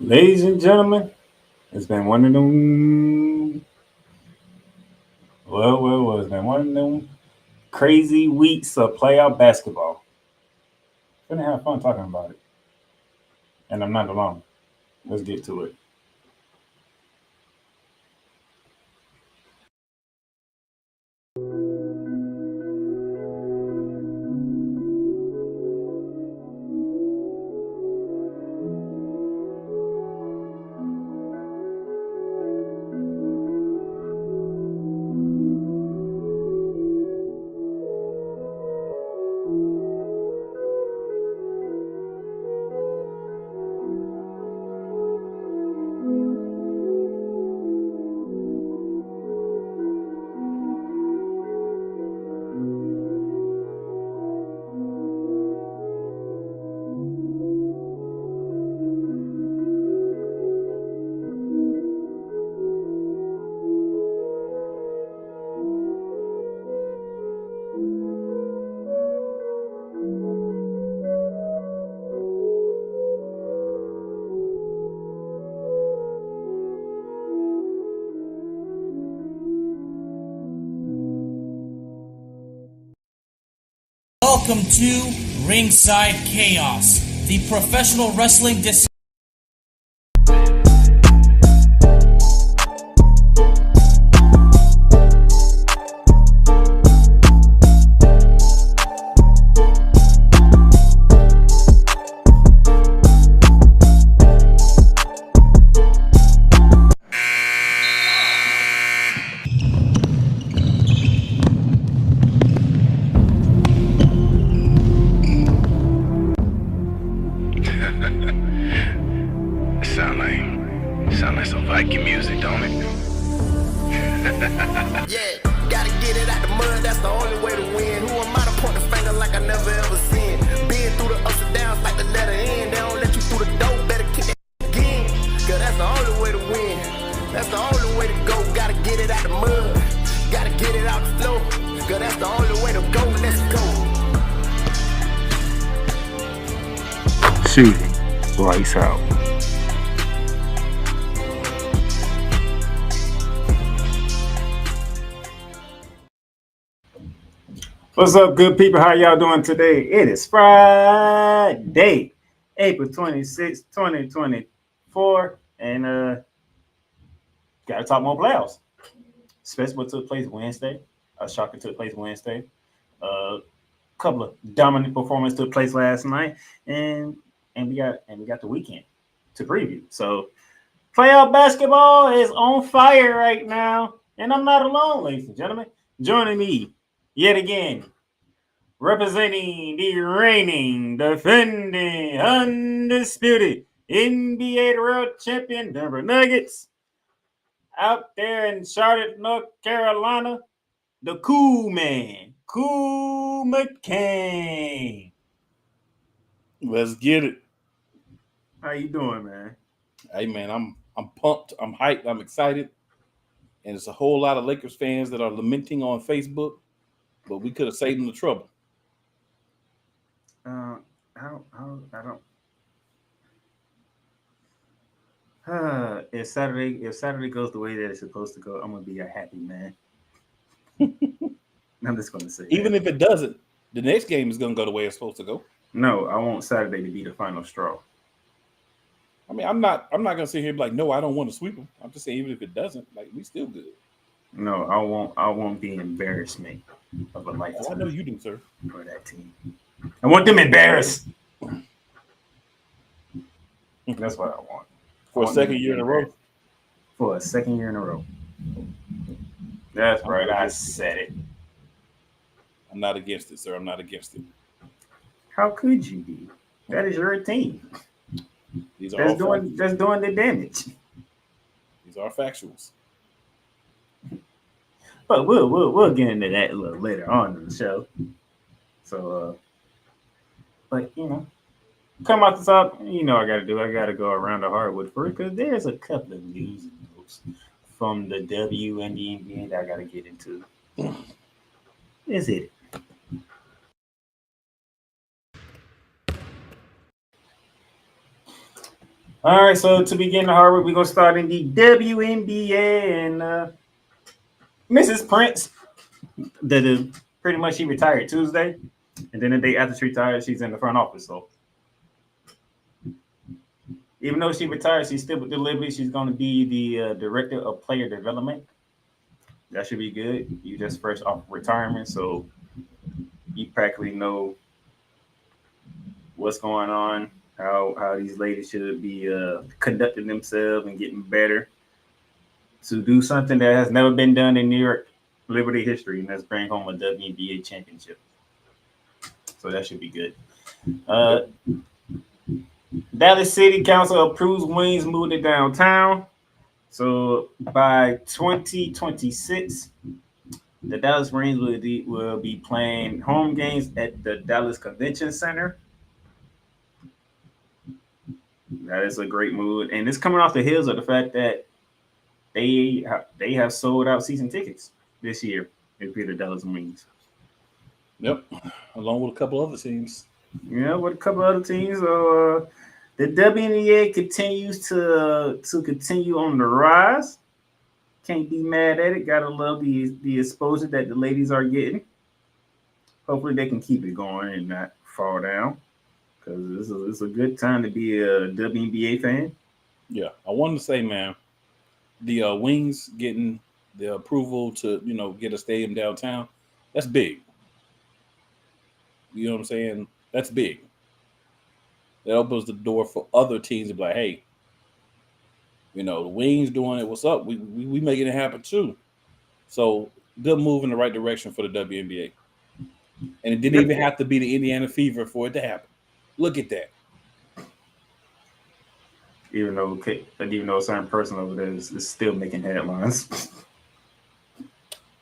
Ladies and gentlemen, it's been one of them. It's been one of them crazy weeks of playoff basketball. Gonna have fun talking about it, and I'm not alone. Let's get to it. Welcome to Ringside Chaos, the professional wrestling Sound like some Viking music, don't it? Yeah, gotta get it out the mud, that's the only way to win. Who am I to point the finger like I never ever seen? Been through the ups and downs like the letter N. They don't let you through the door, better kick that again. Cause that's the only way to win. That's the only way to go. Gotta get it out the mud, gotta get it out the floor. Cause that's the only way to go. Let's go. Shooting, lights out. What's up, good people? How y'all doing today? It is Friday, April 26th, 2024, and gotta talk more playoffs. Especially what took place Wednesday. A shocker took place Wednesday. A couple of dominant performances took place last night, and we got the weekend to preview. So playoff basketball is on fire right now, and I'm not alone, ladies and gentlemen. Joining me yet again, representing the reigning, defending, undisputed NBA World Champion Denver Nuggets, out there in Charlotte, North Carolina, the cool man, Cool McCain. Let's get it. How you doing, man? Hey man, I'm pumped, I'm hyped, I'm excited. And it's a whole lot of Lakers fans that are lamenting on Facebook, but we could have saved them the trouble. I don't. If Saturday goes the way that it's supposed to go, I'm gonna be a happy man. I'm just gonna say Even that. if it doesn't, the next game is gonna go the way it's supposed to go. No, I want Saturday to be the final straw. I mean, I'm not gonna sit here and be like, no, I don't want to sweep them. I'm just saying, even if it doesn't, like we still good. No, I want the embarrassment of a lifetime. Oh, I know you do, sir. For that team, I want them embarrassed. That's what I want. For a second year in a row. For a second year in a row. That's right. I said it. I'm not against it, sir. I'm not against it. How could you be? That is your team. These are that's doing the damage. These are factuals. But we'll get into that a little later on in the show. So, but come out the top. I gotta go around the hardwood first because there's a couple of news notes from the W and the NBA that I gotta get into. Is it? All right, so to begin the hard work, we're gonna start in the WNBA and Mrs. Prince. The pretty much she retired Tuesday, and then the day after she retired, she's in the front office. So even though she retired, she's still with the Liberty. She's going to be the director of player development. That should be good. You just fresh off retirement, so you practically know what's going on, how these ladies should be conducting themselves and getting better to do something that has never been done in New York Liberty history, and that's bring home a WNBA championship. So that should be good. Uh, Dallas City Council approves Wings moving to downtown. So by 2026, the Dallas Marines will be playing home games at the Dallas Convention Center. That is a great move, and it's coming off the heels of the fact that they have sold out season tickets this year. It'll be the Dallas Marines. Yep, along with a couple other teams. Yeah, with a couple other teams. So the WNBA continues to continue on the rise. Can't be mad at it. Gotta love the exposure that the ladies are getting. Hopefully they can keep it going and not fall down. Because it's a good time to be a WNBA fan. Yeah, I wanted to say, man, the Wings getting the approval to get a stadium downtown, that's big. You know what I'm saying? That's big. That opens the door for other teams to be like, hey, the Wings doing it. What's up? We making it happen too. So good move in the right direction for the WNBA. And it didn't even have to be the Indiana Fever for it to happen. Look at that. Even though a certain person over there is still making headlines.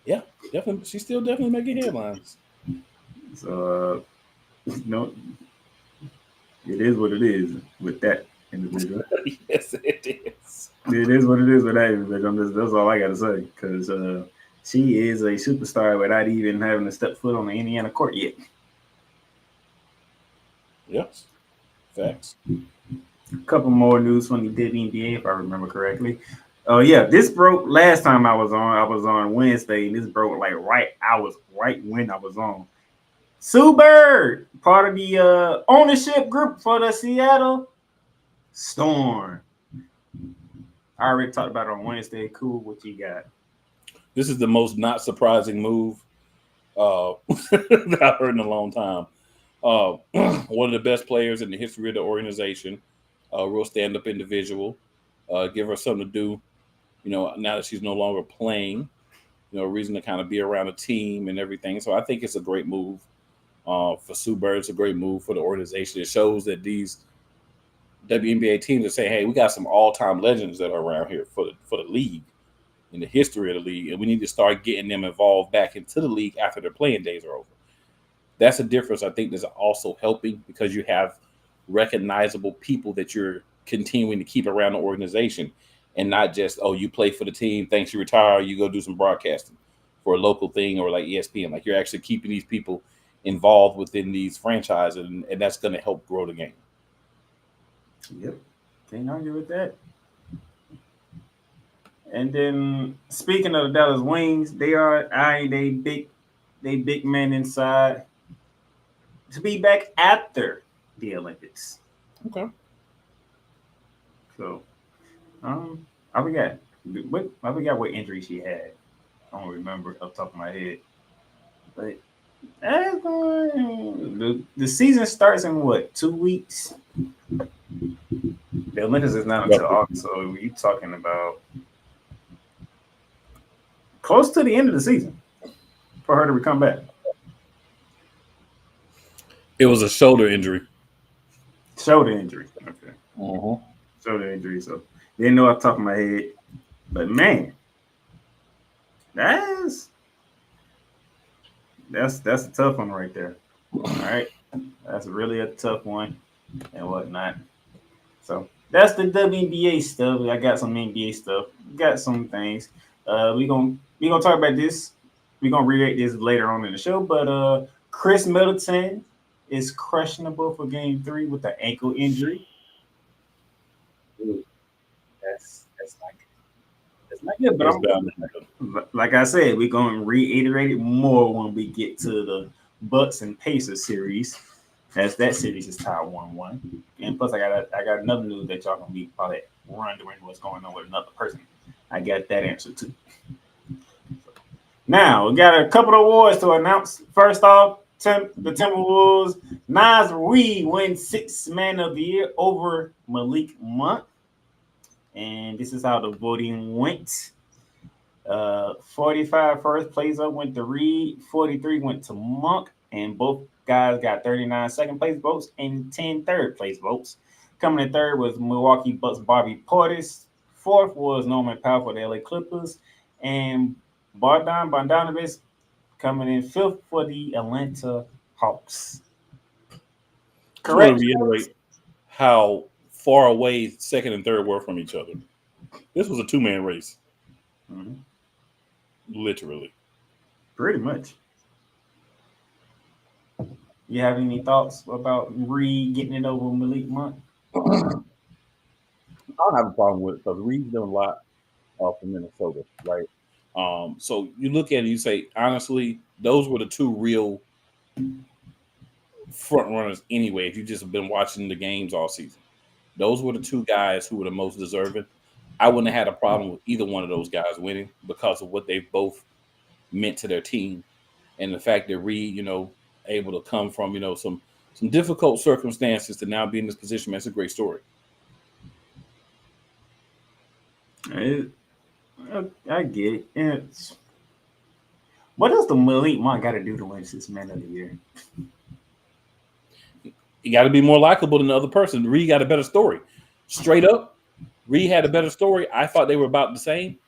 Yeah, definitely. She's still definitely making headlines. So no, it is what it is with that individual. Yes, it is. It is what it is with that individual. That's all I got to say. Because she is a superstar without even having to step foot on the Indiana court yet. Yes, facts. A couple more news from the WNBA, if I remember correctly. Oh yeah, this broke last time I was on. I was on Wednesday, and this broke right when I was on. Sue Bird, part of the ownership group for the Seattle Storm. I already talked about it on Wednesday. Cool, what you got? This is the most not surprising move that I've heard in a long time. One of the best players in the history of the organization, a real stand-up individual. Give her something to do, now that she's no longer playing, a reason to kind of be around a team and everything. So I think it's a great move for Sue Bird. It's a great move for the organization. It shows that these WNBA teams are saying, hey, we got some all-time legends that are around here for the league, in the history of the league, and we need to start getting them involved back into the league after their playing days are over. That's a difference I think that's also helping, because you have recognizable people that you're continuing to keep around the organization, and not just, oh, you play for the team, thanks, you retire, you go do some broadcasting for a local thing or like ESPN. Like, you're actually keeping these people involved within these franchises, and that's going to help grow the game. Yep, can't argue with that. And then speaking of the Dallas Wings, they are eyeing they big men inside to be back after the Olympics. Okay. So, I forgot what injury she had. I don't remember off the top of my head. But the season starts in what, 2 weeks? The Olympics is not until August, so you're talking about close to the end of the season for her to come back. It was a shoulder injury. Shoulder injury. Okay. Uh-huh. Shoulder injury. So didn't know off the top of my head. But man, that's a tough one right there. All right. That's really a tough one and whatnot. So that's the WNBA stuff. I got some NBA stuff. Got some things. We gonna talk about this. We're gonna react this later on in the show. But Chris Middleton is questionable for Game 3 with an ankle injury. Yeah, but It's bound to happen. like I said, we're going to reiterate it more when we get to the Bucks and Pacers series. As that series is tied 1-1. And plus, I got another news that y'all gonna be probably wondering what's going on with another person. I got that answer too. Now we got a couple of awards to announce. First off, the Timberwolves. Naz Reid wins Sixth Man of the Year over Malik Monk. And this is how the voting went. 45 first place up went to Reed, 43 went to Monk, and both guys got 39 second place votes and 10 third place votes. Coming in third was Milwaukee Bucks Bobby Portis. Fourth was Norman Powell for the LA Clippers, and Bogdanovich coming in fifth for the Atlanta Hawks. I want to reiterate how far away second and third were from each other. This was a two-man race. Mm-hmm. Literally. Pretty much. You have any thoughts about Reed getting it over Malik Monk? I don't have a problem with it because Reed's done a lot for Minnesota, right? So you look at it, you say, honestly, those were the two real front runners anyway. If you just have been watching the games all season, those were the two guys who were the most deserving. I wouldn't have had a problem with either one of those guys winning because of what they both meant to their team, and the fact that Reed, able to come from some difficult circumstances to now be in this position. Man, it's a great story. I get it. What does the Malik Monk got to do to win Sixth Man of the Year? You got to be more likable than the other person. Reed got a better story. Straight up, Reed had a better story. I thought they were about the same.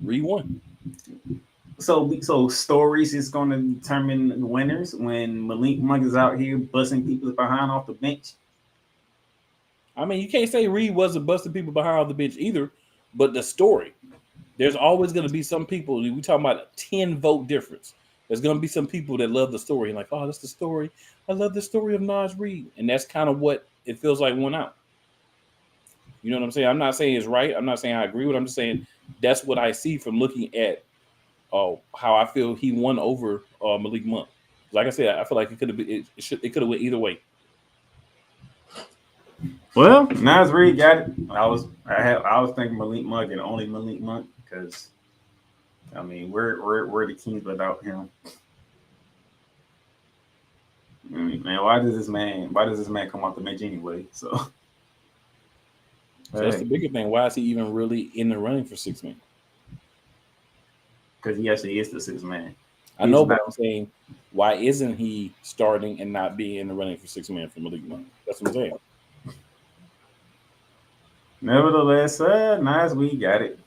Reed won. So stories is going to determine the winners when Malik Monk is out here busting people behind off the bench. I mean, you can't say Reed wasn't busting people behind off the bench either, but the story. There's always going to be some people. We talking about a 10-vote difference. There's going to be some people that love the story and like, oh, that's the story. I love the story of Naz Reid, and that's kind of what it feels like went out. You know what I'm saying? I'm not saying it's right. I'm not saying I agree with it. I'm just saying that's what I see from looking at how I feel he won over Malik Monk. Like I said, I feel like it could have been. It could have went either way. Well, Naz Reid got it. I was thinking Malik Monk and only Malik Monk because, I mean, we're the Kings without him. I mean, man, why does this man come off the bench anyway? So that's the bigger thing. Why is he even really in the running for sixth man? Because he actually is the sixth man. I know, but I'm saying, why isn't he starting and not being in the running for sixth man for Malik Monk? That's what I'm saying. Nevertheless, Naz Reid got it.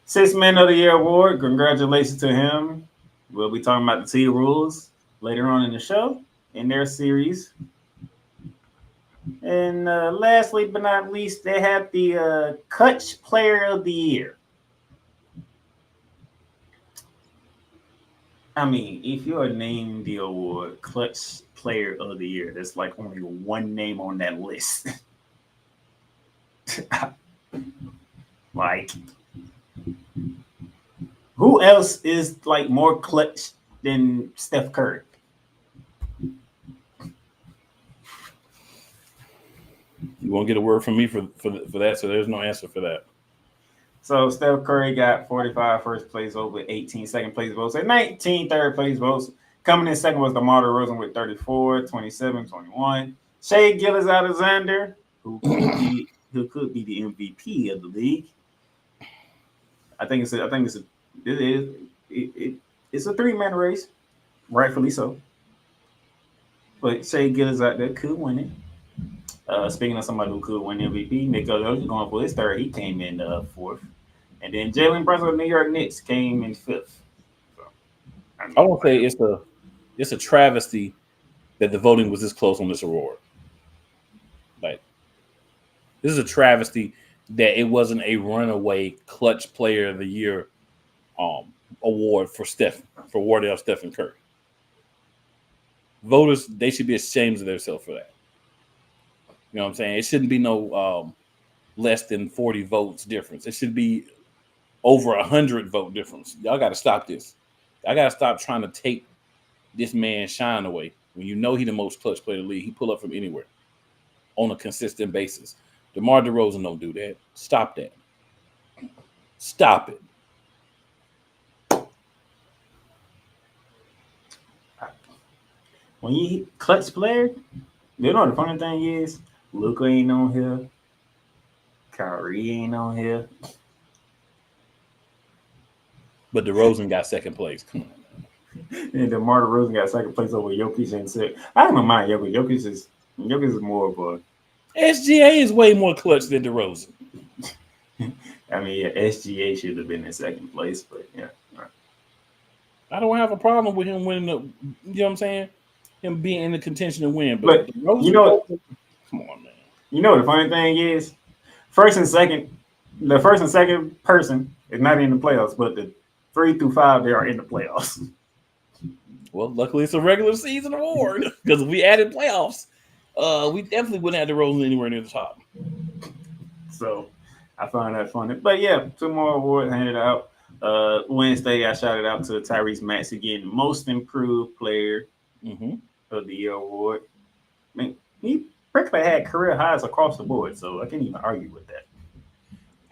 Sixth Man of the Year award. Congratulations to him. We'll be talking about the T-Rules later on in the show in their series. And lastly but not least, they have the Clutch Player of the Year. I mean, if you're named the award Clutch Player of the Year, there's like only one name on that list. Like, who else is like more clutch than Steph Curry? You won't get a word from me for that, so there's no answer for that. So Steph Curry got 45 first place votes with 18 second place votes and 19 third place votes. Coming in second was DeMar DeRozan with 34, 27, 21. Shai Gilgeous-Alexander, who could be the MVP of the league. I think it's a three-man race, rightfully so. But Shai Gilgeous-Alexander could win it. Speaking of somebody who could win MVP, Nick Young going for his third. He came in fourth. And then Jalen Brunson of New York Knicks came in fifth. So, I won't say it's a travesty that the voting was this close on this award. Like, this is a travesty that it wasn't a runaway clutch player of the year award for Wardell Stephen Curry. Voters, they should be ashamed of themselves for that. You know what I'm saying? It shouldn't be no less than 40 votes difference. It should be over 100 vote difference. Y'all got to stop this. I got to stop trying to take this man's shine away. When you know he the most clutch player in the league, he pull up from anywhere on a consistent basis. DeMar DeRozan don't do that. Stop that. Stop it. When you clutch player, you know the funny thing is, Luka ain't on here. Kyrie ain't on here. But DeRozan got second place. Come on. And DeMar DeRozan got second place over Jokic and said, I don't mind Jokic. Jokic is more of a SGA is way more clutch than DeRozan. I mean, yeah, SGA should have been in second place, but yeah. Right. I don't have a problem with him winning the, you know what I'm saying? Him being in the contention to win. But DeRozan, you know, come on, man. You know the funny thing is, the first and second person is not in the playoffs, but the 3 through 5 they are in the playoffs. Well, luckily it's a regular season award because if we added playoffs, we definitely wouldn't have DeRozan anywhere near the top. So I find that funny. But yeah, 2 more awards handed out. Wednesday, I shouted out to Tyrese Maxey getting Most Improved Player of the Year award. I mean, he practically had career highs across the board, so I can't even argue with that.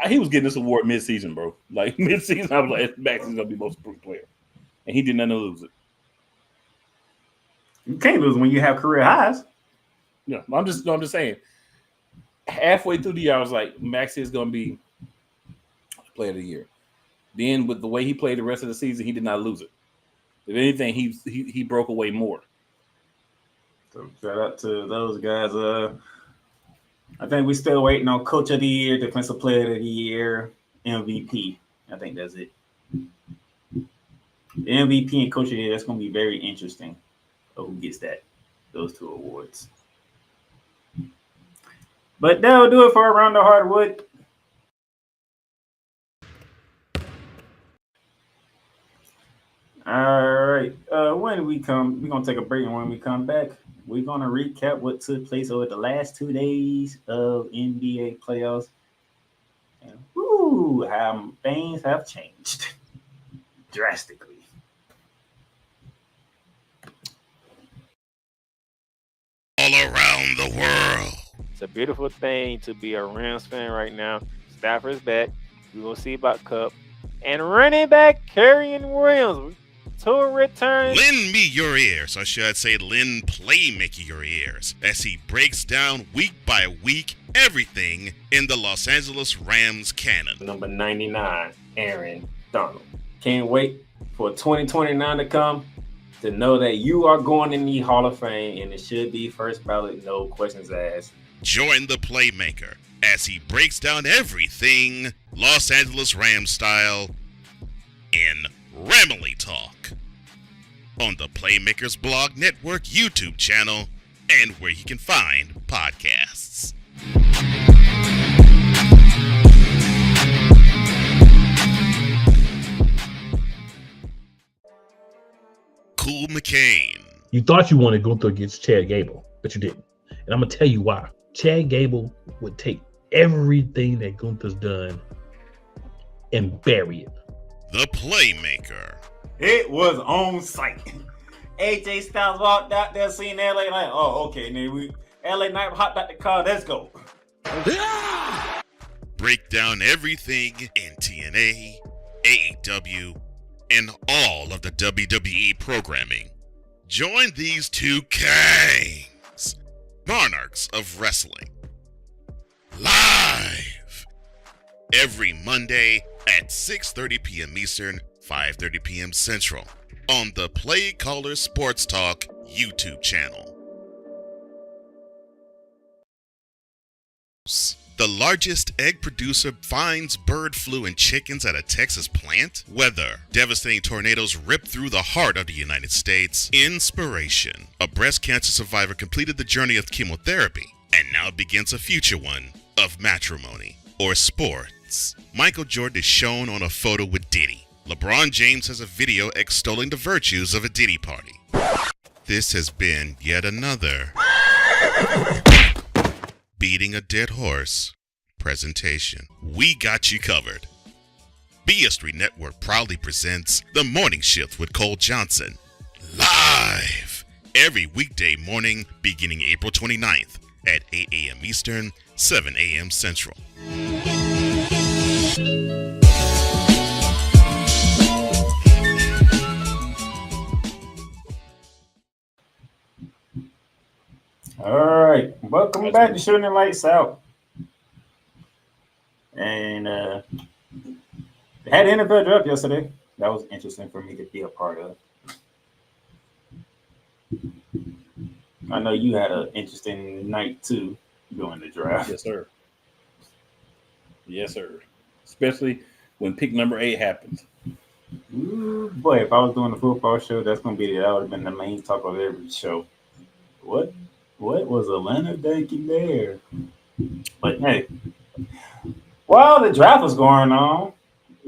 He was getting this award mid-season, bro. Like mid-season, I was like, Maxey's gonna be Most Improved Player, and he did nothing to lose it. You can't lose when you have career highs. Yeah, I'm just saying. Halfway through the year, I was like, Maxey is going to be Player of the Year. Then, with the way he played the rest of the season, he did not lose it. If anything, he broke away more. So shout out to those guys. I think we're still waiting on Coach of the Year, Defensive Player of the Year, MVP. I think that's it. The MVP and Coach of the Year, that's going to be very interesting. Who gets those 2 awards. But that'll do it for Around the Hardwood. All right. When we come, we're gonna take a break, and when we come back, we're gonna recap what took place over the last 2 days of NBA playoffs. And how things have changed drastically. All around the world. It's a beautiful thing to be a Rams fan right now. Stafford's back. We're going to see about Cup. And running back Kerryon Williams to return. Lend me your ears, or should I say lend Playmaker your ears, as he breaks down week by week everything in the Los Angeles Rams canon. Number 99, Aaron Donald. Can't wait for 2029 to come to know that you are going in the Hall of Fame, and it should be first ballot, no questions asked. Join the Playmaker as he breaks down everything Los Angeles Rams style in Ramily Talk on the Playmakers Blog Network YouTube channel and where you can find podcasts. Cool McCain. You thought you wanted Gunther against Chad Gable, but you didn't. And I'm going to tell you why. Chad Gable would take everything that Gunther's done and bury it. The Playmaker. It was on site. AJ Styles walked out there, seen LA like, oh, okay, then LA Knight hopped out the car, let's go. Break down everything in TNA, AEW, and all of the WWE programming. Join these 2 kings, monarchs of wrestling, live every Monday at 6:30 p.m. Eastern, 5:30 p.m. Central on the Play Caller Sports Talk YouTube channel. The largest egg producer finds bird flu in chickens at a Texas plant. Weather. Devastating tornadoes rip through the heart of the United States. Inspiration. A breast cancer survivor completed the journey of chemotherapy and now begins a future one of matrimony or sports. Michael Jordan is shown on a photo with Diddy. LeBron James has a video extolling the virtues of a Diddy party. This has been yet another Beating a Dead Horse presentation. We got you covered. BS3 Network proudly presents The Morning Shift with Cole Johnson. Live every weekday morning beginning April 29th at 8 a.m. Eastern, 7 a.m. Central. All right, welcome back to Shooting the Lights Out. And they had the NFL draft yesterday. That was interesting for me to be a part of. I know you had an interesting night too during the draft. Yes, sir. Yes, sir. Especially when pick number 8 happens. Ooh, boy, if I was doing a football show, that would have been the main talk of every show. What was Atlanta thinking there? But hey, while the draft was going on,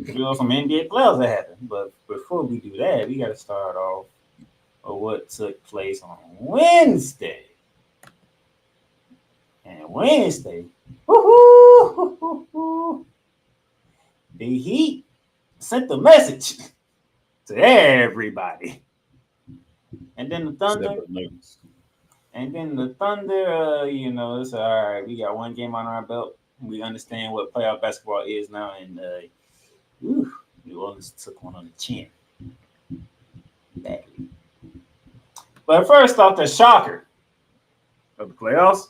some NBA playoffs that happened. But before we do that, we got to start off with what took place on Wednesday. And Wednesday, woohoo, the Heat sent the message to everybody. And then the Thunder. It's all right. We got one game on our belt. We understand what playoff basketball is now. And New Orleans took one on the chin. Badly. But first off, the shocker of the playoffs.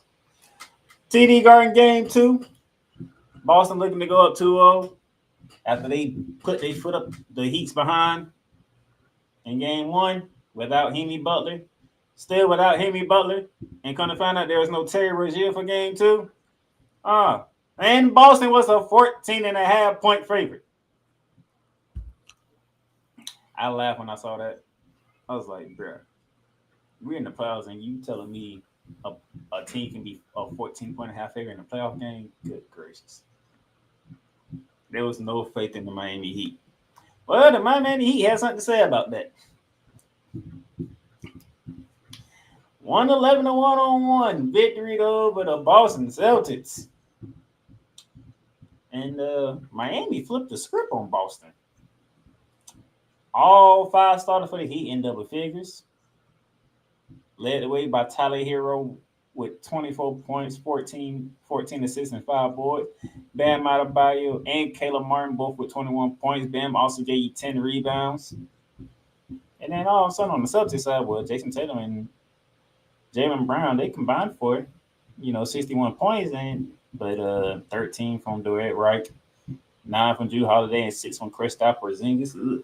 TD Garden Game 2. Boston looking to go up 2-0 after they put their foot up the Heat's behind in Game 1 without Hemi Butler. Still without Hemi Butler. And come to find out there was no Terry Rozier for Game 2. And Boston was a 14.5-point favorite. I laughed when I saw that. I was like, bruh, we're in the playoffs and you telling me a team can be a 14.5 favorite in a playoff game? Good gracious. There was no faith in the Miami Heat. Well, the Miami Heat has something to say about that. 111 1-on-1 victory over the Boston Celtics. And Miami flipped the script on Boston. All 5 started for the Heat in double figures. Led the way by Tyler Hero with 24 points, 14 assists, and 5 boards. Bam Adebayo and Caleb Martin both with 21 points. Bam also gave you 10 rebounds. And then all of a sudden on the Celtics side, Jason Tatum and Jaylen Brown, they combined for 61 points, but 13 from Durant Wright, 9 from Jrue Holiday, and 6 from Kristaps Porzingis. Ugh.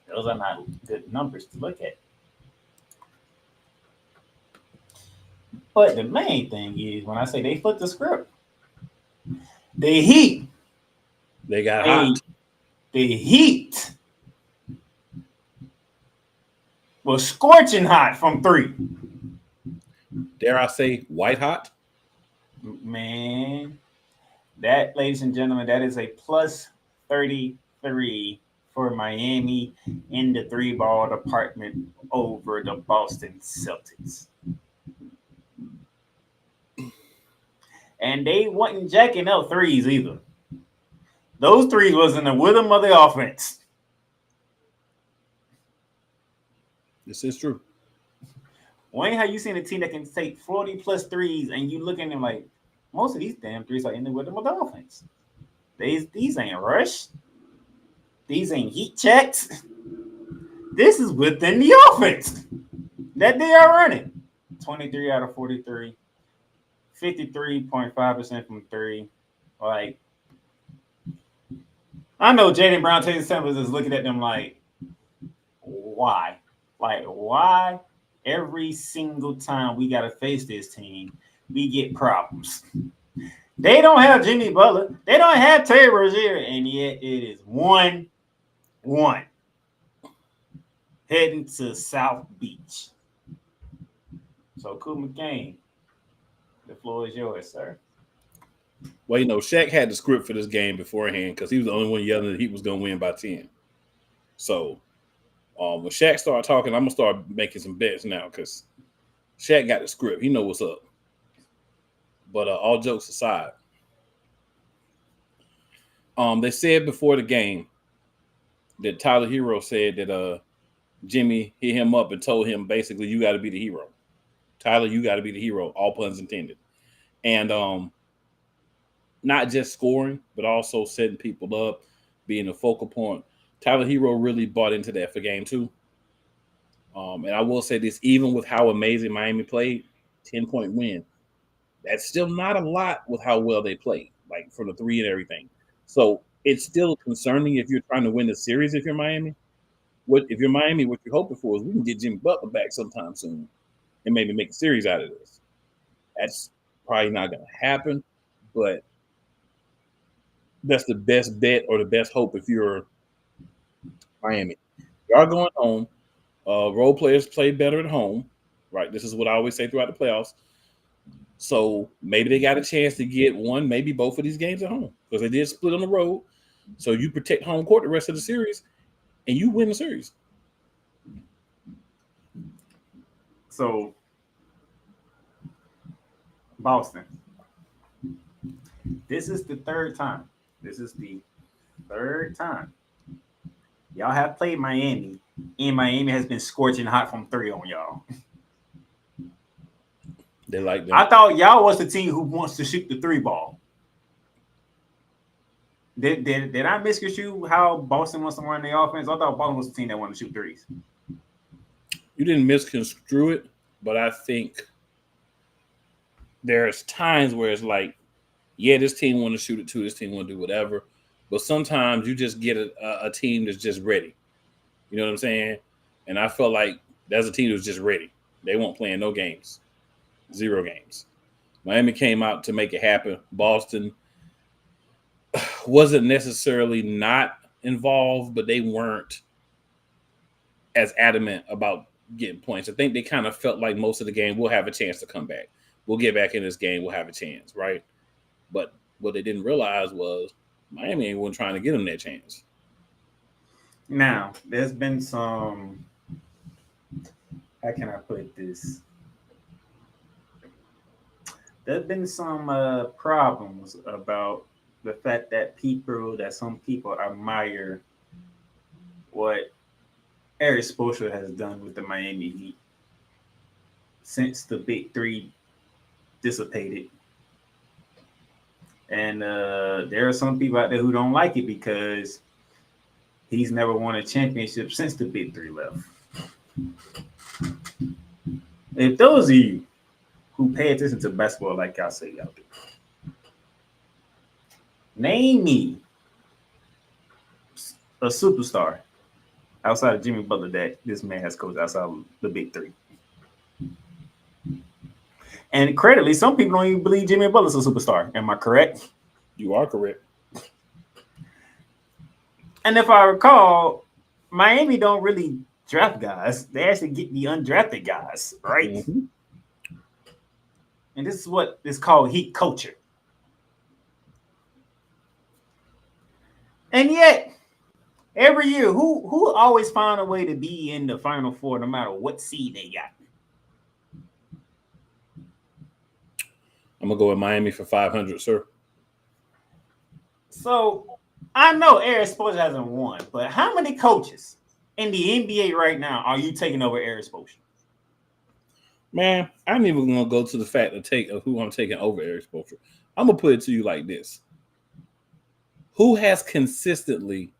Those are not good numbers to look at. But the main thing is, when I say they flipped the script, the Heat. They got hot. The Heat was scorching hot from 3. Dare I say white hot? Man, that, ladies and gentlemen, that is a plus 33 for Miami in the 3-ball department over the Boston Celtics. And they wasn't jacking up threes either. Those threes was in the rhythm of the offense. This is true. Wayne, how you seen a team that can take 40+ threes and you look at them like, most of these damn threes are in the rhythm of the offense. These ain't rush. These ain't heat checks. This is within the offense that they are running. 23 out of 43. 53.5% from 3. Like, I know Jaylen Brown, Taylor Sanders is looking at them like, why? Like, why every single time we got to face this team, we get problems? They don't have Jimmy Butler. They don't have Terry Rozier, and yet it is 1-1 heading to South Beach. So, Cool McCain, the floor is yours, sir. Well, Shaq had the script for this game beforehand because he was the only one yelling that he was going to win by 10. So, when Shaq started talking, I'm going to start making some bets now because Shaq got the script. He know what's up. But all jokes aside, They said before the game that Tyler Hero said that Jimmy hit him up and told him basically, you got to be the hero. Tyler, you got to be the hero, all puns intended. And not just scoring, but also setting people up, being a focal point. Tyler Hero really bought into that for game 2. And I will say this, even with how amazing Miami played, 10-point win, that's still not a lot with how well they played, like from the 3 and everything. So it's still concerning if you're trying to win the series if you're Miami. If you're Miami, what you're hoping for is we can get Jimmy Butler back sometime soon and maybe make a series out of this. That's probably not going to happen, but that's the best bet or the best hope if you're Miami. Y'all going home. Role players play better at home, right? This is what I always say throughout the playoffs. So maybe they got a chance to get one, maybe both of these games at home because they did split on the road. So you protect home court the rest of the series and you win the series. So, Boston. This is the third time. Y'all have played Miami, and Miami has been scorching hot from 3 on y'all. They like that. I thought y'all was the team who wants to shoot the 3 ball. Did I misconstrue how Boston wants to run the offense? I thought Boston was the team that wanted to shoot 3s. You didn't misconstrue it, but I think there's times where it's like, yeah, this team want to shoot it too, this team want to do whatever. But sometimes you just get a team that's just ready. You know what I'm saying? And I felt like that's a team that's just ready. They won't play in no games. 0 games. Miami came out to make it happen. Boston wasn't necessarily not involved, but they weren't as adamant about getting points. I think they kind of felt like most of the game we'll have a chance to come back. We'll get back in this game. We'll have a chance, right? But what they didn't realize was Miami ain't one trying to get them that chance. Now, there's been some, how can I put this? There's been some problems about the fact that some people admire what Eric Spoelstra has done with the Miami Heat since the Big 3 dissipated. And there are some people out there who don't like it because he's never won a championship since the Big 3 left. If those of you who pay attention to basketball like I say y'all do, name me a superstar outside of Jimmy Butler that this man has coached outside of the Big 3. And credibly, some people don't even believe Jimmy Butler's a superstar. Am I correct? You are correct. And if I recall, Miami don't really draft guys. They actually get the undrafted guys, right? Mm-hmm. And this is what is called Heat culture. And yet, every year, who always find a way to be in the Final Four no matter what seed they got? I'm going to go with Miami for 500, sir. So, I know Eric Spoelstra hasn't won, but how many coaches in the NBA right now are you taking over Eric Spoelstra? Man, I ain't even going to go to the fact of who I'm taking over Eric Spoelstra. I'm going to put it to you like this. Who has consistently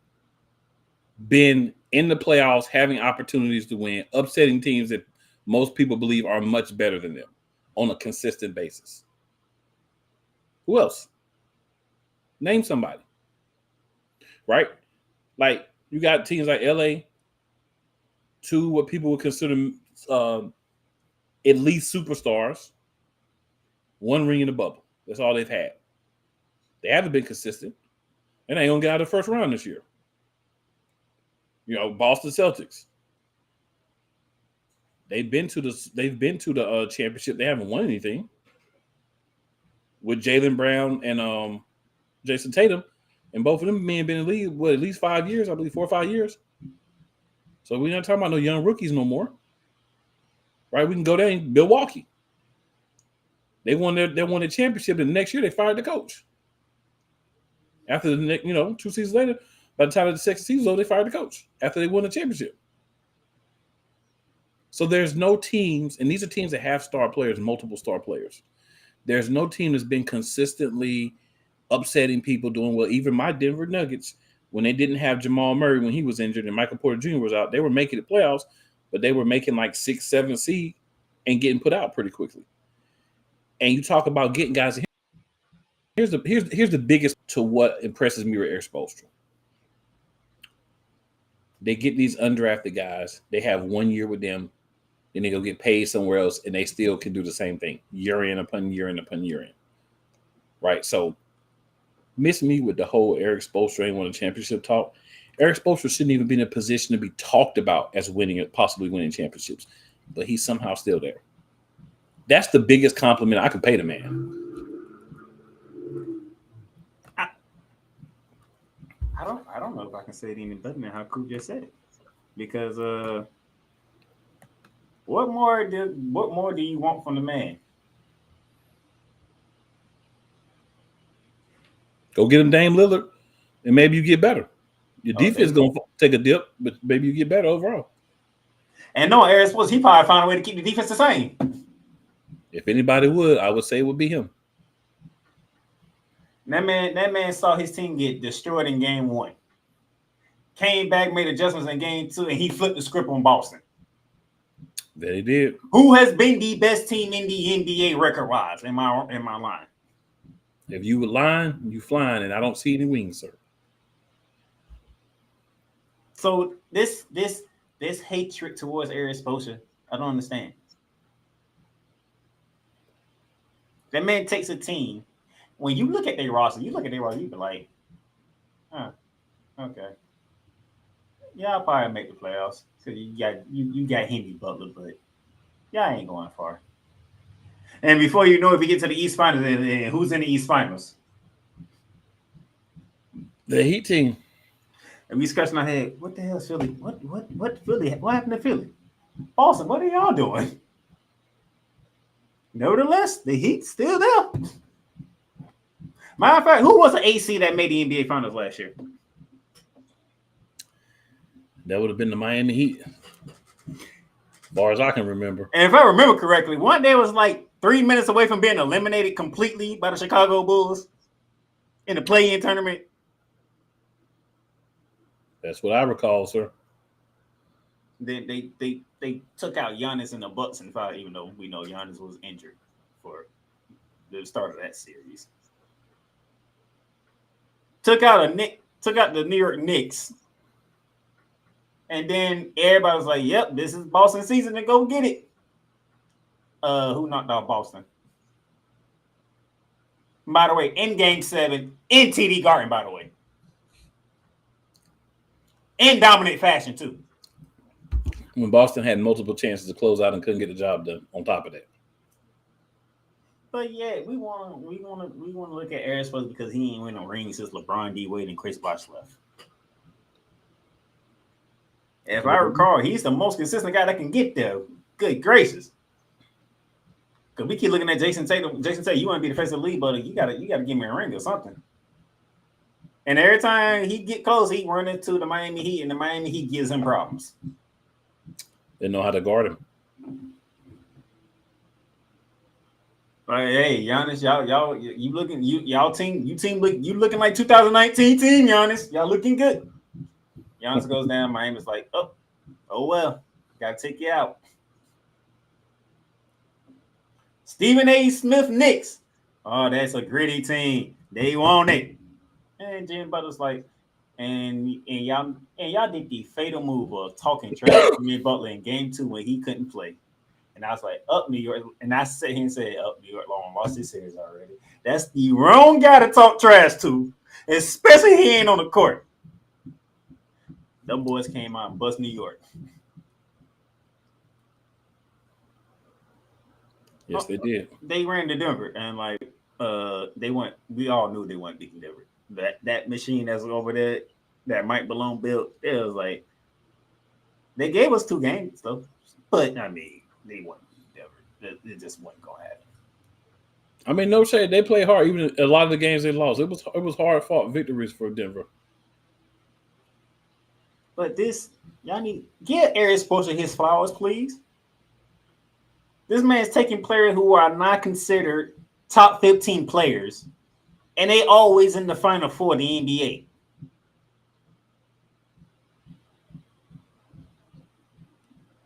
been in the playoffs, having opportunities to win, upsetting teams that most people believe are much better than them on a consistent basis? Who else? Name somebody. Right? Like, you got teams like LA, 2 what people would consider at least superstars, 1 ring in the bubble. That's all they've had. They haven't been consistent. And they ain't gonna get out of the first round this year. You know, Boston Celtics. They've been to the championship. They haven't won anything. With Jaylen Brown and Jason Tatum, and both of them men been in the league at least 5 years, I believe 4 or 5 years. So we're not talking about no young rookies no more. Right? We can go there in Milwaukee. They won their championship, and the next year they fired the coach. After the 2 seasons later, by the time of the second season, they fired the coach after they won the championship. So there's no teams, and these are teams that have star players, multiple star players. There's no team that's been consistently upsetting people doing well. Even my Denver Nuggets, when they didn't have Jamal Murray when he was injured and Michael Porter Jr. was out, they were making the playoffs, but they were making like 6, 7 seed and getting put out pretty quickly. And you talk about getting guys. Here's the biggest to what impresses me with Eric Spoelstra. They get these undrafted guys. They have 1 year with them. Then they go get paid somewhere else, and they still can do the same thing year in upon year in upon year in. Right? So, miss me with the whole Eric Spoelstra ain't won a championship talk. Eric Spoelstra shouldn't even be in a position to be talked about as possibly winning championships, but he's somehow still there. That's the biggest compliment I can pay the man. I don't know if I can say it any better than how Coop just said it, because what more do you want from the man? Go get him Dame Lillard, and maybe you get better. Your defense is going to take a dip, but maybe you get better overall. And no, Eric Spoelstra, he probably found a way to keep the defense the same. If anybody would, I would say it would be him. That man saw his team get destroyed in game 1. Came back, made adjustments in game 2, and he flipped the script on Boston. That he did. Who has been the best team in the NBA record-wise in my line? If you would line, you flying, and I don't see any wings, sir. So this hatred towards Eric Spoelstra, I don't understand. That man takes a team. When you look at their roster, you be like, okay. Yeah, I'll probably make the playoffs because you got Henry Butler, but y'all ain't going far. And before you know it, we get to the East Finals, and who's in the East Finals? The Heat team. And we scratching our head. What the hell is Philly? What Philly? What happened to Philly? Boston, what are y'all doing? Nevertheless, the Heat's still there. Matter of fact, who was the AC that made the NBA Finals last year? That would have been the Miami Heat, as far as I can remember. And if I remember correctly, one day was like 3 minutes away from being eliminated completely by the Chicago Bulls in the play-in tournament. That's what I recall, sir. Then they took out Giannis and the Bucks and foul, even though we know Giannis was injured for the start of that series. Took out the New York Knicks. And then everybody was like, yep, this is Boston season to go get it. Who knocked out Boston? By the way, in Game 7, in TD Garden, by the way. In dominant fashion, too. When Boston had multiple chances to close out and couldn't get the job done on top of that. But yeah, we want to look at Eric Spoelstra because he ain't win no rings since LeBron, D. Wade, and Chris Bosh left. If I recall, he's the most consistent guy that can get there. Good gracious. Because we keep looking at Jason Tatum. Jason Tatum, you want to be the face of the league, but you gotta give me a ring or something. And every time he get close, he run into the Miami Heat, and the Miami Heat gives him problems. They know how to guard him. Like, hey, Giannis, you looking like 2019 team, Giannis. Y'all looking good. Giannis goes down. Miami's like, oh well, gotta take you out. Stephen A. Smith Knicks. Oh, that's a gritty team. They want it. And Jimmy Butler's like, and y'all did the fatal move of talking trash to Jimmy Butler in Game 2 when he couldn't play. And I was like, up New York. And I sat here and said, up New York, long lost this series already. That's the wrong guy to talk trash to, especially he ain't on the court. Them boys came out and bust New York. Yes, they did. They ran to Denver, and we all knew they weren't beating Denver. That machine that's over there, that Mike Malone built, it was like they gave us 2 games though. But I mean, they wouldn't beat Denver. It just wasn't gonna happen. I mean, no shade. They play hard. Even a lot of the games they lost, it was hard fought victories for Denver. But this, y'all need give Eric Spoelstra his flowers, please. This man's taking players who are not considered top 15 players, and they always in the Final Four of the NBA.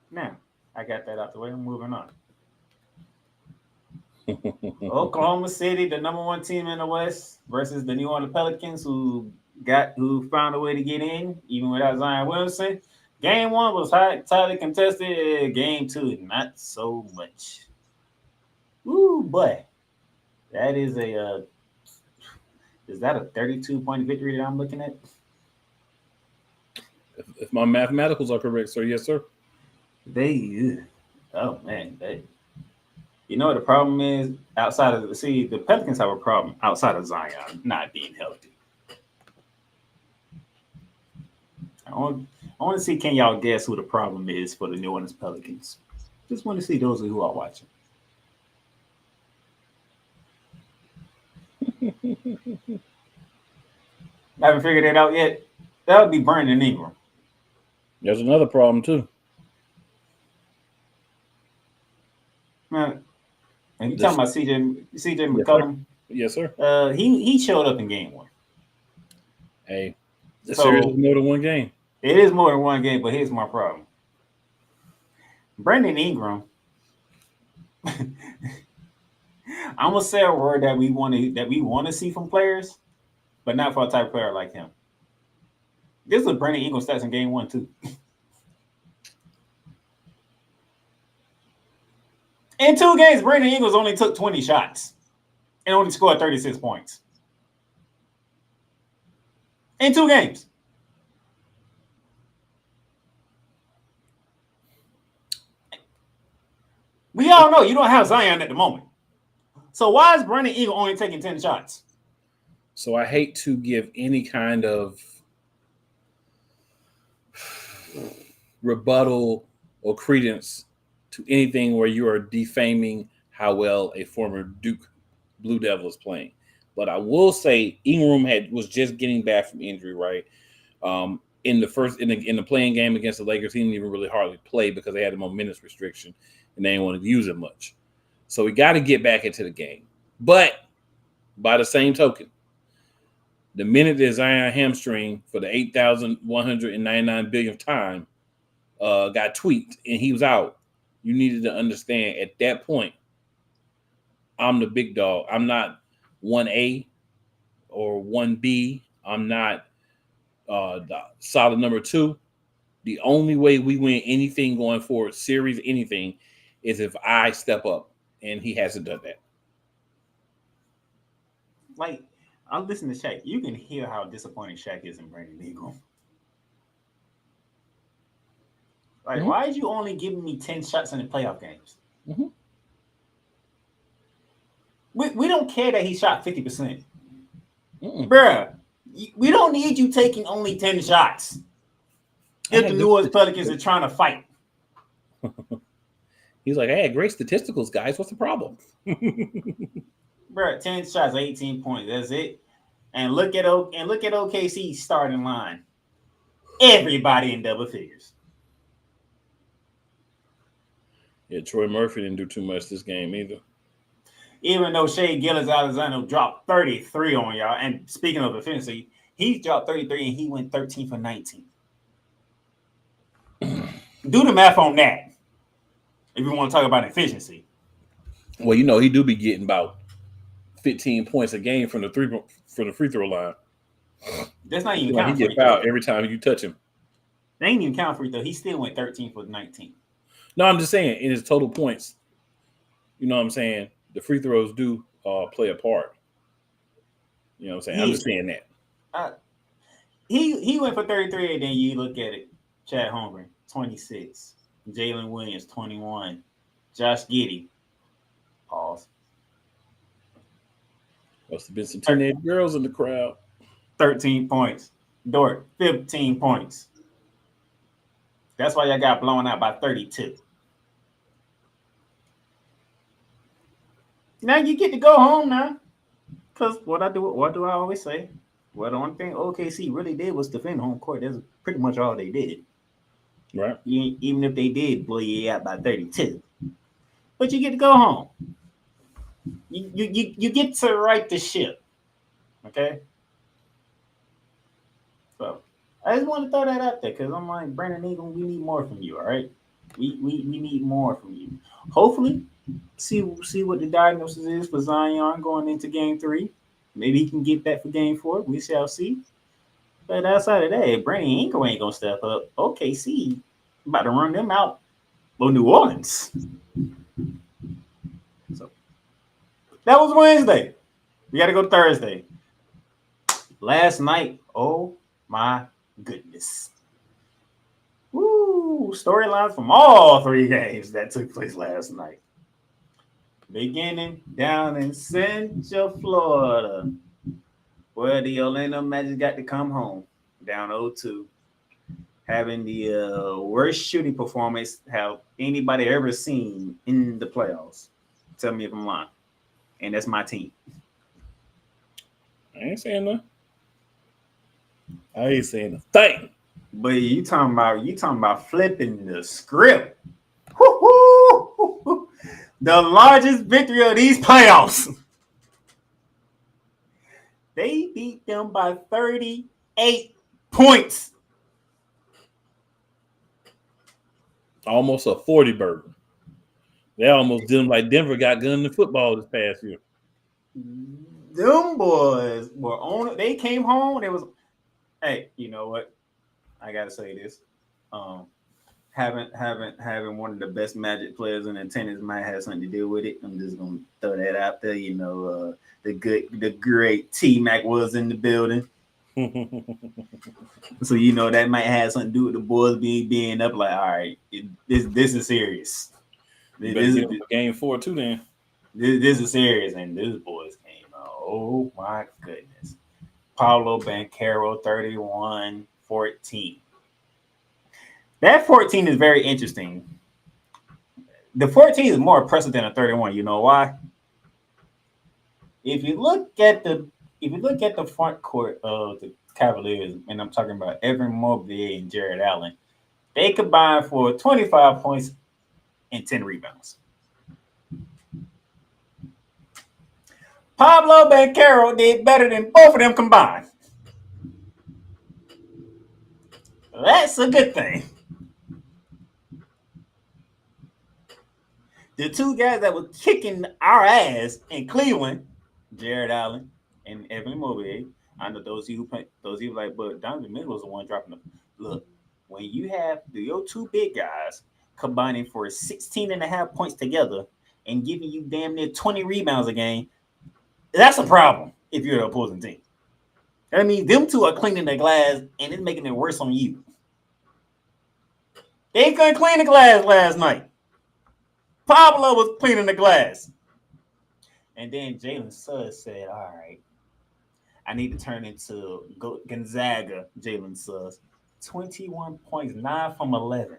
Now, I got that out the way. I'm moving on. Oklahoma City, the number one team in the West, versus the New Orleans Pelicans, who found a way to get in, even without Zion Williamson. Game 1 was tightly contested. Game 2, not so much. Ooh, boy. That is is that a 32-point victory that I'm looking at? If my mathematicals are correct, sir, yes, sir. Oh man, you know what the problem is outside of the Pelicans have a problem outside of Zion not being healthy. I want to see, can y'all guess who the problem is for the New Orleans Pelicans? Just want to see those who are watching. Haven't figured it out yet. That would be Brandon Ingram. There's another problem too. Man, and you talking about CJ McCollum? Yes, sir. He showed up in game 1. Hey, the series is more than one game. It is more than one game, but here's my problem. Brandon Ingram. I'm gonna say a word that we want to see from players, but not for a type of player like him. This was Brandon Ingram stats in game 1 too. In 2 games, Brandon Ingles only took 20 shots and only scored 36 points. In 2 games. We all know you don't have Zion at the moment. So why is Brandon Ingram only taking 10 shots? So I hate to give any kind of rebuttal or credence to anything where you are defaming how well a former Duke Blue Devil is playing. But I will say Ingram was just getting back from injury, right? In the playing game against the Lakers, he didn't even really hardly play because they had him on minutes restriction and they didn't want to use him much. So we got to get back into the game. But by the same token, the minute that Zion hamstring for the 8,199 billionth time got tweaked and he was out, you needed to understand at that point, I'm the big dog. I'm not 1A or 1B. I'm not the solid number 2. The only way we win anything going forward, series, anything, is if I step up, and he hasn't done that. Like, I'm listening to Shaq. You can hear how disappointing Shaq is in Brandon Ingram. Like, why is you only giving me 10 shots in the playoff games? Mm-hmm. We don't care that he shot 50%. Bruh, we don't need you taking only 10 shots if the New Orleans Pelicans are trying to fight. He's like, I had great statisticals, guys. What's the problem? Bruh, 10 shots, 18 points. That's it. And look at OKC's starting line. Everybody in double figures. Yeah, Troy Murphy didn't do too much this game either. Even though Shea Gilgeous-Alexander dropped 33 on y'all, and speaking of efficiency, he dropped 33 and he went 13 for 19. Do the math on that if you want to talk about efficiency. Well, you know, he do be getting about 15 points a game from the free throw line. That's not even count. He get fouled every time you touch him. They ain't even count free throw. He still went 13 for 19. No, I'm just saying in his total points. You know what I'm saying? The free throws do play a part. You know what I'm saying? I'm just saying that. He went for 33, and then you look at it. Chad Holmgren, 26. Jalen Williams, 21. Josh Giddey. Pause. Must have been some teenage girls in the crowd. 13 points. Dort, 15 points. That's why y'all got blown out by 32. Now you get to go home now. Because what do I always say? Well, the only thing OKC really did was defend home court. That's pretty much all they did. Right. Even if they did blow you out by 32. But you get to go home. You get to right the ship. Okay? So I just want to throw that out there because I'm like, Brandon Ingram, we need more from you, all right? We need more from you. Hopefully, see what the diagnosis is for Zion going into game 3. Maybe he can get that for game 4. We shall see. But outside of that, Brandon Ingram ain't gonna step up. OKC about to run them out of New Orleans. So that was Wednesday. We got to go Thursday. Last night, oh my goodness. Woo! Storylines from all 3 games that took place last night. Beginning down in Central Florida, where the Orlando Magic got to come home down 0-2, having the worst shooting performance have anybody ever seen in the playoffs. Tell me if I'm lying. And that's my team. I ain't saying nothing. I ain't saying a thing. But you talking about flipping the script. Woo-hoo! The largest victory of these playoffs. They beat them by 38 points. Almost a 40 burger. They almost did them like Denver got good in the football this past year. Them boys were on. They came home. It was, hey, you know what? I gotta say this. Having one of the best Magic players in attendance might have something to do with it. I'm just gonna throw that out there. You know, the great T-Mac was in the building. So you know that might have something to do with the boys being up. Like, all right, this is serious. This is game 4 too. Then this is serious, and this boys came out. Oh my goodness, Paulo Banchero 31-14. That 14 is very interesting. The 14 is more impressive than a 31. You know why? If you look at the front court of the Cavaliers, and I'm talking about Evan Mobley and Jared Allen, they combined for 25 points and 10 rebounds. Pablo Banchero did better than both of them combined. That's a good thing. The 2 guys that were kicking our ass in Cleveland, Jared Allen and Evan Mobley. I know those of you like, but Donovan Mitchell was the one dropping them. Look, when you have your 2 big guys combining for 16.5 points together and giving you damn near 20 rebounds a game, that's a problem if you're the opposing team. I mean, them 2 are cleaning the glass and it's making it worse on you. They couldn't clean the glass last night. Pablo was cleaning the glass. And then Jalen Suggs said, all right, I need to turn into Gonzaga Jalen Suggs. 21 points, 9 from 11.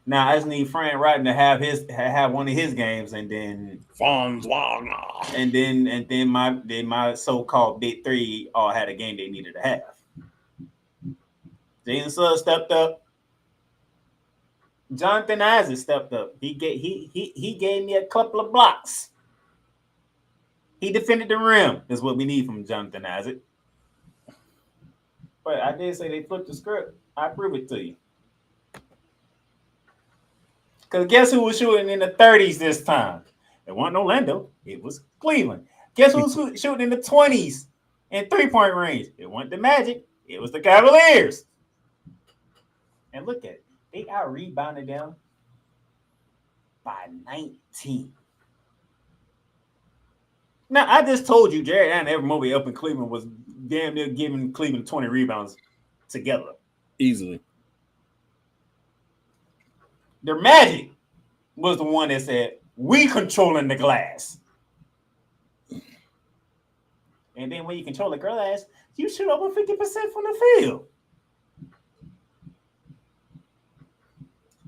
Now I just need Fran Rodden to have one of his games, and then Fonz Wagner. And then my so-called big 3 all had a game they needed to have. Jalen Suggs stepped up. Jonathan Isaac stepped up. He gave me a couple of blocks. He defended the rim. Is what we need from Jonathan Isaac. But I did say they flipped the script. I prove it to you. Because guess who was shooting in the 30s this time? It wasn't Orlando. It was Cleveland. Guess who was shooting in the 20s in 3-point range? It wasn't the Magic. It was the Cavaliers. And look at it. They out-rebounded them by 19. Now, I just told you Jared Allen and Evan Mobley up in Cleveland was damn near giving Cleveland 20 rebounds together. Easily. The Magic was the one that said, we controlling the glass. And then when you control the glass, you shoot over 50% from the field.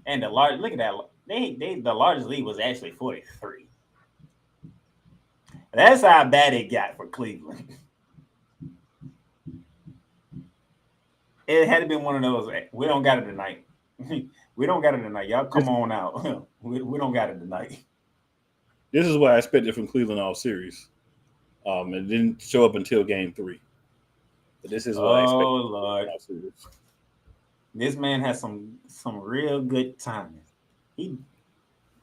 And look at that. The largest lead was actually 43. That's how bad it got for Cleveland. It had to be one of those. We don't got it tonight. We don't got it tonight. Y'all come on out. we don't got it tonight. This is what I expected from Cleveland all series. It didn't show up until game 3. But this is what I expected. Oh Lord. All series. This man has some real good timing. I'm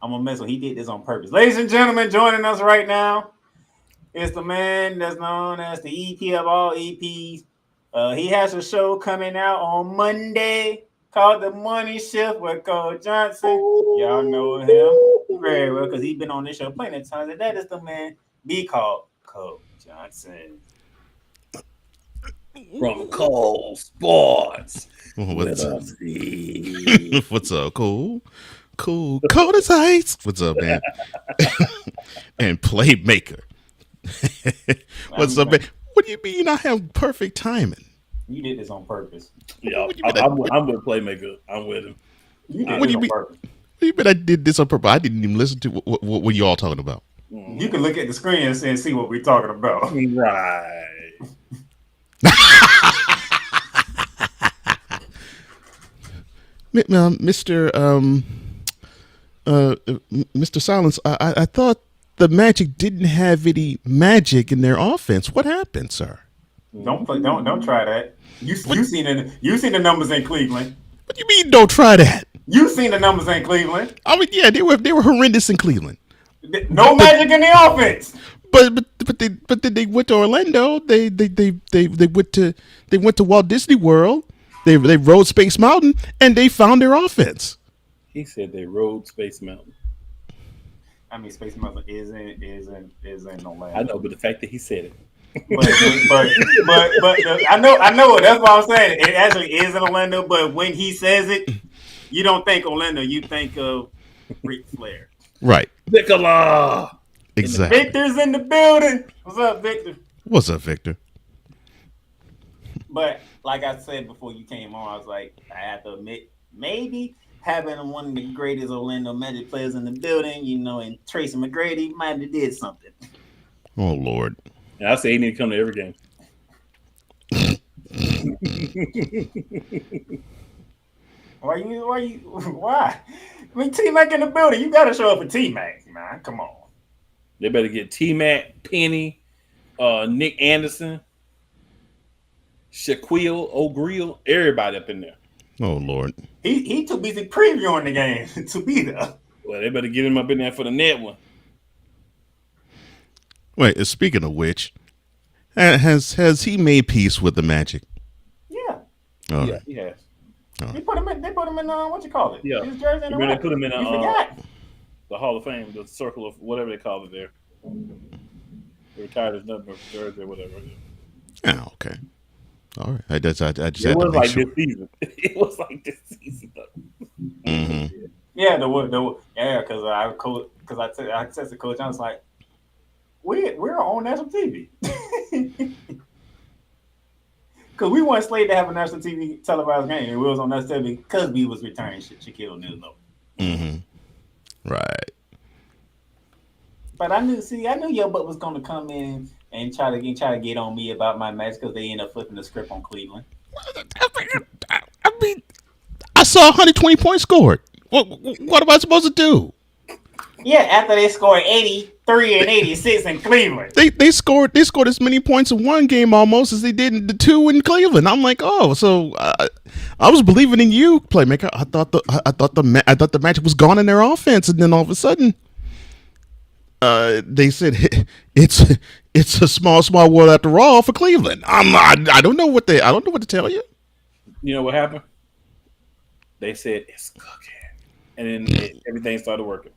gonna mess with. He did this on purpose. Ladies and gentlemen, joining us right now is the man that's known as the EP of all EPs. He has a show coming out on Monday called The Money Shift with Cole Johnson. Y'all know him very well because he's been on this show plenty of times. And that is the man be called Cole Johnson. From Cole Sports. What's up? What's up, Cole? Cool. Cold as ice. What's up, man? And Playmaker. What's up, man? What do you mean I have perfect timing? You did this on purpose. Yeah, I'm with Playmaker. I'm with him. What do you mean? What do you mean I did this on purpose? I didn't even listen to what you all talking about. You can look at the screen and see what we're talking about. Right. Mr. Silence, I thought the Magic didn't have any magic in their offense. What happened, sir? Don't try that. You seen the numbers in Cleveland. What do you mean? Don't try that. You seen the numbers in Cleveland. I mean, yeah, they were horrendous in Cleveland. No magic in the offense. But then they went to Orlando. They went to Walt Disney World. They rode Space Mountain and they found their offense. He said they rode Space Mountain. I mean, Space Mountain isn't Orlando. I know, but the fact that he said it. But I know. That's what I'm saying. It actually is in Orlando. But when he says it, you don't think Orlando. You think of Ric Flair. Right. Nicola. Exactly. Victor's in the building. What's up, Victor? What's up, Victor? But like I said before you came on, I was like, I have to admit, maybe having one of the greatest Orlando Magic players in the building, and Tracy McGrady might have did something. Oh Lord! And I say he need to come to every game. Why? I mean, T-Mac in the building. You got to show up for T-Mac, man. Come on. They better get T-Mac, Penny, Nick Anderson, Shaquille O'Grill, everybody up in there. Oh Lord! He too busy previewing the game to be there. Well, they better get him up in there for the net one. Wait, speaking of which, has he made peace with the Magic? Yeah. Oh, yeah, he has. Oh. They put him in what you call it? Yeah. His jersey in they put him in the Hall of Fame, the circle of whatever they call it there. They retired his number jersey or whatever. Oh, okay. All right. I just had to This season. It was like this season, though. Mm-hmm. Yeah, because I texted Coach. I was like, we're on national TV. Because we weren't slated to have a national TV televised game. We was on national TV because we was returning Shaquille O'Neal. Mm-hmm. Right. But I knew your butt was going to come in and try to get on me about my match because they ended up flipping the script on Cleveland. I mean, I saw 120 points scored. What am I supposed to do? Yeah, after they scored 83 and 86 in Cleveland. They scored as many points in one game almost as they did in the two in Cleveland. I'm like, oh, so I was believing in you, Playmaker. I thought the Magic was gone in their offense, and then all of a sudden, they said it's a small world after all for Cleveland. I don't know what to tell you. You know what happened? They said it's cooking, and then everything started working.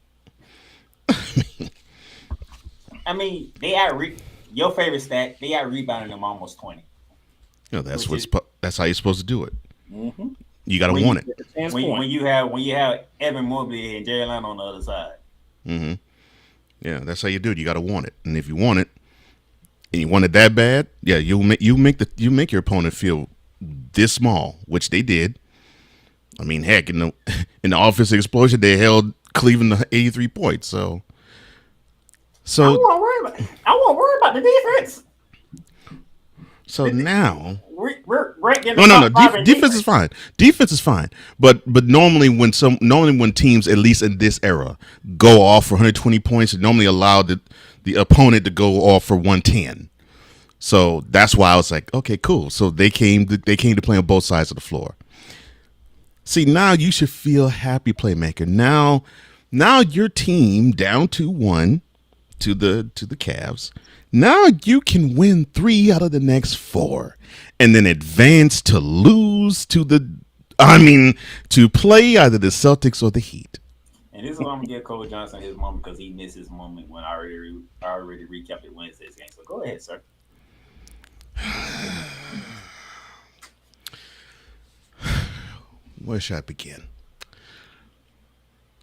I mean, your favorite stat. They out rebounding them almost 20. No, that's how you're supposed to do it. Mm-hmm. You got to want it. When you have Evan Mobley and Jerry Allen on the other side. Mm-hmm. Yeah, that's how you do it. You got to want it, and if you want it, and you want it that bad, yeah, you make your opponent feel this small, which they did. I mean, heck, in the offensive explosion, they held Cleveland to 83 points. So I won't worry about the defense. So now we're right in no. Defense is fine. Defense is fine. But normally when teams, at least in this era, go off for 120 points, it normally allow the opponent to go off for 110. So that's why I was like, okay, cool. So they came to play on both sides of the floor. See, now you should feel happy, Playmaker. Now your team down 2-1 to the Cavs. Now you can win 3 out of the next 4 and then advance to lose to to play either the Celtics or the Heat. And this is what I'm gonna give Cole Johnson his moment because he missed his moment when I already recapped it Wednesday's game. So go ahead, sir. Where should I begin?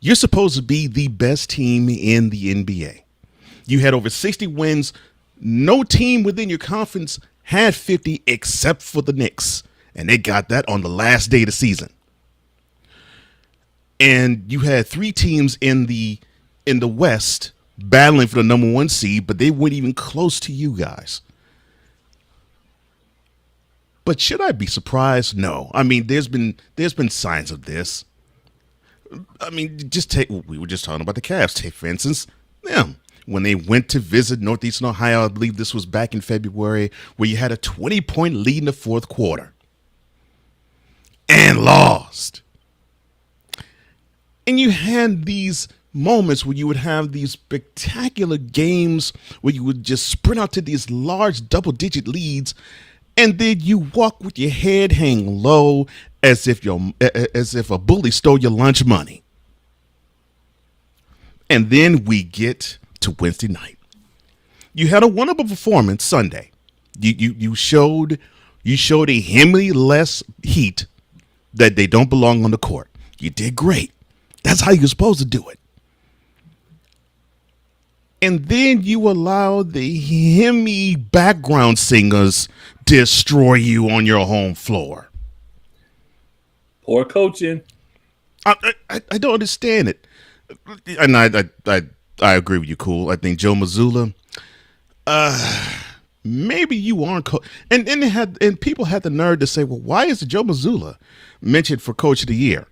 You're supposed to be the best team in the NBA. You had over 60 wins. No team within your conference had 50 except for the Knicks. And they got that on the last day of the season. And you had 3 teams in the West battling for the number 1 seed, but they weren't even close to you guys. But should I be surprised? No. I mean, there's been signs of this. I mean, we were just talking about the Cavs. Take, for instance, them. When they went to visit Northeastern Ohio, I believe this was back in February, where you had a 20-point lead in the fourth quarter and lost. And you had these moments where you would have these spectacular games where you would just sprint out to these large double-digit leads, and then you walk with your head hanging low as if a bully stole your lunch money. And then we get to Wednesday night. You had a wonderful performance Sunday. You showed a Himmy less Heat that they don't belong on the court. You did great. That's how you're supposed to do it. And then you allow the Himmy background singers destroy you on your home floor. Poor coaching. I don't understand it. And I agree with you, Cool. I think Joe Mazzulla, maybe you aren't and people had the nerve to say, well, why is Joe Mazzulla mentioned for Coach of the Year?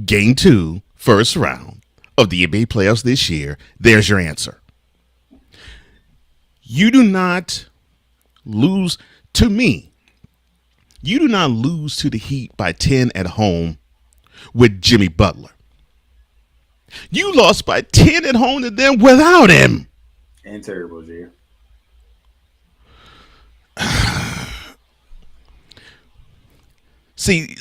Game 2, first round of the NBA playoffs this year. There's your answer. You do not lose to me. You do not lose to the Heat by 10 at home with Jimmy Butler. You lost by 10 at home to them without him. And Terry Rozier. See,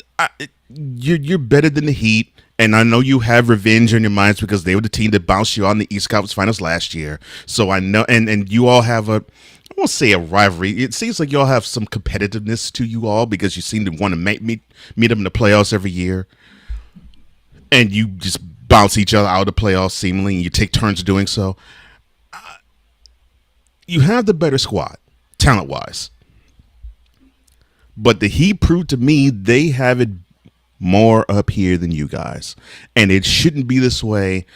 you're better than the Heat, and I know you have revenge on your minds because they were the team that bounced you on the East Conference Finals last year. So I know, and you all have I won't say a rivalry. It seems like you all have some competitiveness to you all because you seem to want to meet them in the playoffs every year, and you just bounce each other out of the playoffs seemingly, and you take turns doing so. You have the better squad, talent-wise. But the Heat proved to me they have it more up here than you guys. And it shouldn't be this way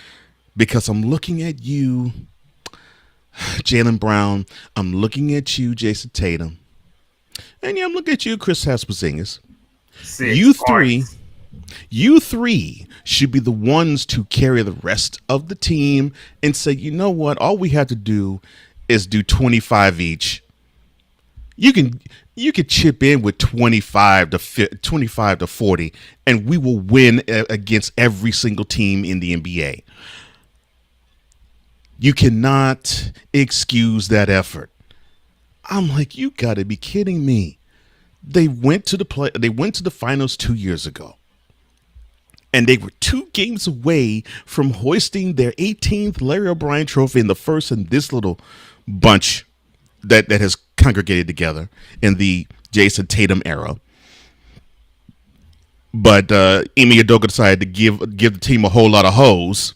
because I'm looking at you, Jaylen Brown. I'm looking at you, Jason Tatum. And yeah, I'm looking at you, Chris Porzingis. You three should be the ones to carry the rest of the team and say, you know what? All we have to do is do 25 each. You could chip in with 25 to 40, and we will win against every single team in the NBA. You cannot excuse that effort. I'm like, you got to be kidding me. They went to the finals 2 years ago. And they were 2 games away from hoisting their 18th Larry O'Brien trophy in the first in this little bunch that has congregated together in the Jason Tatum era. But Ime Udoka decided to give the team a whole lot of hoes,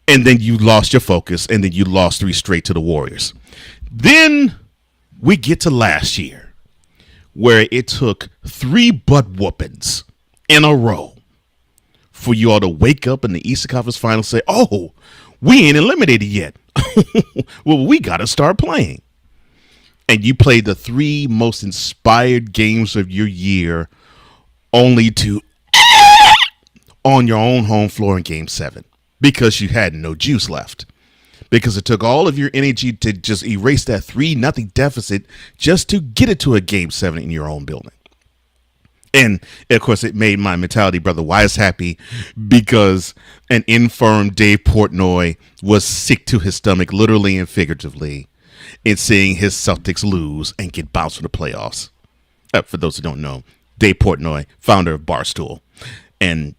and then you lost your focus, and then you lost 3 straight to the Warriors. Then we get to last year, where it took 3 butt whoopings in a row for you all to wake up in the Eastern Conference Finals and say, oh, we ain't eliminated yet. Well, we got to start playing. And you played the 3 most inspired games of your year only to on your own home floor in Game 7 because you had no juice left. Because it took all of your energy to just erase that 3-0 deficit just to get it to a Game 7 in your own building. And, of course, it made my mentality brother Wise happy because an infirm Dave Portnoy was sick to his stomach, literally and figuratively, in seeing his Celtics lose and get bounced from the playoffs. For those who don't know, Dave Portnoy, founder of Barstool, and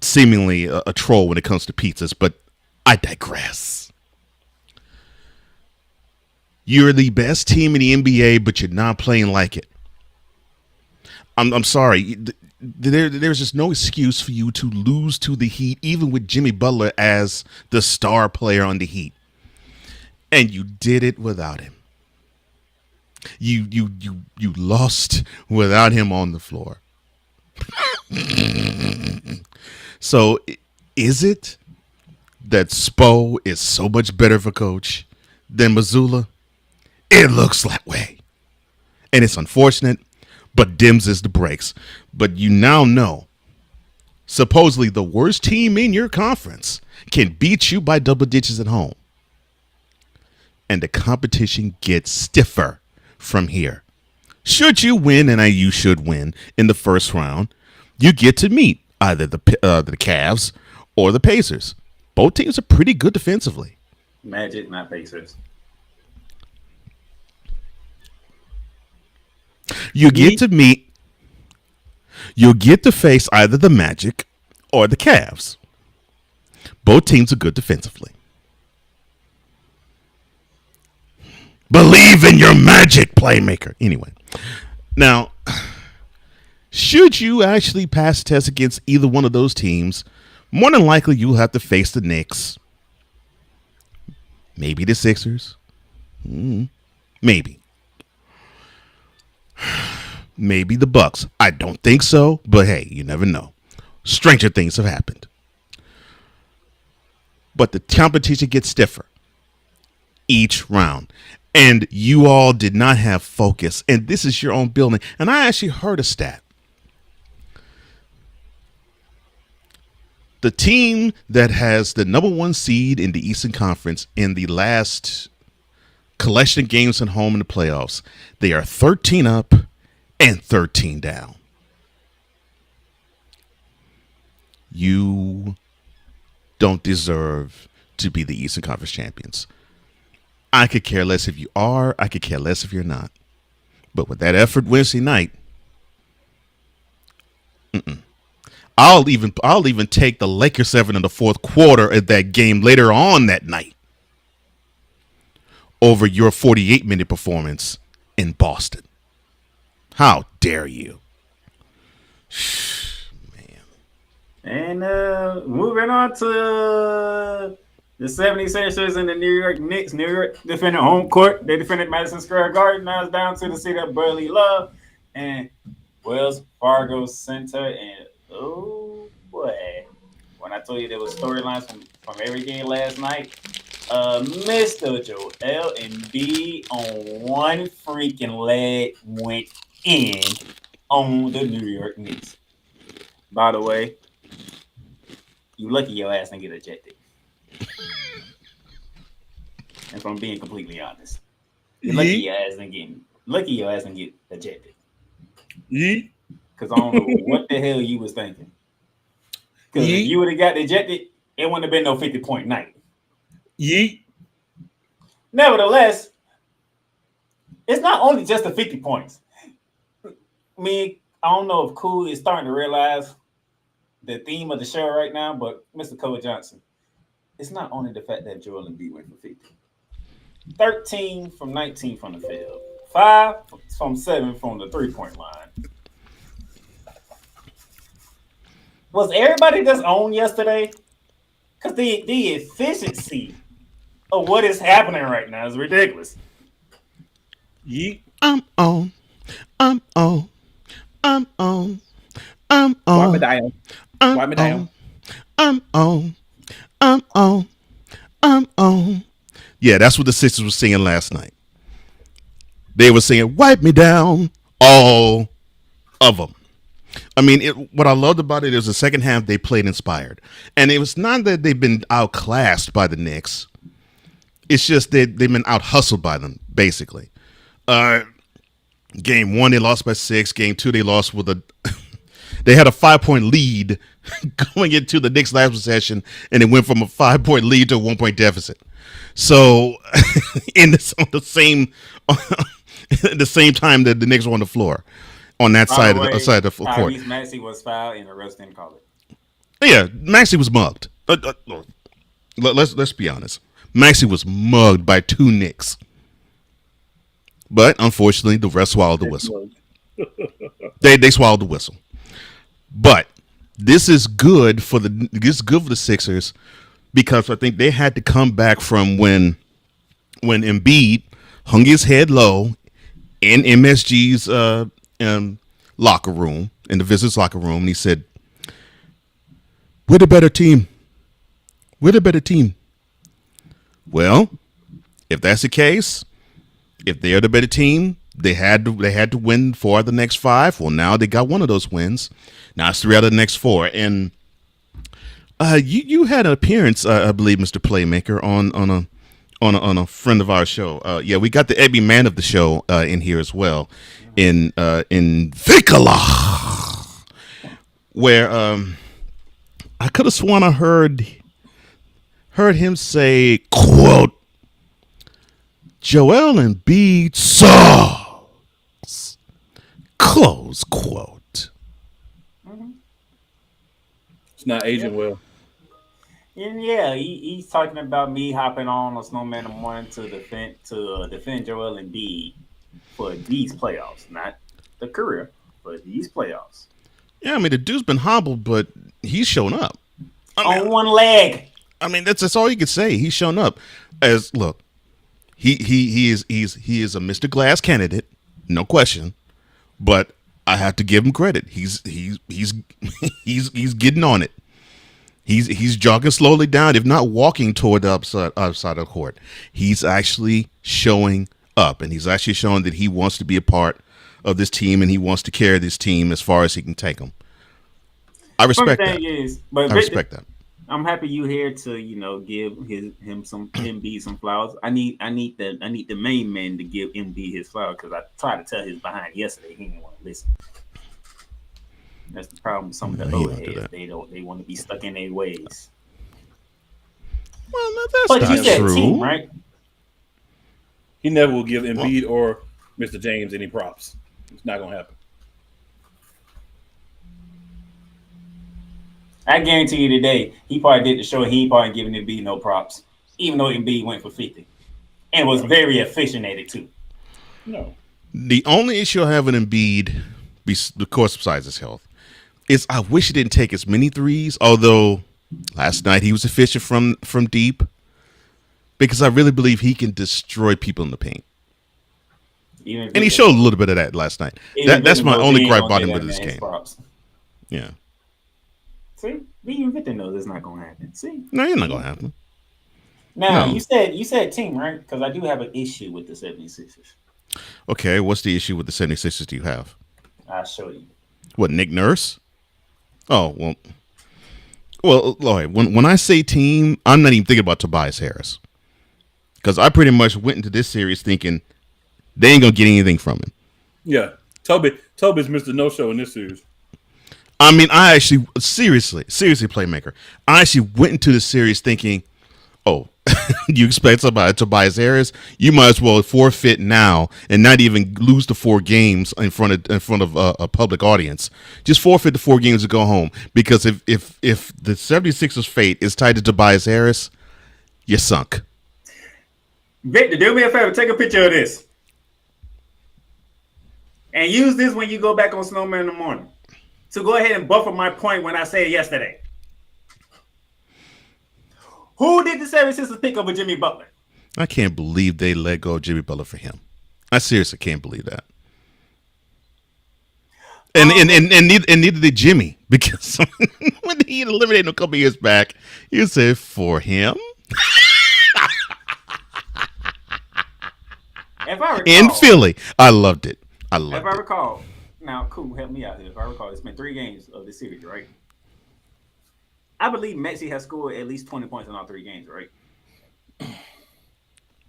seemingly a troll when it comes to pizzas, but I digress. You're the best team in the NBA, but you're not playing like it. I'm sorry. There's just no excuse for you to lose to the Heat, even with Jimmy Butler as the star player on the Heat. And you did it without him. You lost without him on the floor. So is it that Spo is so much better of a coach than Mazzulla? It looks that way. And it's unfortunate, but dims is the brakes. But you now know, supposedly the worst team in your conference can beat you by double digits at home. And the competition gets stiffer from here. Should you win, and you should win in the first round, you get to meet either the Cavs or the Pacers. Both teams are pretty good defensively. Magic, not Pacers. You'll get to face either the Magic or the Cavs. Both teams are good defensively. Believe in your magic, Playmaker. Anyway, now, should you actually pass the test against either one of those teams, more than likely you'll have to face the Knicks. Maybe the Sixers. Maybe. Maybe the Bucks. I don't think so, but hey, you never know. Stranger things have happened. But the competition gets stiffer each round. And you all did not have focus. And this is your own building. And I actually heard a stat. The team that has the number 1 seed in the Eastern Conference in the last collection of games at home in the playoffs, they are 13 up and 13 down. You don't deserve to be the Eastern Conference champions. I could care less if you are. I could care less if you're not. But with that effort Wednesday night, I'll even take the Lakers 7 in the fourth quarter of that game later on that night over your 48-minute performance in Boston. How dare you? Man. And moving on to the 76ers and the New York Knicks. New York defended home court. They defended Madison Square Garden. Now it's down to the city of Brotherly Love and Wells Fargo Center. And oh boy, when I told you there was storylines from every game last night, Mr. Joel Embiid on one freaking leg went in on the New York Knicks. By the way, you lucky your ass didn't get ejected. And from being completely honest, lucky your ass didn't get ejected. Because I don't know what the hell you was thinking. Because if you would have got ejected, it wouldn't have been no 50-point night. Nevertheless, it's not only just the 50 points. I mean, I don't know if Cool is starting to realize the theme of the show right now, but Mr. Cole Johnson, it's not only the fact that Joel Embiid went for 50. 13 from 19 from the field. 5 from 7 from the three-point line. Was everybody just on yesterday? Because the efficiency of what is happening right now is ridiculous. I'm on. Wipe me down. I'm on. I'm on. I'm on. Yeah, that's what the Sixers were singing last night. They were singing, wipe me down, all of them. I mean, what I loved about it is the second half they played inspired. And it was not that they've been outclassed by the Knicks. It's just that they've been out-hustled by them, basically. Game 1, they lost by 6. Game 2, they lost with a... They had a 5-point lead going into the Knicks' last possession, and it went from a 5-point lead to a 1-point deficit. So, on the same time that the Knicks were on the floor, on that side of the court. Tyrese Maxey was fouled, and the refs didn't call it. Yeah, Maxey was mugged. Let's be honest. Maxey was mugged by 2 Knicks. But unfortunately, the refs swallowed the whistle. They swallowed the whistle. But this is good for the Sixers because I think they had to come back from when Embiid hung his head low in MSG's locker room, in the visitors' locker room, and he said, "We're the better team. We're the better team." Well, if that's the case, if they're the better team, they had to win 4 of the next 5. Well, now they got one of those wins. Now it's 3 out of the next 4. And you had an appearance, I believe, Mr. Playmaker, on a friend of our show. Yeah, we got the Ebby man of the show in here as well, in Vikala, where I could have sworn I heard him say, quote, Joel Embiid sucks, close quote. It's not aging well. And yeah, he's talking about me hopping on Snowman in the morning to defend Joel Embiid for these playoffs, not the career, but these playoffs. Yeah, I mean the dude's been hobbled, but he's shown up on one leg. I mean that's all you can say. He's shown up. Look, he is a Mr. Glass candidate, no question. But I have to give him credit. He's getting on it. He's jogging slowly down, if not walking toward the upside of the court. He's actually showing up, and he's actually showing that he wants to be a part of this team, and he wants to carry this team as far as he can take them. I respect that. I respect that. I'm happy you here to give him some flowers. I need the main man to give Embiid his flowers because I tried to tell his behind yesterday. He didn't want to listen. That's the problem with some of the old heads. They want to be stuck in their ways. Well, no, that's not you said true. Team, right? He never will give Embiid or Mr. James any props. It's not gonna happen. I guarantee you today, he probably did the show. He probably giving Embiid no props, even though Embiid went for 50 and was very efficient at it too. No. The only issue I have with Embiid, of course, besides his health, is I wish he didn't take as many threes. Although last night he was efficient from deep, because I really believe he can destroy people in the paint. And he showed a little bit of that last night. That's my only gripe about him with this game. Yeah. See, even Victor knows it's not gonna happen. See, no, you're not gonna happen. Now you said team, right? Because I do have an issue with the 76ers. Okay, what's the issue with the 76ers do you have? I'll show you. What, Nick Nurse? Oh, well, when I say team, I'm not even thinking about Tobias Harris. Because I pretty much went into this series thinking they ain't going to get anything from him. Yeah. Toby's Mr. No-Show in this series. I mean, I actually, seriously, Playmaker, I actually went into the series thinking, oh, you expect somebody Tobias Harris? You might as well forfeit now and not even lose the 4 games in front of a public audience. Just forfeit the 4 games to go home. Because if the 76ers' fate is tied to Tobias Harris, you're sunk. Victor, do me a favor. Take a picture of this. And use this when you go back on Snowman in the morning. To go ahead and buffer my point when I said yesterday. Who did the 76ers pick over Jimmy Butler? I can't believe they let go of Jimmy Butler for him. I seriously can't believe that. neither did Jimmy, because when he eliminated him a couple years back, you said for him If I recall, in Philly. I loved it. if I recall, now cool, help me out here. If I recall, it's been 3 games of the series, right? I believe Maxey has scored at least 20 points in all 3 games, right?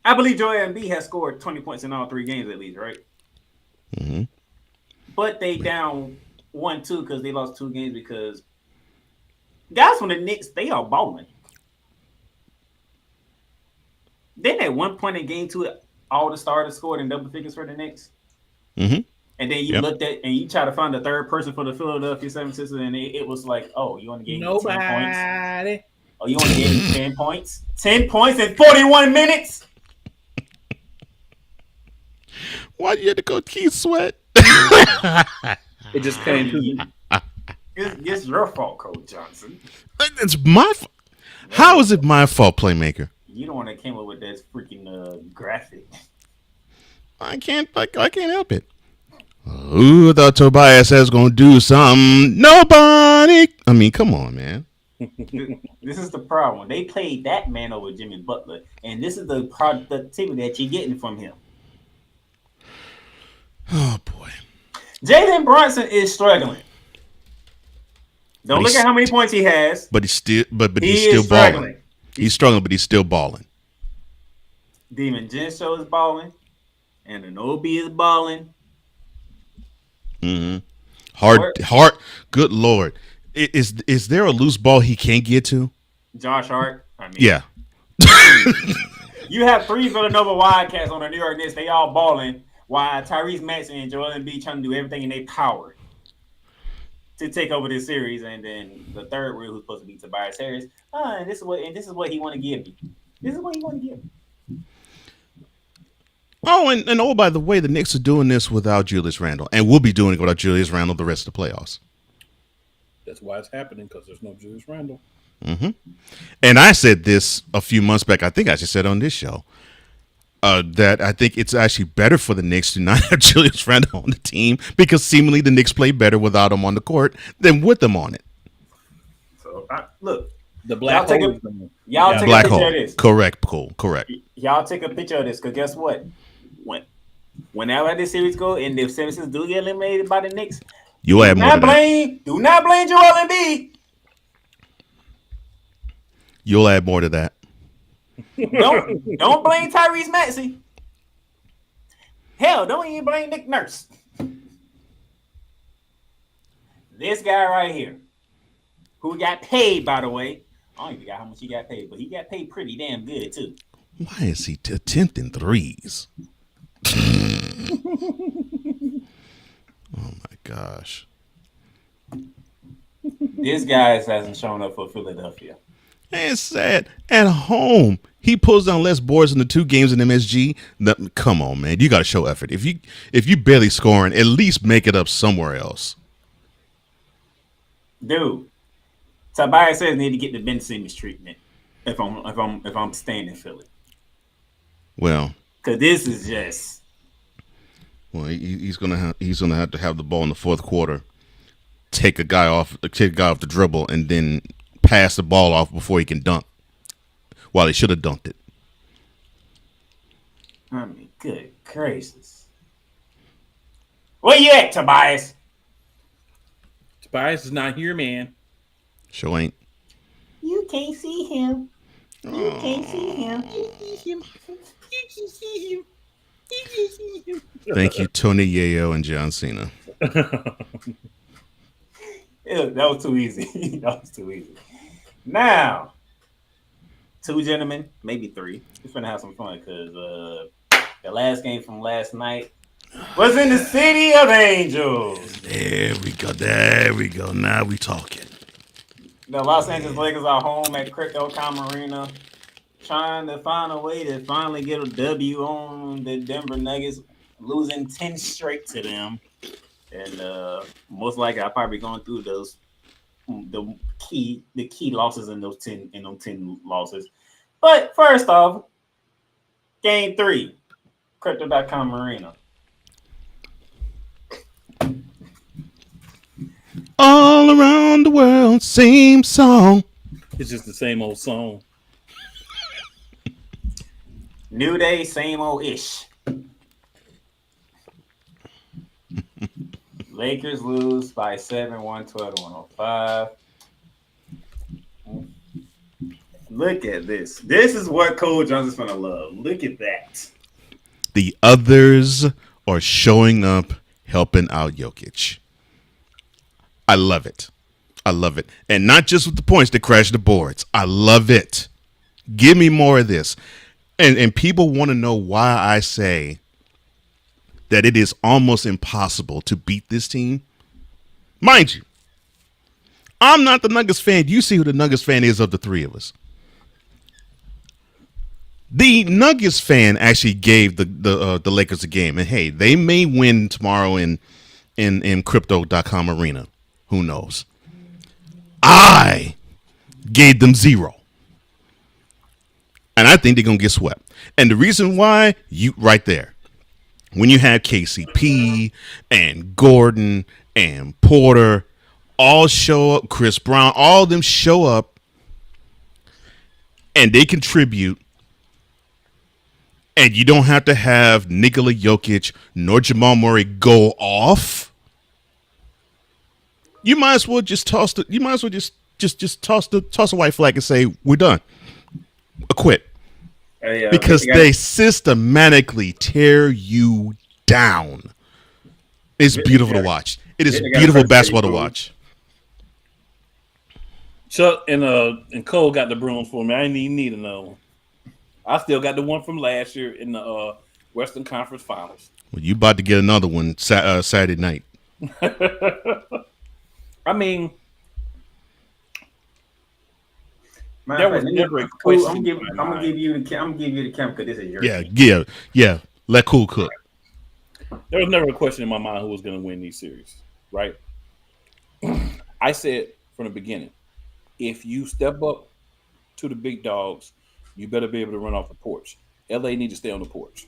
I believe Joel Embiid has scored 20 points in all 3 games at least, right? Mm-hmm. But they down 1-2 because they lost 2 games because guys from the Knicks, they are balling. Then at one point in game 2, all the starters scored in double figures for the Knicks. Mm-hmm. And then you looked at and you try to find the third person for the Philadelphia 76ers, and it was like, oh, you only gave me 10 points. Oh, you only gave me 10 points. 10 points in 41 minutes. Why you had to go Keith Sweat? It just came to me. It's your fault, Coach Johnson. It's my fault. How is it my fault, Playmaker? You the one that came up with that freaking graphic. I can't help it. Who thought Tobias was gonna do something? Nobody. I mean, come on, man. This is the problem. They played that man over Jimmy Butler, and this is the productivity that you're getting from him. Oh boy. Jalen Brunson is struggling. Don't look at how many points he has. But he's still balling. He's struggling, but he's still balling. Demon Gensho is balling, and Anobi is balling. Mm-hmm. Hard. Good Lord, is there a loose ball he can't get to? Josh Hart. I mean, yeah. You have 3 Villanova Wildcats on the New York Knicks. They all balling, while Tyrese Maxey and Joel Embiid trying to do everything in their power to take over this series. And then the third wheel, who's supposed to be Tobias Harris. And this is what he want to give me. This is what he want to give me. Oh, and oh, by the way, the Knicks are doing this without Julius Randle, and we'll be doing it without Julius Randle the rest of the playoffs. That's why it's happening, because there's no Julius Randle. Mm-hmm. And I said this a few months back. I think I just said on this show that I think it's actually better for the Knicks to not have Julius Randle on the team, because seemingly the Knicks play better without him on the court than with them on it. So look, the black hole. Y'all take a picture of this. Correct. Cool. Correct. Y'all take a picture of this, because guess what? Whenever this series go and the 76ers do get eliminated by the Knicks, you'll add more to that. Do not blame Joel Embiid. You'll add more to that. Don't blame Tyrese Maxey. Hell, don't even blame Nick Nurse. This guy right here, who got paid, by the way. I don't even forgot how much he got paid, but he got paid pretty damn good too. Why is he attempting threes? Oh my gosh. This guy hasn't shown up for Philadelphia. It's sad. At home, he pulls down less boards in the 2 games in MSG. Come on, man. You got to show effort. If you barely scoring, at least make it up somewhere else. Dude, Tobias says need to get the Ben Simmons treatment if I'm staying in Philly. Well, because this is just. Well, he's gonna have to have the ball in the fourth quarter, take a guy off the dribble, and then pass the ball off before he can dunk. While he should have dunked it. I mean, good gracious. Where you at, Tobias? Tobias is not here, man. Sure ain't. You can't see him. You can't see him. Thank you, Tony Yayo and John Cena. That was too easy. That was too easy. Now, 2 gentlemen, maybe 3. We're finna have some fun because the last game from last night was in the City of Angels. There we go. Now we talking. The Los Angeles Lakers are home at Crypto.com Arena, trying to find a way to finally get a W on the Denver Nuggets, losing 10 straight to them. And most likely I'll probably going through those the key losses in those 10 losses. But first off, game 3, Crypto.com Arena. All around the world, same song. It's just the same old song. New day, same old ish. Lakers lose by 7, 112-105. Look at this. This is what Cole Jones is gonna love. Look at that. The others are showing up, helping out Jokic. I love it. I love it. And not just with the points that crash the boards. I love it. Give me more of this. And people want to know why I say that it is almost impossible to beat this team. Mind you, I'm not the Nuggets fan. You see who the Nuggets fan is of the three of us. The Nuggets fan actually gave the Lakers a game. And hey, they may win tomorrow in crypto.com arena. Who knows? I gave them 0. And I think they're going to get swept. And the reason why, you right there. When you have KCP and Gordon and Porter all show up, Chris Brown, all of them show up, and they contribute, and you don't have to have Nikola Jokic nor Jamal Murray go off. You might as well just toss the. You might as well just toss a white flag and say we're done. Quit. Because they systematically tear you down. It's beautiful to watch. It is beautiful basketball to watch. Chuck and Cole got the brooms for me. I didn't even need another one. I still got the one from last year in the Western Conference Finals. Well, you about to get another one Saturday night. I mean, there was never a question. I'm gonna give you the count because this is your team. Yeah. Let Cool cook. There was never a question in my mind who was going to win these series, right? I said from the beginning, if you step up to the big dogs, you better be able to run off the porch. LA need to stay on the porch.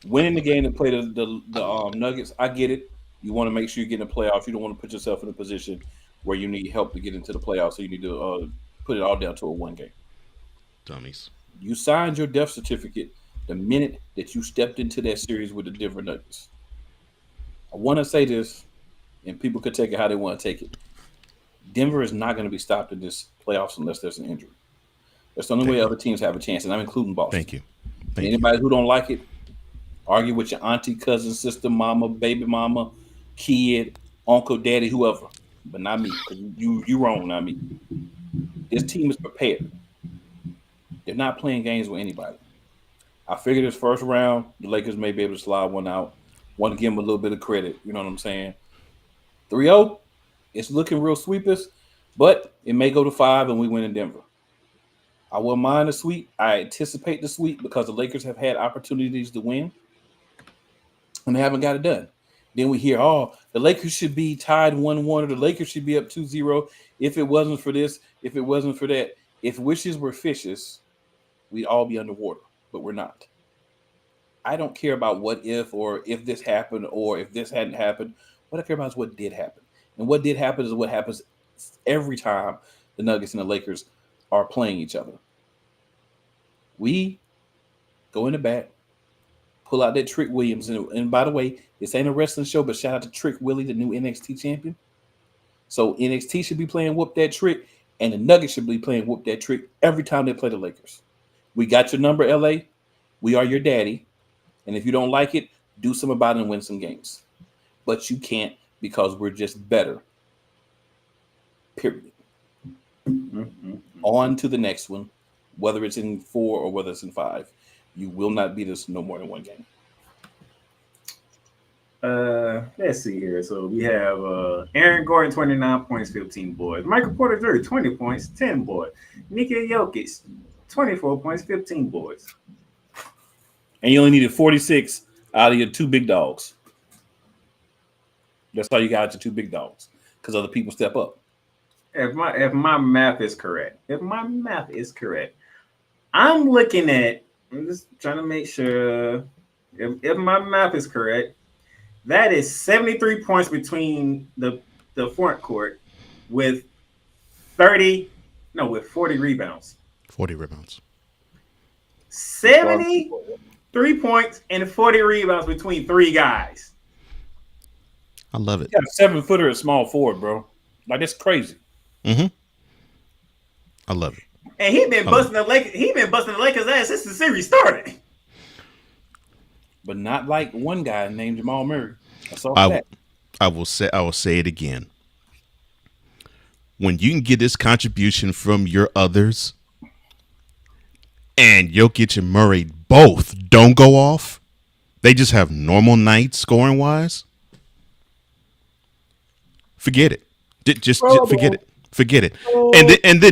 Winning the game and play the Nuggets, I get it. You want to make sure you get in the playoffs. You don't want to put yourself in a position where you need help to get into the playoffs, so you need to put it all down to a one game. Dummies. You signed your death certificate the minute that you stepped into that series with the Denver Nuggets. I want to say this, and people could take it how they want to take it. Denver is not going to be stopped in this playoffs unless there's an injury. That's the only way other teams have a chance, and I'm including Boston. Thank you. Anybody who don't like it, argue with your auntie, cousin, sister, mama, baby mama, kid, uncle, daddy, whoever, but not me. You wrong, not me. This team is prepared. They're not playing games with anybody. I figured this first round, the Lakers may be able to slide one out. Want to give them a little bit of credit. You know what I'm saying? 3-0, it's looking real sweepers, but it may go to 5 and we win in Denver. I wouldn't mind the sweep. I anticipate the sweep because the Lakers have had opportunities to win, and they haven't got it done. Then we hear, the Lakers should be tied 1-1 or the Lakers should be up 2-0 if it wasn't for this, if it wasn't for that. If wishes were fishes, we'd all be underwater, but we're not. I don't care about what if or if this happened or if this hadn't happened. What I care about is what did happen. And what did happen is what happens every time the Nuggets and the Lakers are playing each other. We go in the back, pull out that Trick Williams. And by the way, this ain't a wrestling show, but shout out to Trick Willie, the new NXT champion. So NXT should be playing Whoop That Trick, and the Nuggets should be playing Whoop That Trick every time they play the Lakers. We got your number, LA. We are your daddy. And if you don't like it, do something about it and win some games. But you can't because we're just better. Period. Mm-hmm. On to the next one, whether it's in 4 or whether it's in 5. You will not beat us no more than one game. Let's see here. So we have Aaron Gordon, 29 points, 15 boards. Michael Porter Jr., 20 points, 10 boards. Nikola Jokic, 24 points, 15 boards. And you only needed 46 out of your 2 big dogs. That's all you got, your 2 big dogs, because other people step up. If my math is correct, I'm looking at. I'm just trying to make sure. If my math is correct, that is 73 points between the the front court with 40 rebounds. 40 rebounds. 73 points and 40 rebounds between three guys. I love it. You got a 7-footer at small forward, bro. Like, that's crazy. Mm-hmm. I love it. And he's been busting the Lakers ass since the series started. But not like one guy named Jamal Murray. I will say it again. When you can get this contribution from your others, and Jokic and Murray both don't go off, they just have normal nights scoring wise. Forget it. Just forget it. Forget it. And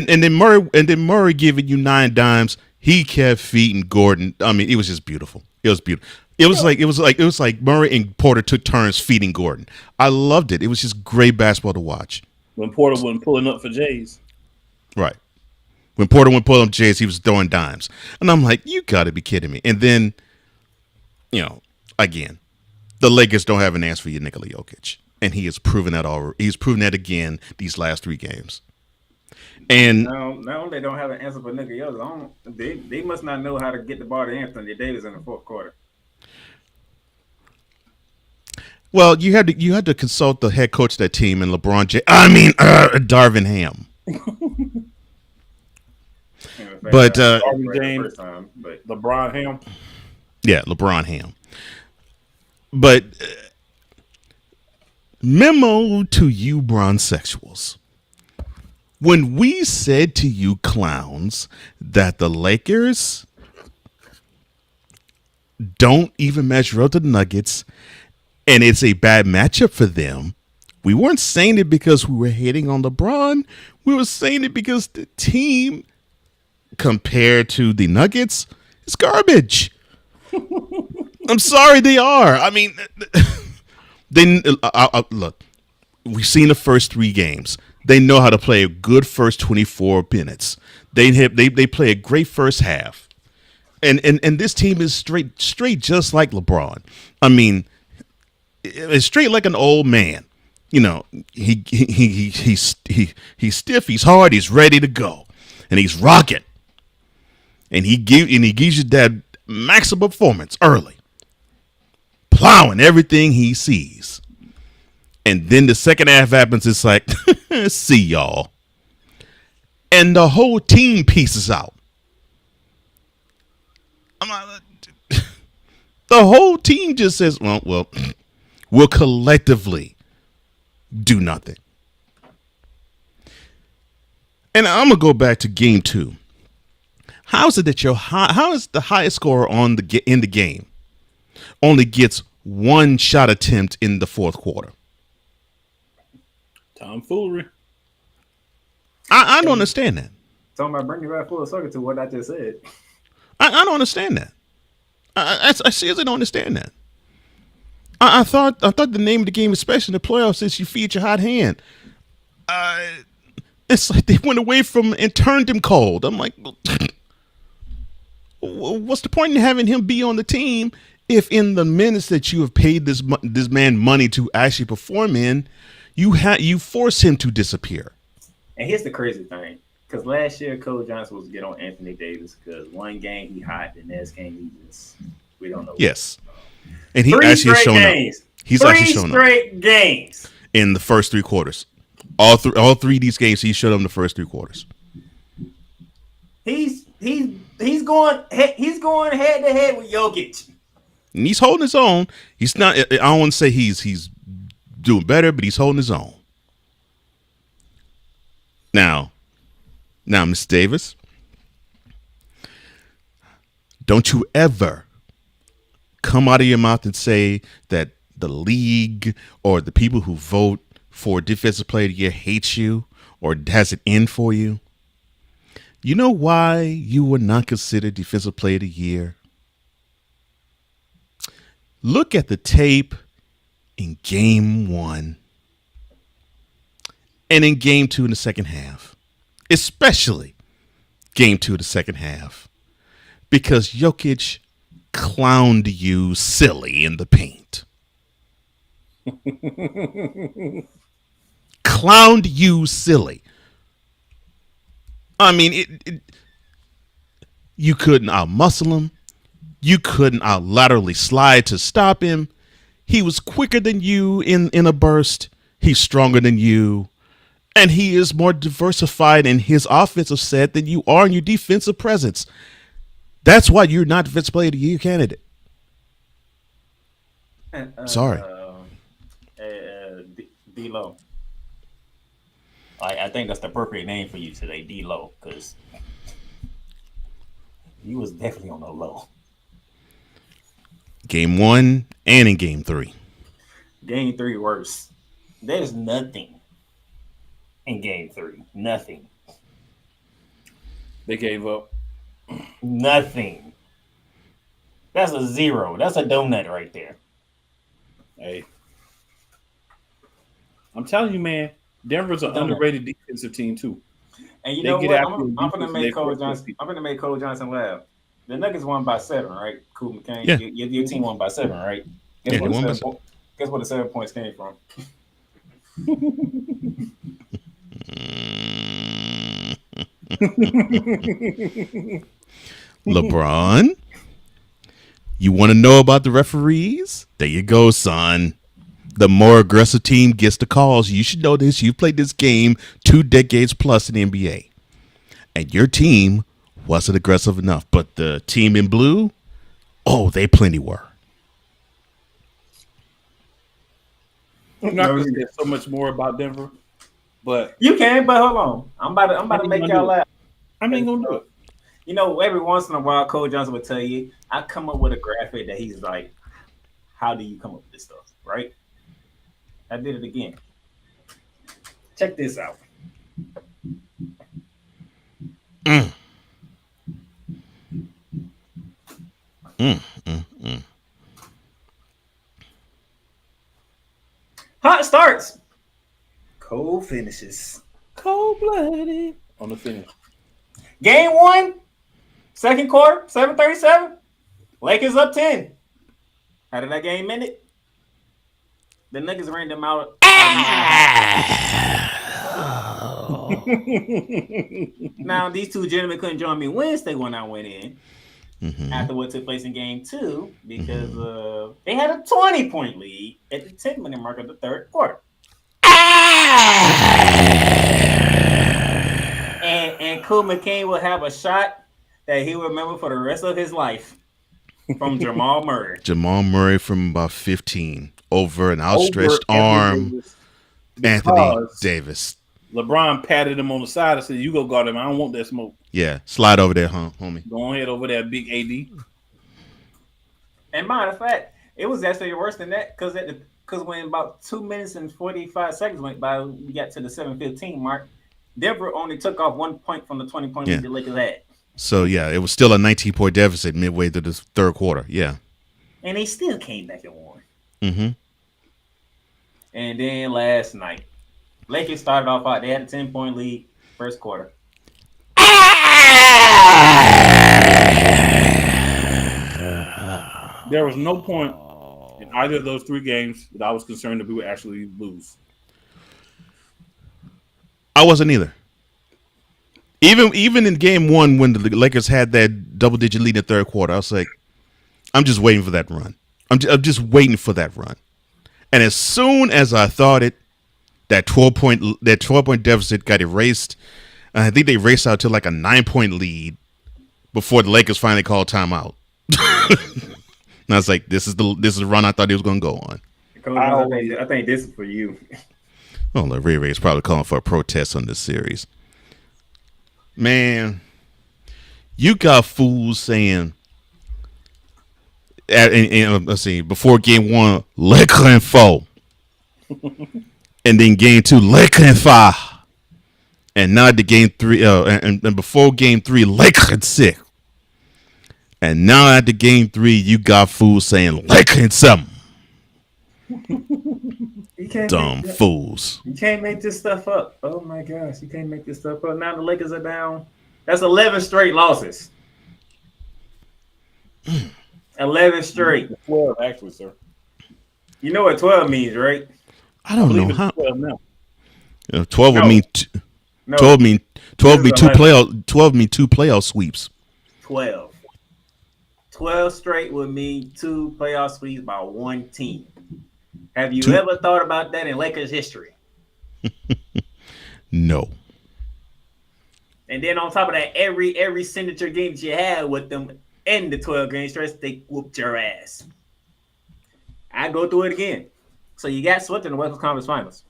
then Murray giving you 9 dimes. He kept feeding Gordon. I mean, it was just beautiful. It was beautiful. It was like Murray and Porter took turns feeding Gordon. I loved it. It was just great basketball to watch. When Porter wasn't pulling up for Jays. Right. When Porter went pulling up Jays, he was throwing dimes. And I'm like, you got to be kidding me. And then, again, the Lakers don't have an answer for you, Nikola Jokic. And he has proven that he's proven that again these last 3 games. And no, they don't have an answer for Nikola Jokic. They must not know how to get the ball to Anthony Davis in the fourth quarter. Well, you had to consult the head coach of that team and Darvin Ham. But LeBron Ham. Yeah, LeBron Ham. But memo to you, bronsexuals. When we said to you clowns that the Lakers don't even measure up to the Nuggets and it's a bad matchup for them, we weren't saying it because we were hating on LeBron. We were saying it because the team, compared to the Nuggets, is garbage. I'm sorry, they are. I mean, look, we've seen the first 3 games. They know how to play a good first 24 minutes. They play a great first half, and this team is straight just like LeBron. I mean, it's straight like an old man. He's stiff, he's hard, he's ready to go, and he's rocking. And he gives you that maximum performance early, plowing everything he sees. And then the second half happens. It's like, see y'all. And the whole team pieces out. The whole team just says, well, we'll collectively do nothing. And I'm going to go back to game 2. How is it that how is the highest scorer in the game only gets 1 shot attempt in the fourth quarter? Tomfoolery. I don't understand that. Talking about bringing right full circle to what I just said. I don't understand that. I seriously don't understand that. I thought the name of the game, especially in the playoffs, is you feed your hot hand. It's like they went away from and turned him cold. I'm like, what's the point in having him be on the team if in the minutes that you have paid this man money to actually perform in, you force him to disappear? And here's the crazy thing, because last year Coach Johnson was get on Anthony Davis because one game he hot, the next game we don't know. Yes, and he actually has shown up. He's actually shown up. 3 straight games in the first 3 quarters. All 3 of these games he showed up in the first 3 quarters. He's going head to head with Jokic. And he's holding his own. He's not. I don't want to say he's doing better, but he's holding his own. Now, Miss Davis, don't you ever come out of your mouth and say that the league or the people who vote for Defensive Player of the Year hates you or has it in for you. You know why you were not considered Defensive Player of the Year? Look at the tape in Game 1 and in Game 2 in the second half, especially Game 2 of the second half, because Jokic clowned you silly in the paint. clowned you silly. I mean, you couldn't out-muscle him. You couldn't out-laterally slide to stop him. He was quicker than you in a burst. He's stronger than you. And he is more diversified in his offensive set than you are in your defensive presence. That's why you're not Defensive Player of the Year candidate. Sorry. D-Lo. I think that's the appropriate name for you today, D-Lo, because you was definitely on the low. Game 1 and in Game 3. Game 3 worse. There's nothing in Game 3. Nothing. They gave up. Nothing. That's a 0. That's a donut right there. Hey, I'm telling you, man, Denver's an underrated defensive team too. And you know what? I'm gonna make Cole Johnson. I'm gonna make Cole Johnson laugh. The Nuggets won by 7, right? Cool McCain. Yeah. Your team won by 7, right? Guess where the 7 points came from? LeBron, you want to know about the referees? There you go, son. The more aggressive team gets the calls. You should know this. You played this game 2 decades plus in the NBA. And your team wasn't aggressive enough. But the team in blue, oh, they plenty were. I'm not going to say so much more about Denver, but you can. But hold on, I'm about to make y'all laugh. I ain't gonna do it. You know, every once in a while, Cole Johnson would tell you, I come up with a graphic that he's like, "How do you come up with this stuff?" Right? I did it again. Check this out. Hot starts. Cold finishes. Cold-blooded on the finish. Game 1, second quarter, 7:37. Lakers up 10. How did that game end it? The Nuggets ran them out. Now, these two gentlemen couldn't join me Wednesday when I went in. After what took place in Game 2, because they had a 20-point lead at the 10-minute mark of the third quarter. And Cool McCain will have a shot that he will remember for the rest of his life from Jamal Murray. Jamal Murray from about 15 over an outstretched arm. Anthony Davis. LeBron patted him on the side and said, "You go guard him. I don't want that smoke." Yeah, slide over there, homie. Go ahead over there, big AD. And matter of fact, it was actually worse than that because when about 2 minutes and 45 seconds went by, we got to the 7:15 mark. Denver only took off 1 point from the 20-point lead the Lakers had. So yeah, it was still a 19-point deficit midway through the third quarter. Yeah, and they still came back and won. Mm-hmm. And then last night, Lakers started off hot. They had a 10-point lead first quarter. There was no point in either of those 3 games that I was concerned that we would actually lose. I wasn't either. Even in Game 1 when the Lakers had that double-digit lead in the third quarter, I was like, I'm just waiting for that run. I'm just waiting for that run. And as soon as I thought it, that 12-point deficit got erased. I think they raced out to like a 9-point lead before the Lakers finally called timeout. And I was like, this is the run I thought he was going to go on. I think this is for you. Oh, Ray is probably calling for a protest on this series. Man, you got fools saying, let's see, before Game 1, Lakers in 4. And then Game 2, Lakers in 5. And now the Game 3, and before Game 3, Lakers in 6. And now at the Game 3, you got fools saying Lakers in 7. Dumb fools. You can't make this stuff up. Oh my gosh, you can't make this stuff up. Now the Lakers are down. That's 11 straight losses. 11 straight. 12, actually, sir. You know what 12 means, right? I don't know how. 12 would No. mean No, 12 mean This is 11. 12 mean 2 playoff sweeps. 12. 12 straight would mean 2 playoff sweeps by one team. Have you ever thought about that in Lakers history? No. And then on top of that, every signature game that you had with them in the 12 game stretch, they whooped your ass. I go through it again. So you got swept in the Western Conference Finals.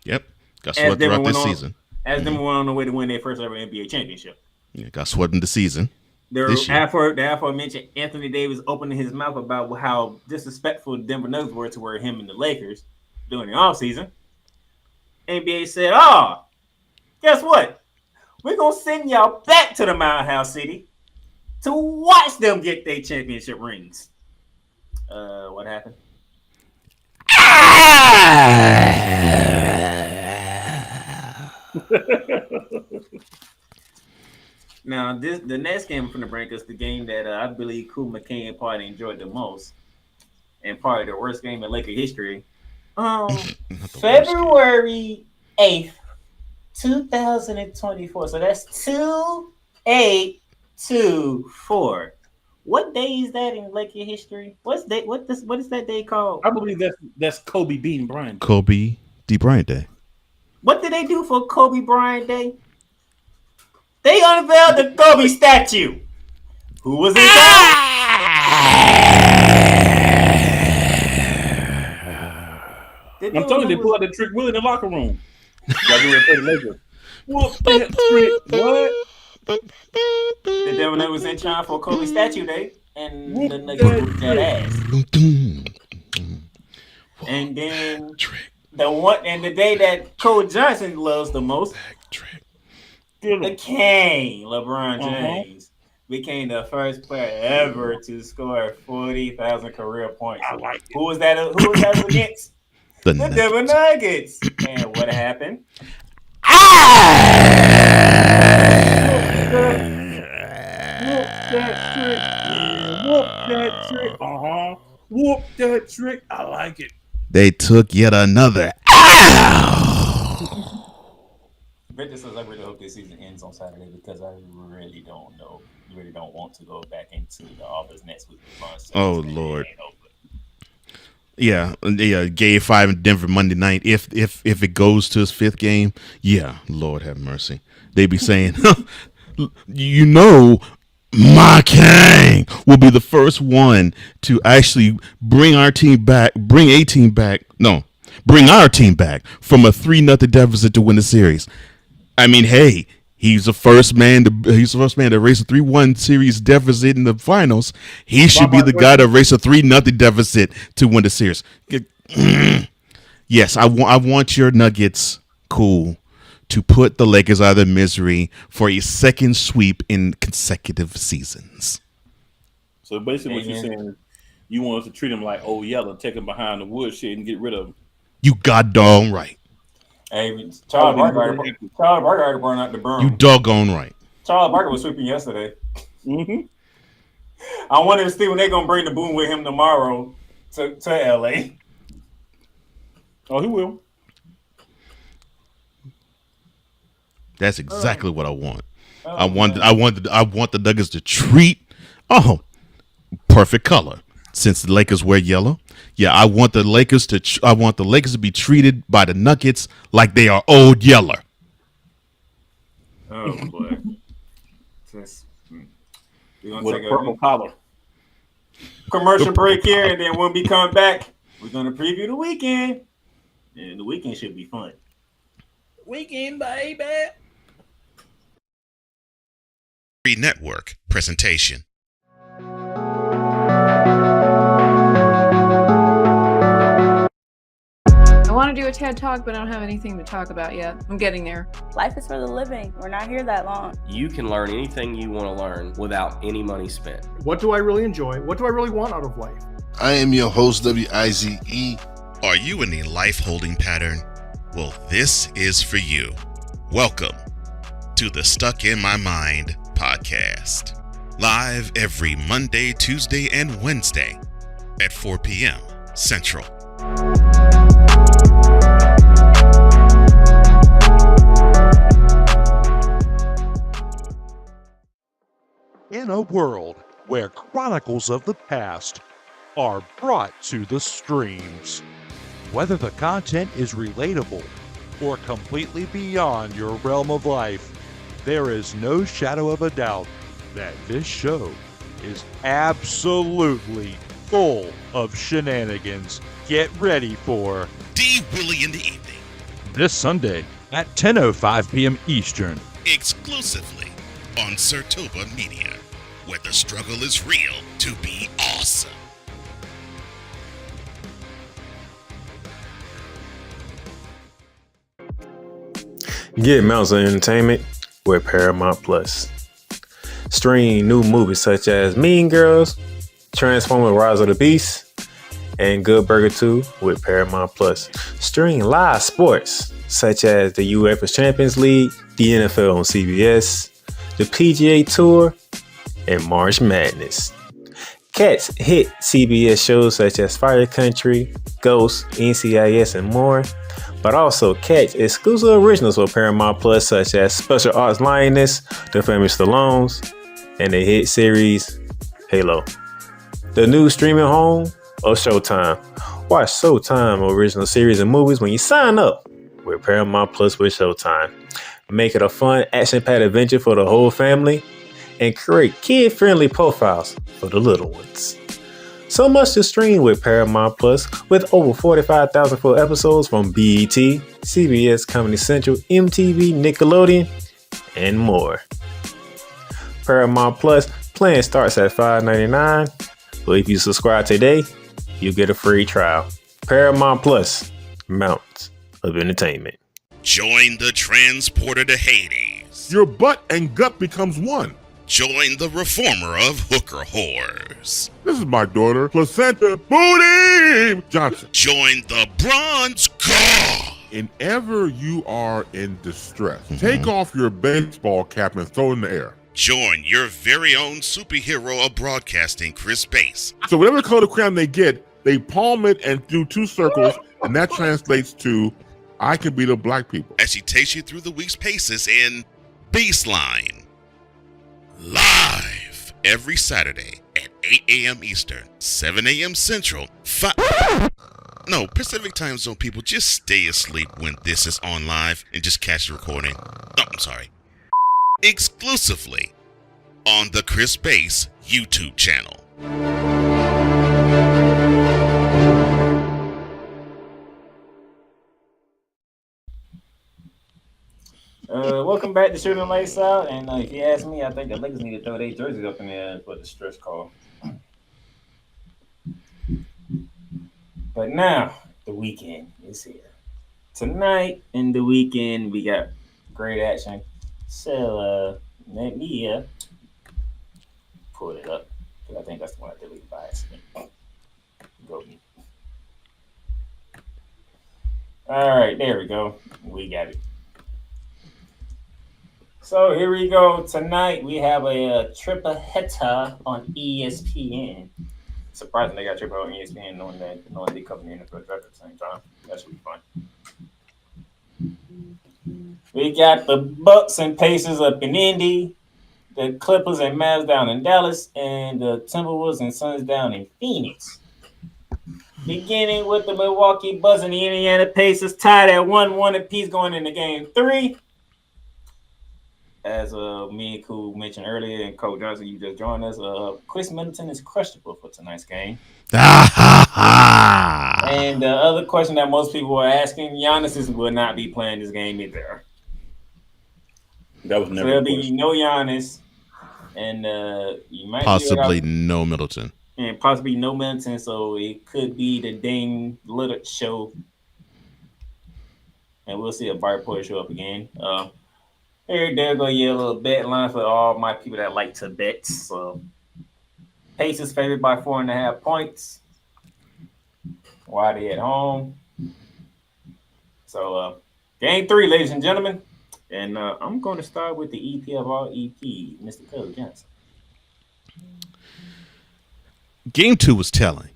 Yep. Got swept throughout this season. As them went on the way to win their first ever NBA championship. Yeah, got swept in the season. The aforementioned Anthony Davis opening his mouth about how disrespectful Denver Nuggets were toward him and the Lakers during the offseason. NBA said, guess what? We're going to send y'all back to the Mile House City to watch them get their championship rings. What happened? Now, the next game I'm going to bring us the game that I believe Kool McCain probably enjoyed the most, and probably the worst game in Laker history. February 8th, 2024. So that's 2/8/24. What day is that in Laker history? What is that day called? I believe that's Kobe beating Bryant. Kobe D. Bryant Day. What did they do for Kobe Bryant Day? They unveiled the Kobe statue. Who was inside? I'm telling you, they pulled out the Trick Willie in the locker room. Y'all doing for the Lakers. Whoop that trick. What? The Denver Nuggets was in China for Kobe statue day, and the Nuggets whooped that ass. And then the day that Cole Johnson loves the most, the King, LeBron James, became the first player ever to score 40,000 career points. Who was that against? The Denver Nuggets. And what happened? Whoop that trick. I like it. They took yet another. Victor says I really hope this season ends on Saturday because I really don't know. Really don't want to go back into the office next week. Oh Lord. Yeah. Game 5 in Denver Monday night. If it goes to his 5th game, Lord have mercy. They be saying, my King will be the first one to actually bring our team back from a 3-0 deficit to win the series. I mean, hey, he's the first man to race a 3-1 series deficit in the finals. He should be the guy to race a 3-0 deficit to win the series. Yes, I want your Nuggets, Cool, to put the Lakers out of their misery for a second sweep in consecutive seasons. So basically what you're saying is you want us to treat him like old Yeller, take him behind the woodshed and get rid of him. You goddamn right. Hey, Charles Barker burned out the burn. You doggone right. Charles Barker was sweeping yesterday. Mm-hmm. I wonder if Steve, they're going to bring the boom with him tomorrow to LA. Oh, he will. That's exactly what I want. I want the Nuggets to treat perfect color. Since the Lakers wear yellow, I want the Lakers to be treated by the Nuggets like they are old Yeller. Oh boy! We're gonna with take a purple collar. Commercial break here, and then when we come back, we're gonna preview the weekend, and the weekend should be fun. Weekend, baby. Network presentation. I want to do a TED Talk, but I don't have anything to talk about yet. I'm getting there. Life is for the living. We're not here that long. You can learn anything you want to learn without any money spent. What do I really enjoy? What do I really want out of life? I am your host, WIZE. Are you in a life holding pattern? Well, this is for you. Welcome to the Stuck in My Mind podcast. Live every Monday, Tuesday, and Wednesday at 4 p.m. Central. In a world where chronicles of the past are brought to the streams, whether the content is relatable or completely beyond your realm of life, there is no shadow of a doubt that this show is absolutely full of shenanigans. Get ready for D. Willie in the evening, this Sunday at 10:05 p.m. Eastern, exclusively on Sertoba Media, where the struggle is real to be awesome. Get mounts of entertainment with Paramount Plus. Stream new movies such as Mean Girls, Transformers: Rise of the Beast, and Good Burger 2 with Paramount Plus. Stream live sports such as the UEFA Champions League, the NFL on CBS, the PGA Tour, and March Madness. Catch hit CBS shows such as Fire Country, Ghost, NCIS, and more. But also catch exclusive originals for Paramount Plus such as Special Arts Lioness, The Family Stallones, and the hit series Halo. The new streaming home of Showtime. Watch Showtime original series and movies when you sign up with Paramount Plus with Showtime. Make it a fun, action-packed adventure for the whole family and create kid-friendly profiles for the little ones. So much to stream with Paramount Plus, with over 45,000 full episodes from BET, CBS, Comedy Central, MTV, Nickelodeon, and more. Paramount Plus plan starts at $5.99, but if you subscribe today, you get a free trial. Paramount Plus, mounts of entertainment. Join the transporter to Hades. Your butt and gut becomes one. Join the reformer of hooker whores. This is my daughter, Placenta Booty Johnson. Join the bronze god. Whenever you are in distress, take off your baseball cap and throw it in the air. Join your very own superhero of broadcasting, Chris Bass. So whatever color crayon they get, they palm it and do 2 circles, and that translates to, I can be the black people. As she takes you through the week's paces in Baseline. Live every Saturday at 8 a.m. Eastern, 7 a.m. Central, Pacific Time Zone people, just stay asleep when this is on live and just catch the recording. Oh, I'm sorry. Exclusively on the Chris Bass YouTube channel. Welcome back to Shooting Lights Out. And if you ask me, I think the Lakers need to throw their jerseys up in there for the stretch call. But now, the weekend is here. Tonight in the weekend, we got great action. So, let me pull it up. Because I think that's the one I deleted by accident. Go me. All right, there we go. We got it. So here we go. Tonight we have a triple header on ESPN. Surprisingly, they got triple on ESPN knowing they cover the NFL draft at the same time. That should be fun. We got the Bucks and Pacers up in Indy, the Clippers and Mavs down in Dallas, and the Timberwolves and Suns down in Phoenix. Beginning with the Milwaukee Bucks and the Indiana Pacers tied at 1-1 apiece going into Game 3. As me and Cool mentioned earlier, and Coach Johnson, you just joined us, Chris Middleton is questionable for tonight's game. And the other question that most people are asking, Giannis will not be playing this game either. That was never. So there'll be no Giannis, and you might possibly no Middleton. And possibly no Middleton, so it could be the Dame Lillard show. And we'll see if Bart Porter show up again. There go a little bet line for all my people that like to bet. So Pacers favored by 4.5 points. While they at home. So Game 3, ladies and gentlemen. And I'm going to start with the EP of all EP, Mr. Coach Johnson. Game 2 was telling.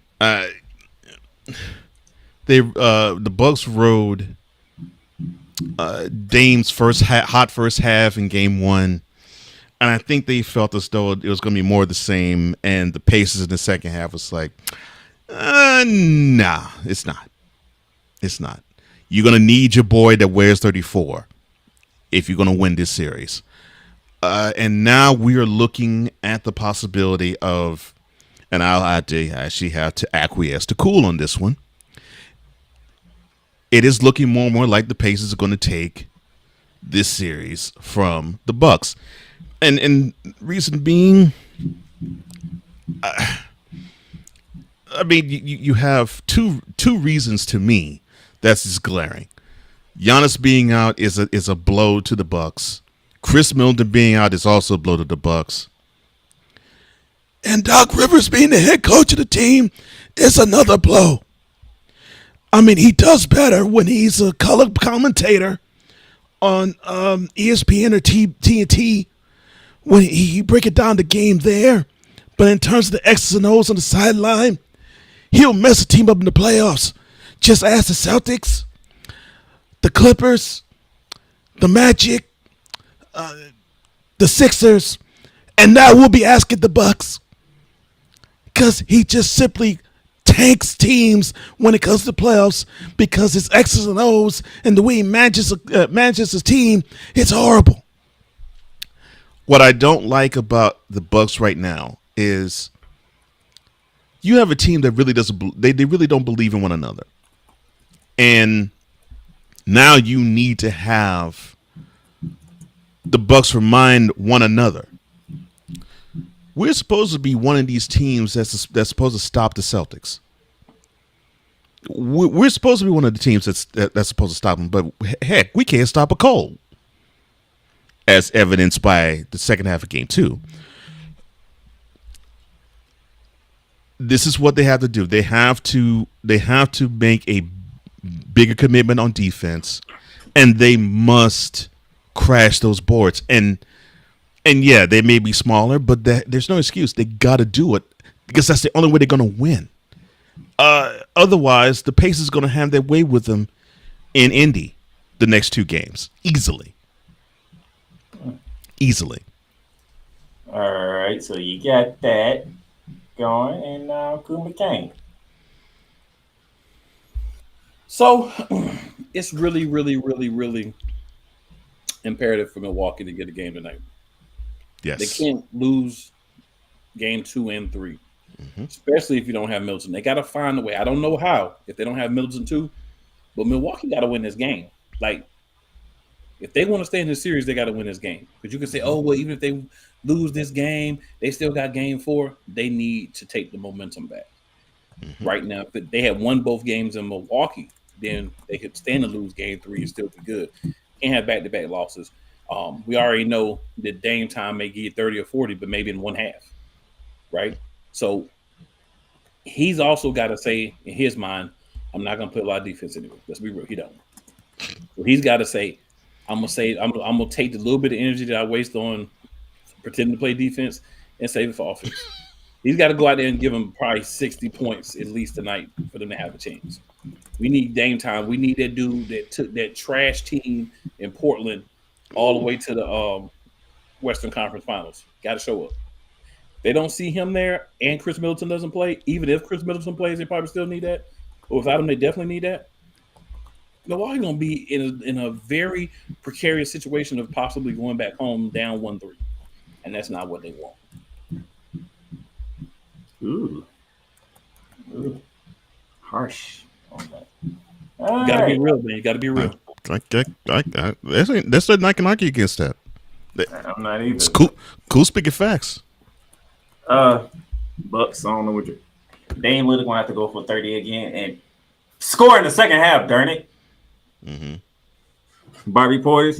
The Bucks rode Dame's hot first half in Game 1. And I think they felt as though it was going to be more of the same. And the Pacers in the second half was like, nah, it's not. It's not. You're going to need your boy that wears 34 if you're going to win this series. And now we are looking at the possibility of, and I actually have to acquiesce to Cool on this one. It is looking more and more like the Pacers are going to take this series from the Bucks. And reason being, I mean, you have two reasons to me that's just glaring. Giannis being out is a blow to the Bucks. Chris Middleton being out is also a blow to the Bucks. And Doc Rivers being the head coach of the team is another blow. I mean, he does better when he's a color commentator on ESPN or TNT when he break it down the game there. But in terms of the X's and O's on the sideline, he'll mess the team up in the playoffs. Just ask the Celtics, the Clippers, the Magic, the Sixers, and now we'll be asking the Bucks, because he just simply tanks teams when it comes to playoffs because his X's and O's and the way he manages his team, it's horrible. What I don't like about the Bucks right now is you have a team that really doesn't they really don't believe in one another. And now you need to have the Bucks remind one another. We're supposed to be one of these teams that's supposed to stop the Celtics. We're supposed to be one of the teams that's supposed to stop them, but heck, we can't stop a cold, as evidenced by the second half of Game 2. This is what they have to do. They have to make a bigger commitment on defense, and they must crash those boards. And yeah, they may be smaller, but there's no excuse. They got to do it because that's the only way they're going to win. Otherwise, the Pacers are going to have their way with them in Indy the next 2 games. Easily. All right, so you got that going, and Cool McCain. So it's really, really, really, really imperative for Milwaukee to get a game tonight. Yes. They can't lose game 2 and 3, especially if you don't have Middleton. They got to find a way. I don't know how if they don't have Middleton too, but Milwaukee got to win this game. Like, if they want to stay in this series, they got to win this game. Because you can say, oh, well, even if they lose this game, they still got game 4. They need to take the momentum back. Right now, if they had won both games in Milwaukee, then they could stand to lose game 3 and still be good. Can't have back-to-back losses. We already know that Dame time may get 30 or 40, but maybe in one half, right? So he's also got to say in his mind, I'm not going to play a lot of defense anyway. Let's be real, he don't. So he's got to say, I'm gonna take the little bit of energy that I waste on pretending to play defense and save it for offense. He's got to go out there and give them probably 60 points at least tonight for them to have a chance. We need Dame time. We need that dude that took that trash team in Portland all the way to the Western Conference Finals. Got to show up. They don't see him there, and Chris Middleton doesn't play. Even if Chris Middleton plays, they probably still need that. Or without him, they definitely need that. Milwaukee's going to be in a very precarious situation of possibly going back home down 1-3, and that's not what they want. Ooh. Harsh. You got to be real, man. You got to be real. That's not can argue against that. I'm not either. It's cool speaking facts. Bucks, I don't know what you're. Dame Lillard gonna have to go for 30 again and score in the second half. Darn it. Bobby Portis,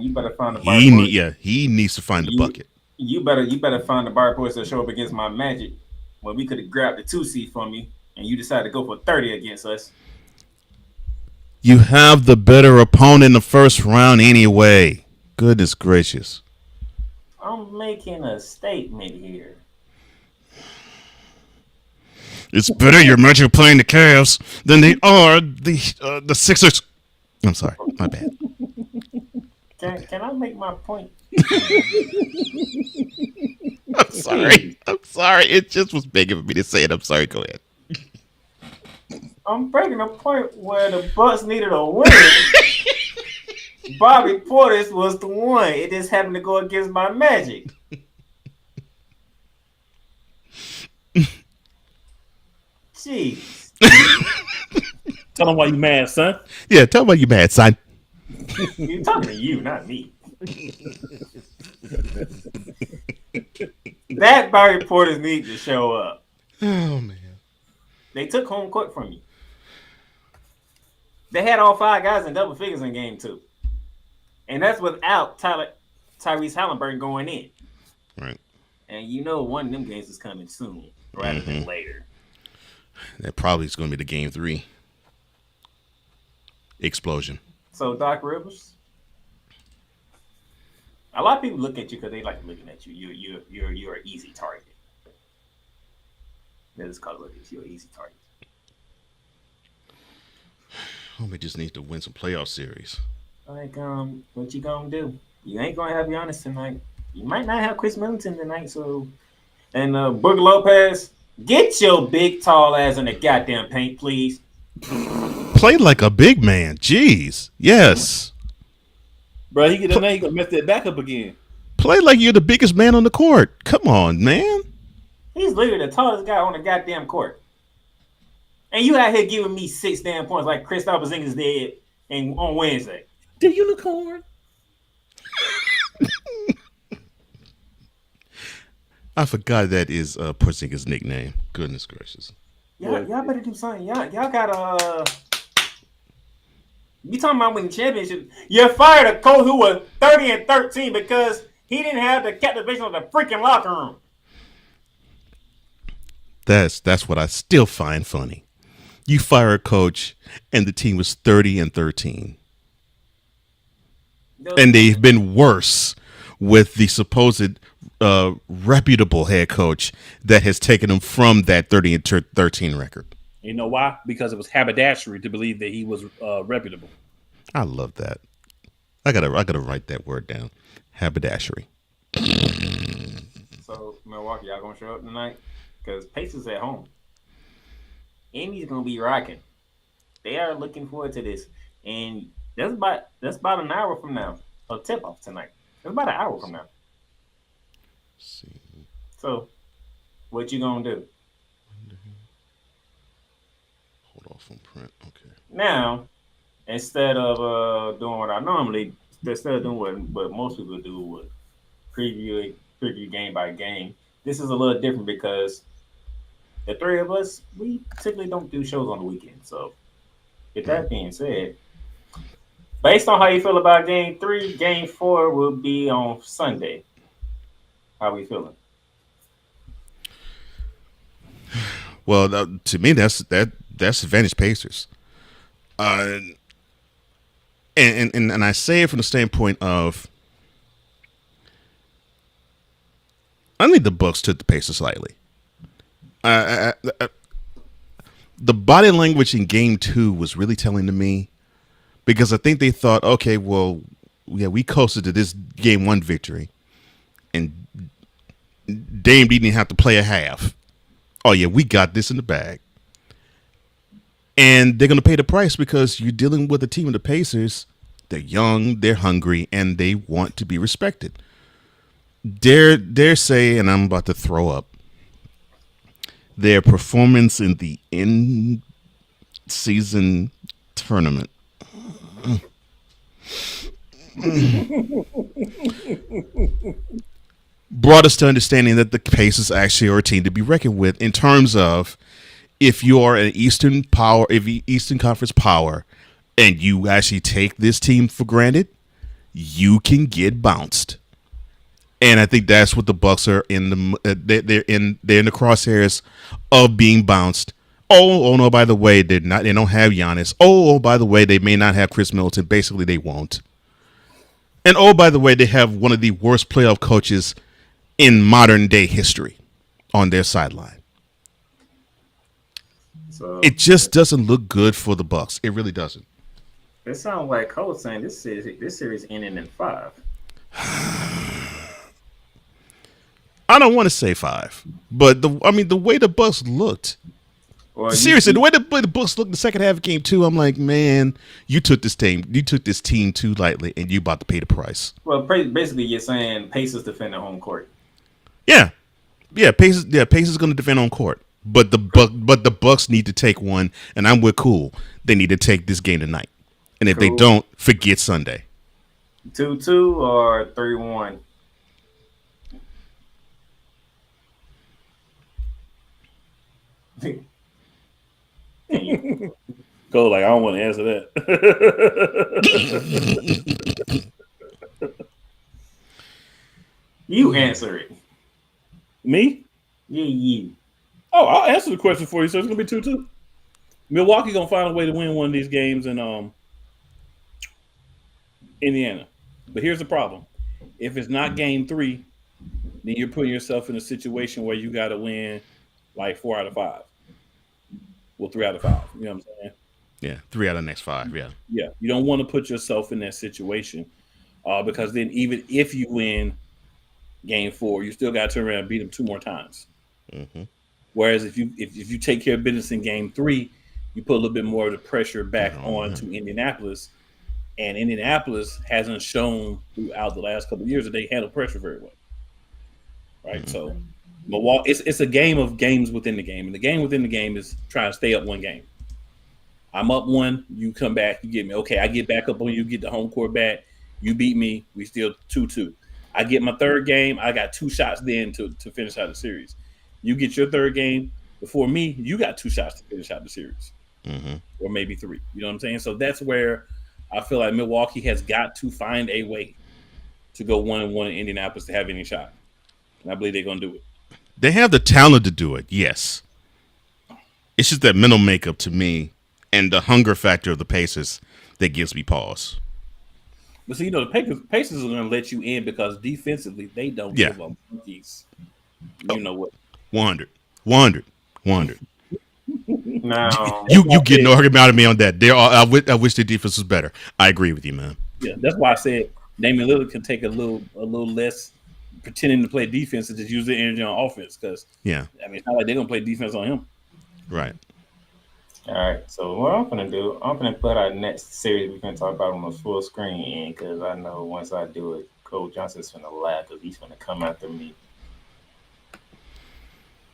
you better find the Bobby Portis. He needs to find the bucket. You better find the Bobby Portis to show up against my Magic when we could have grabbed the 2 seed from you, and you decided to go for 30 against us. You have the better opponent in the first round anyway. Goodness gracious. I'm making a statement here. It's better your Magic playing the Cavs than they are the Sixers. I'm sorry, my bad. Can I make my point? I'm sorry. I'm sorry. It just was begging for me to say it. I'm sorry. Go ahead. I'm breaking a point where the Bucks needed a win. Bobby Portis was the one. It just happened to go against my Magic. Jeez. Tell them why you mad, son. Yeah, tell me why you mad, son. You're talking to you, not me. That Bobby Portis needs to show up. Oh man. They took home court from you. They had all 5 guys in double figures in game 2. And that's without Tyrese Halliburton going in. Right. And you know one of them games is coming soon rather than later. That probably is going to be the game 3 explosion. So Doc Rivers, a lot of people look at you because they like looking at you. You're an easy target. That is called you're an easy target. Homie just needs to win some playoff series. Like, what you gonna do? You ain't gonna have Giannis tonight. You might not have Chris Middleton tonight. So, and Brook Lopez, get your big tall ass in the goddamn paint, please. Play like a big man. Jeez. Yes. Bro, he gonna mess that back up again. Play like you're the biggest man on the court. Come on, man. He's literally the tallest guy on the goddamn court. And you out here giving me 6 damn points like Kristaps Porzingis did on Wednesday. The unicorn. I forgot that is Porzingis' nickname. Goodness gracious. Y'all better do something. Y'all gotta. You talking about winning championship? You fired a coach who was 30-13 because he didn't have the captivation of the freaking locker room. That's what I still find funny. You fire a coach and the team was 30-13. And they've been worse with the supposed reputable head coach that has taken them from that 30-13 record. You know why? Because it was haberdashery to believe that he was reputable. I love that. I gotta write that word down. Haberdashery. So Milwaukee, y'all gonna show up tonight? Because Pacers at home. Indy's gonna be rocking. They are looking forward to this, and that's about an hour from now. A tip off tonight. That's about an hour from now. Let's see. So, what you gonna do? Hold off on print. Okay. Now, instead of doing what I normally, instead of doing what most people do with preview game by game, this is a little different because the 3 of us, we typically don't do shows on the weekend. So, with that being said, based on how you feel about game 3, game 4 will be on Sunday. How we feeling? Well, to me, that's advantage Pacers. And I say it from the standpoint of I think the Bucks took the Pacers slightly. The body language in game 2 was really telling to me because I think they thought, okay, well, yeah, we coasted to this game 1 victory, and Dame didn't have to play a half. Oh yeah, we got this in the bag. And they're going to pay the price because you're dealing with a team of the Pacers. They're young, they're hungry, and they want to be respected. Dare say, and I'm about to throw up, their performance in the in-season tournament brought us to understanding that the Pacers actually are a team to be reckoned with in terms of if you are an Eastern Conference power and you actually take this team for granted, you can get bounced. And I think that's what the Bucks are in they're in the crosshairs of being bounced. Oh no, by the way, they don't have Giannis. Oh, by the way, they may not have Chris Middleton. Basically, they won't. And oh, by the way, they have one of the worst playoff coaches in modern day history on their sideline. So it just doesn't look good for the Bucks. It really doesn't. It sounds like Cole saying this series ending in 5. I don't want to say 5, but the way the Bucks looked. Well, Seriously, the way the Bucks looked in the second half of game 2, I'm like, man, you took this team too lightly, and you about to pay the price. Well, basically, you're saying Pacers defend their home court. Yeah, Pacers is going to defend on court, but the Bucks need to take one, and I'm with Cool. They need to take this game tonight, and if they don't, forget Sunday. 2-2 or 3-1. Go like I don't want to answer that. You answer it. Me? Yeah, you. Oh, I'll answer the question for you. So it's gonna be 2-2. Milwaukee gonna find a way to win one of these games in Indiana. But here's the problem: if it's not game 3, then you're putting yourself in a situation where you got to win like 4 out of 5. Well, 3 out of 5. You know what I'm saying? Yeah, 3 out of the next 5. Yeah. Yeah. You don't want to put yourself in that situation because then even if you win game 4, you still got to turn around and beat them 2 more times. Mm-hmm. Whereas if you take care of business in game 3, you put a little bit more of the pressure back on to Indianapolis. And Indianapolis hasn't shown throughout the last couple of years that they handle pressure very well. Right? Mm-hmm. So Milwaukee, it's a game of games within the game. And the game within the game is trying to stay up one game. I'm up 1, you come back, you get me. Okay, I get back up on you, get the home court back. You beat me, we still 2-2. I get my 3rd game, I got 2 shots then to finish out the series. You get your 3rd game before me, you got 2 shots to finish out the series. Mm-hmm. Or maybe 3. You know what I'm saying? So that's where I feel like Milwaukee has got to find a way to go 1-1 in Indianapolis to have any shot. And I believe they're going to do it. They have the talent to do it, yes. It's just that mental makeup to me and the hunger factor of the Pacers that gives me pause. But see, the Pacers are going to let you in because defensively they don't give up monkeys. You know what? 100. No. You get no argument out of me on that. I wish the defense was better. I agree with you, man. Yeah, that's why I said Damian Lillard can take a little less pretending to play defense and just use the energy on offense because it's not like they're gonna play defense on him. Right. All right. So what I'm gonna do, I'm gonna put our next series we're gonna talk about on the full screen because I know once I do it, Cole Johnson's gonna laugh because he's gonna come after me.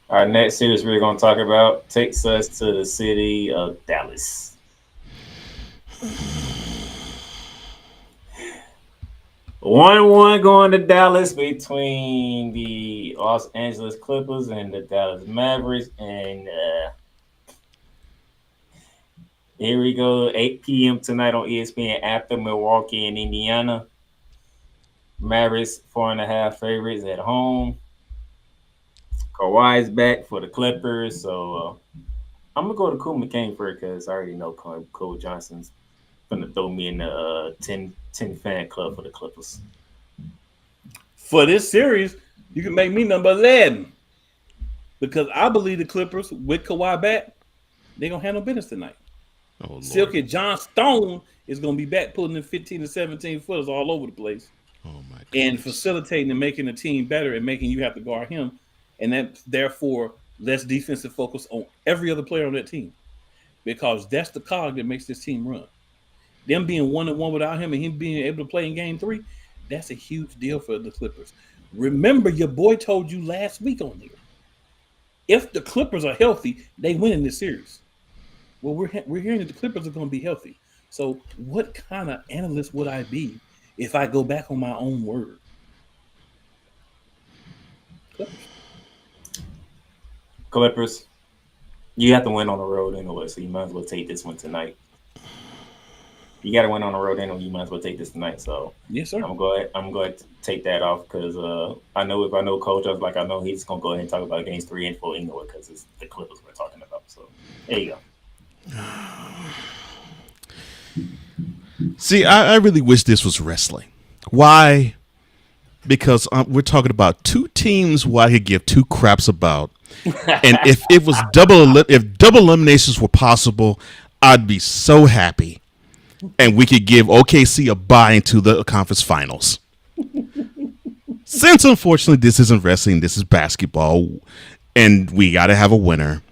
Our next series we're going to talk about takes us to the city of Dallas. 1-1 going to Dallas between the Los Angeles Clippers and the Dallas Mavericks. And here we go, 8 p.m. tonight on ESPN after Milwaukee and Indiana. Mavericks 4.5 favorites at home. Kawhi's back for the Clippers, so I'm going to go to Cool McCain first because I already know Cole Johnson's going to throw me in the 10 fan club for the Clippers. For this series, you can make me number 11 because I believe the Clippers, with Kawhi back, they're going to handle business tonight. Oh, Silky John Stone is going to be back pulling in 15 to 17 footers all over the place. Oh, my God. And facilitating and making the team better and making you have to guard him. And that, therefore, less defensive focus on every other player on that team. Because that's the cog that makes this team run. Them being 1-1 without him and him being able to play in game 3, that's a huge deal for the Clippers. Remember, your boy told you last week on there, if the Clippers are healthy, they win in this series. Well, we're hearing that the Clippers are going to be healthy. So what kind of analyst would I be if I go back on my own word? Clippers, you have to win on the road anyway, so you might as well take this one tonight. You got to win on the road anyway. You might as well take this tonight. So yes, sir. I'm going to take that off because I know if I know Coach, I was like I know he's going to go ahead and talk about games 3 and 4 anyway because it's the Clippers we're talking about. So there you go. See, I really wish this was wrestling. Why? Because we're talking about 2 teams who I could give 2 craps about. And if double eliminations were possible, I'd be so happy. and we could give OKC a bye into the conference finals. Since unfortunately this isn't wrestling, this is basketball, and we got to have a winner.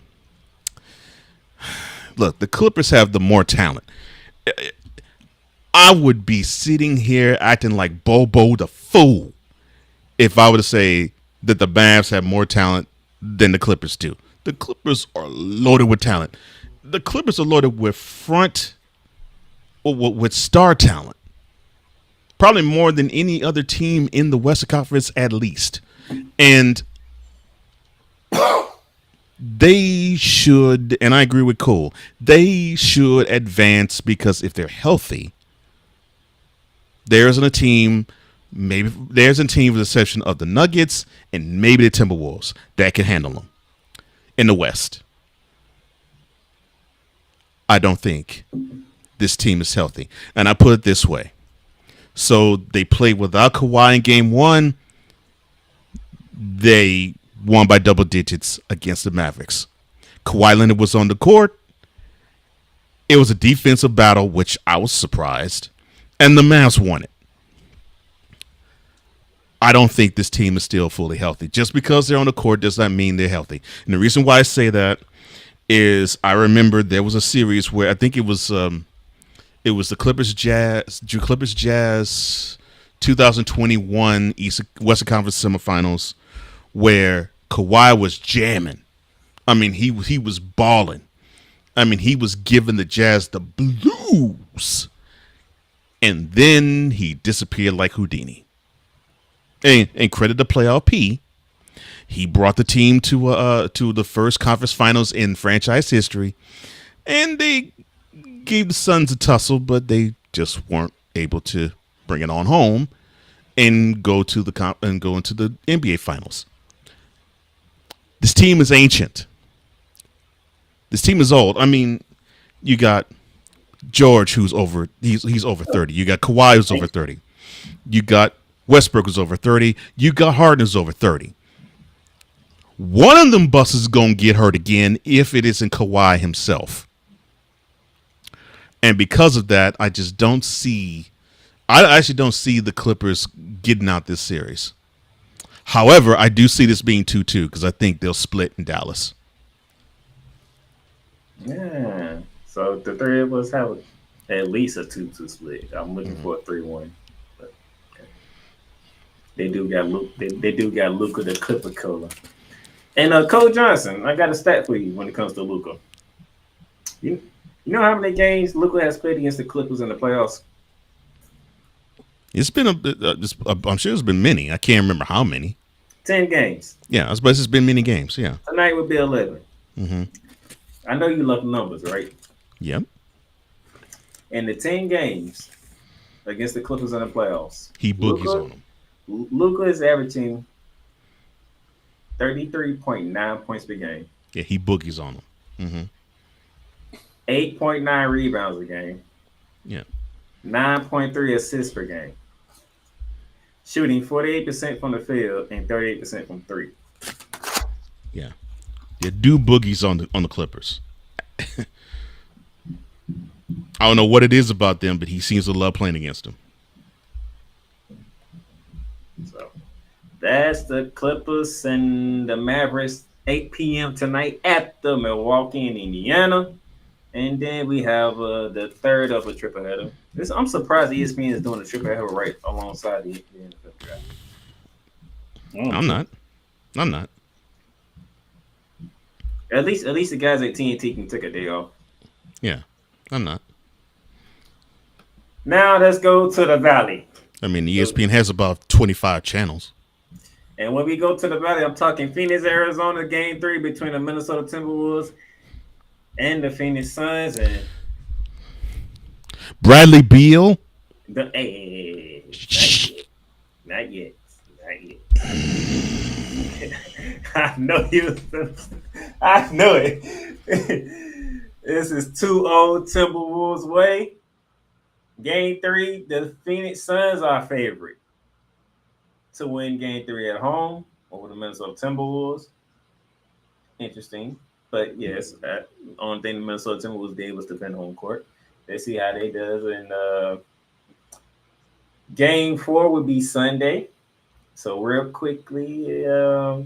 Look, the Clippers have the more talent. I would be sitting here acting like Bobo the fool if I were to say that the Mavs have more talent than the Clippers do. The Clippers are loaded with talent. The Clippers are loaded with with star talent. Probably more than any other team in the Western Conference at least. And they should, and I agree with Cole, they should advance because if they're healthy, there's a team with the exception of the Nuggets and maybe the Timberwolves that can handle them in the West. I don't think this team is healthy. And I put it this way. So they played without Kawhi in game 1. They won by double digits against the Mavericks. Kawhi Leonard was on the court. It was a defensive battle, which I was surprised. And the Mavs won it. I don't think this team is still fully healthy. Just because they're on the court does not mean they're healthy. And the reason why I say that is I remember there was a series where I think it was the Clippers Jazz 2021 Western Conference semifinals where Kawhi was jamming. I mean, he was balling. I mean, he was giving the Jazz the blues. And then he disappeared like Houdini. And credit to Playoff P. He brought the team to the first conference finals in franchise history. And they gave the Suns a tussle, but they just weren't able to bring it on home and go into the NBA finals. This team is ancient. This team is old. I mean, you got George who's over he's over 30. You got Kawhi who's over 30. You got Westbrook who's over 30. You got Harden who's over 30. One of them busts is going to get hurt again if it isn't Kawhi himself. And because of that, I actually don't see the Clippers getting out this series. However, I do see this being 2-2 because I think they'll split in Dallas. Yeah. So the three of us have at least a 2-2 split. I'm looking for a 3-1. But okay. They do got Luka the Clipper Cola. And Cole Johnson, I got a stat for you when it comes to Luka. You know how many games Luka has played against the Clippers in the playoffs? It's been I'm sure it's been many. I can't remember how many. 10 games. Yeah, I suppose it's been many games. Yeah. Tonight would be 11. Mm-hmm. I know you love numbers, right? Yep. In the 10 games against the Clippers in the playoffs, he boogies on them. Luka is averaging 33.9 points per game. Yeah, he boogies on them. Mm-hmm. 8.9 rebounds a game. Yeah. 9.3 assists per game. Shooting 48% from the field and 38% from three. Yeah. Yeah, do boogies on the Clippers. I don't know what it is about them, but he seems to love playing against them. So that's the Clippers and the Mavericks, 8 p.m. tonight at the Milwaukee in Indiana. And then we have the third of a triple header. I'm surprised ESPN is doing a triple header right alongside the NFL draft. I'm not. At least the guys at TNT can take a day off. Yeah, I'm not. Now let's go to the Valley. I mean, ESPN has about 25 channels. And when we go to the Valley, I'm talking Phoenix, Arizona, game 3 between the Minnesota Timberwolves and the Phoenix Suns. And Bradley Beal. Not yet. I know it. This is 2-0 Timberwolves way. Game 3, the Phoenix Suns are favorite to win game 3 at home over the Minnesota Timberwolves. Interesting. But yes, the only thing the Minnesota Timberwolves did was defend home court. Let's see how they does. And game 4 would be Sunday. So real quickly,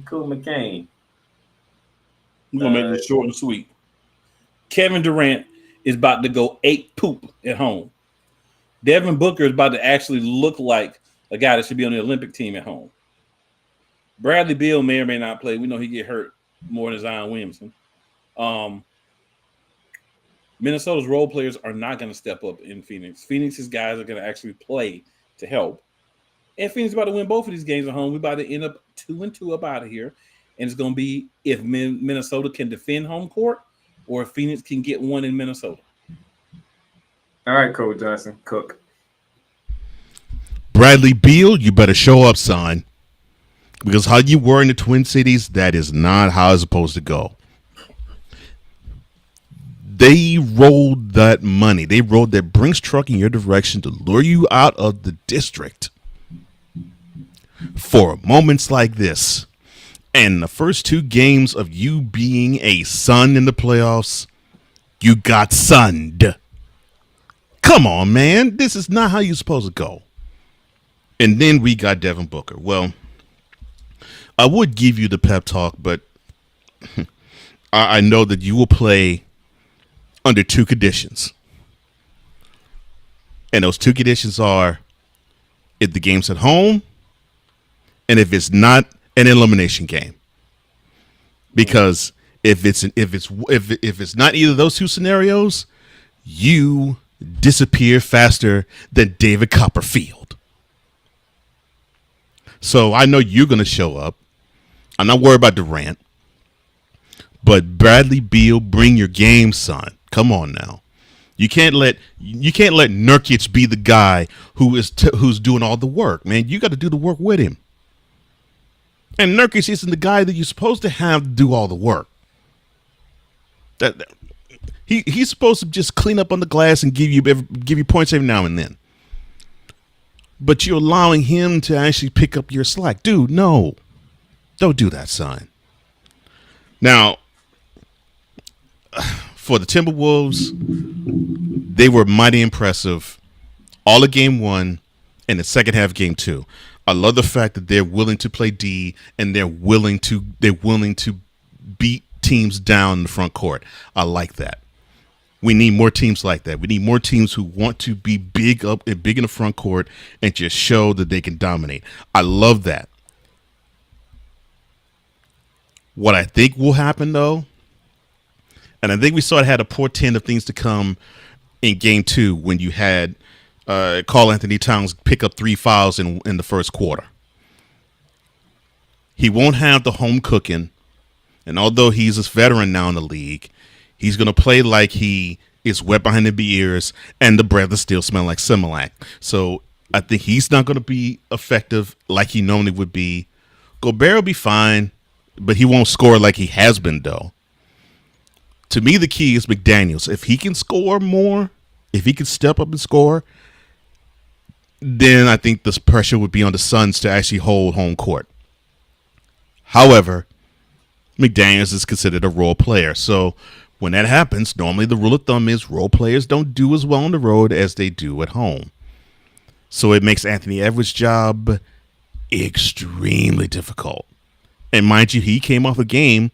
Cool McCain. We're gonna make this short and sweet. Kevin Durant is about to go 8 poop at home. Devin Booker is about to actually look like a guy that should be on the Olympic team at home. Bradley Beal may or may not play. We know he get hurt more than Zion Williamson. Minnesota's role players are not going to step up in Phoenix. Phoenix's guys are going to actually play to help. And Phoenix is about to win both of these games at home. We're about to end up 2-2 up out of here. And it's going to be if Minnesota can defend home court or if Phoenix can get one in Minnesota. All right, Coach Johnson, Cook. Bradley Beal, you better show up, son. Because how you were in the Twin Cities, that is not how it's supposed to go. They rolled that money. They rolled that Brinks truck in your direction to lure you out of the district for moments like this. And the first 2 games of you being a Sun in the playoffs, you got sunned. Come on, man. This is not how you're supposed to go. And then we got Devin Booker. Well, I would give you the pep talk, but I know that you will play under 2 conditions. And those 2 conditions are if the game's at home and if it's not an elimination game. Because if it's not either of those 2 scenarios, you disappear faster than David Copperfield. So I know you're going to show up. I'm not worried about Durant. But Bradley Beal, bring your game, son. Come on now. You can't let Nurkic be the guy who's doing all the work, man. You got to do the work with him. And Nurkic isn't the guy that you're supposed to have to do all the work. He's supposed to just clean up on the glass and give you points every now and then. But you're allowing him to actually pick up your slack. Dude, no. Don't do that, son. Now, for the Timberwolves, they were mighty impressive all of game 1 and the second half of game 2. I love the fact that they're willing to play D and they're willing to beat teams down in the front court. I like that. We need more teams like that. We need more teams who want to be big in the front court and just show that they can dominate. I love that. What I think will happen, though, and I think we sort of had a portent of things to come in game 2 when you had Karl Anthony Towns pick up 3 fouls in the first quarter. He won't have the home cooking, and although he's a veteran now in the league, he's going to play like he is wet behind the ears and the breath is still smelling like Similac. So I think he's not going to be effective like he normally would be. Gobert will be fine, but he won't score like he has been, though. To me, the key is McDaniels. If he can score more, if he can step up and score, then I think this pressure would be on the Suns to actually hold home court. However, McDaniels is considered a role player. So when that happens, normally the rule of thumb is role players don't do as well on the road as they do at home. So it makes Anthony Edwards' job extremely difficult. And mind you, he came off a game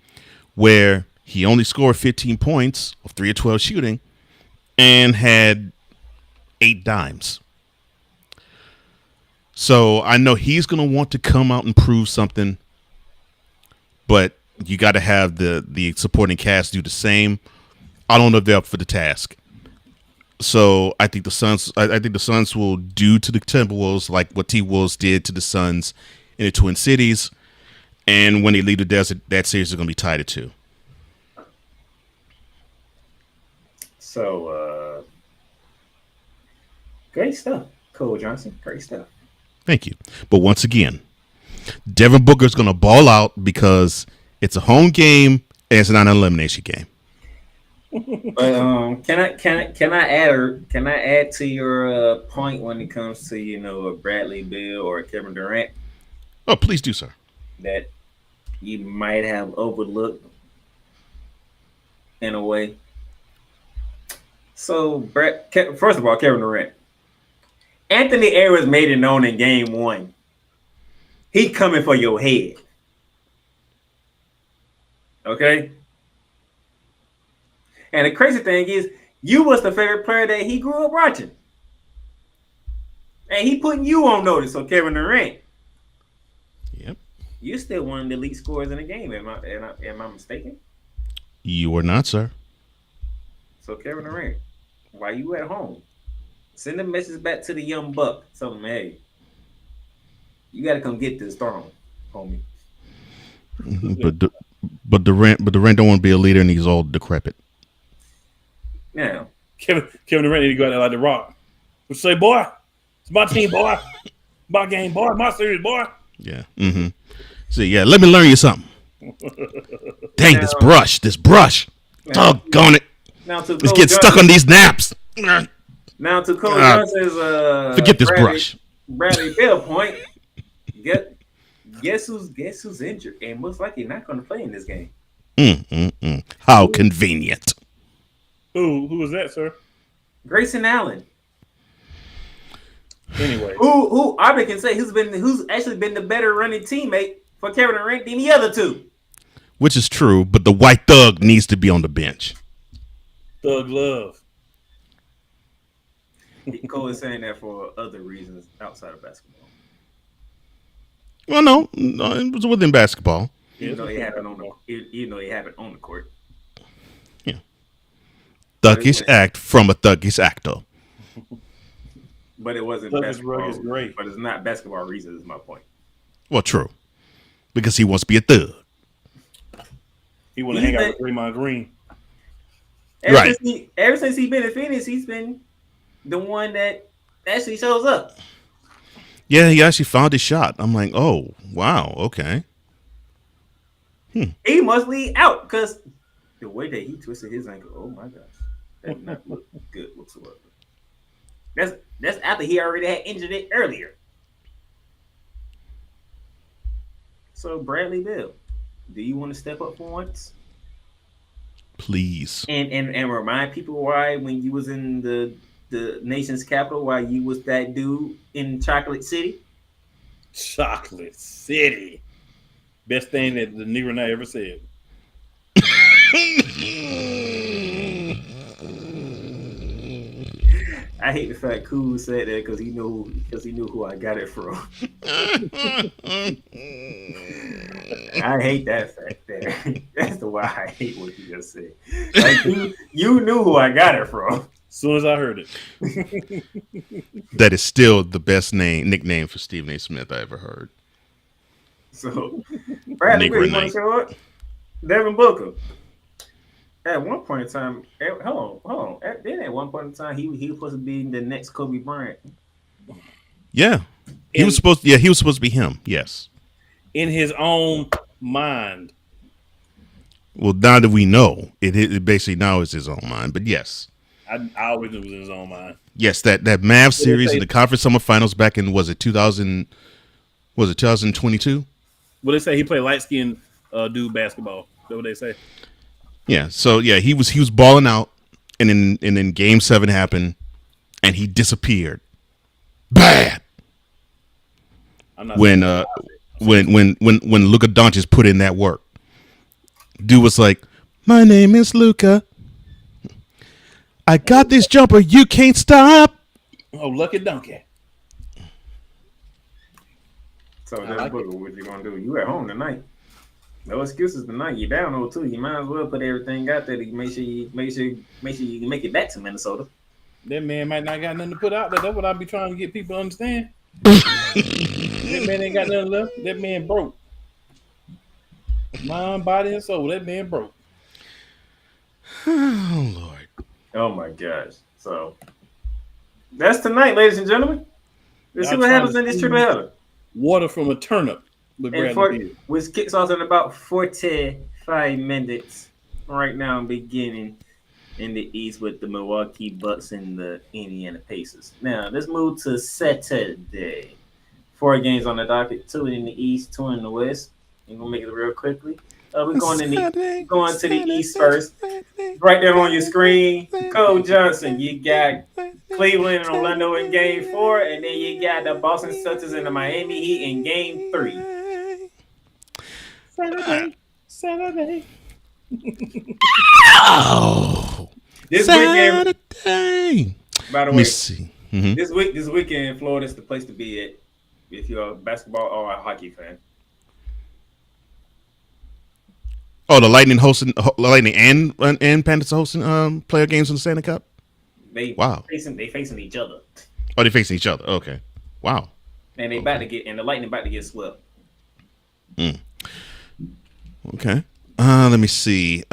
where he only scored 15 points of 3 of 12 shooting and had 8 dimes. So I know he's going to want to come out and prove something, but you got to have the supporting cast do the same. I don't know if they're up for the task. So I think the Suns will do to the Timberwolves like what T-Wolves did to the Suns in the Twin Cities. And when they leave the desert, that series is going to be tied at 2. So, great stuff, Cole Johnson. Great stuff. Thank you. But once again, Devin Booker is going to ball out because it's a home game and it's not an elimination game. But can I add to your point when it comes to a Bradley Beal or Kevin Durant? Oh, please do, sir. That you might have overlooked in a way. So, first of all, Kevin Durant. Anthony Edwards made it known in game 1. He coming for your head. Okay? And the crazy thing is, you was the favorite player that he grew up watching. And he putting you on notice, so Kevin Durant. Yep. You're still one of the elite scorers in the game. Am I mistaken? You are not, sir. So Kevin Durant, while you at home, send a message back to the young buck. Tell him, hey, you got to come get this throne, homie. But Durant don't want to be a leader, and he's all decrepit. Now, Kevin Durant need to go out there like the Rock. What you say, boy? It's my team, boy. My game, boy. My series, boy. Yeah. Mm-hmm. See, yeah. Let me learn you something. Dang, this brush. Doggone it. Let's get stuck on these naps. Now to Cole Johnson's forget this brush. Bradley Beal point. Guess who's injured and most likely not going to play in this game. How convenient. Who was that, sir? Grayson Allen. Anyway, who I can say who's actually been the better running teammate for Kevin Durant than the other two. Which is true, but the white thug needs to be on the bench. Thug love. Cole is saying that for other reasons outside of basketball. Well, no, it was within basketball. Even though it happened on the court. Yeah. Thuggish act from a thuggish actor. But it wasn't basketball. Great. But it's not basketball reasons, is my point. Well, true. Because he wants to be a thug. He want to hang out with Draymond Green. Ever since he's been in Phoenix, he's been the one that actually shows up. Yeah, he actually found his shot. I'm like, oh, wow, okay. He must lead out because the way that he twisted his ankle, oh my gosh, that did not look good whatsoever. That's after he already had injured it earlier. So Bradley Beal, do you want to step up for once? Please. And remind people why when you was in the nation's capital, why you was that dude in Chocolate City? Chocolate City. Best thing that the Negro Night ever said. I hate the fact Cool said that because he knew who I got it from. I hate that fact there. That's the why I hate what you just said. Like you knew who I got it from. As soon as I heard it. That is still the best nickname for Stephen A. Smith I ever heard. So Bradley Beal, you want to show up? Devin Booker. At one point in time, hold on. At one point in time, he was supposed to be the next Kobe Bryant. Yeah, he was supposed to be him. Yes, in his own mind. Well, now that we know, it basically now is his own mind. But yes, I always knew it was in his own mind. Yes, that Mavs series in the conference summer finals back in 2022? Well, they say he played light skinned dude basketball. Is that what they say? Yeah, so yeah, he was balling out, and then Game 7 happened, and he disappeared. Bad. When Luka Doncic put in that work, dude was like, "My name is Luka. I got this jumper. You can't stop." Oh, lucky donkey. So that's what you gonna do? You at home tonight? No excuses tonight. You're down 0-2. You might as well put everything out there to make sure you make it back to Minnesota. That man might not got nothing to put out there. That's what I be trying to get people to understand. That man ain't got nothing left. That man broke. Mind, body, and soul. That man broke. Oh Lord. Oh my gosh. So that's tonight, ladies and gentlemen. Let's see what happens in this triple header. Water from a turnip. Which kicks off in about 45 minutes right now, beginning in the East with the Milwaukee Bucks and the Indiana Pacers. Now, let's move to Saturday. 4 games on the docket, 2 in the East, 2 in the West. I'm going to make it real quickly. We're going to the East first. right there on your screen. Cole Johnson. You got Cleveland and Orlando in Game 4, and then you got the Boston Celtics and the Miami Heat in Game 3. Saturday. Oh, This Saturday. weekend, by the Let way, me see. Mhm. this weekend, Florida is the place to be at if you're a basketball or a hockey fan. Oh, the Lightning and Panthers are hosting player games in the Stanley Cup. They Wow. facing each other, Oh, they're facing each other. Okay. Wow. and about to get the Lightning about to get swept. Okay. Let me see.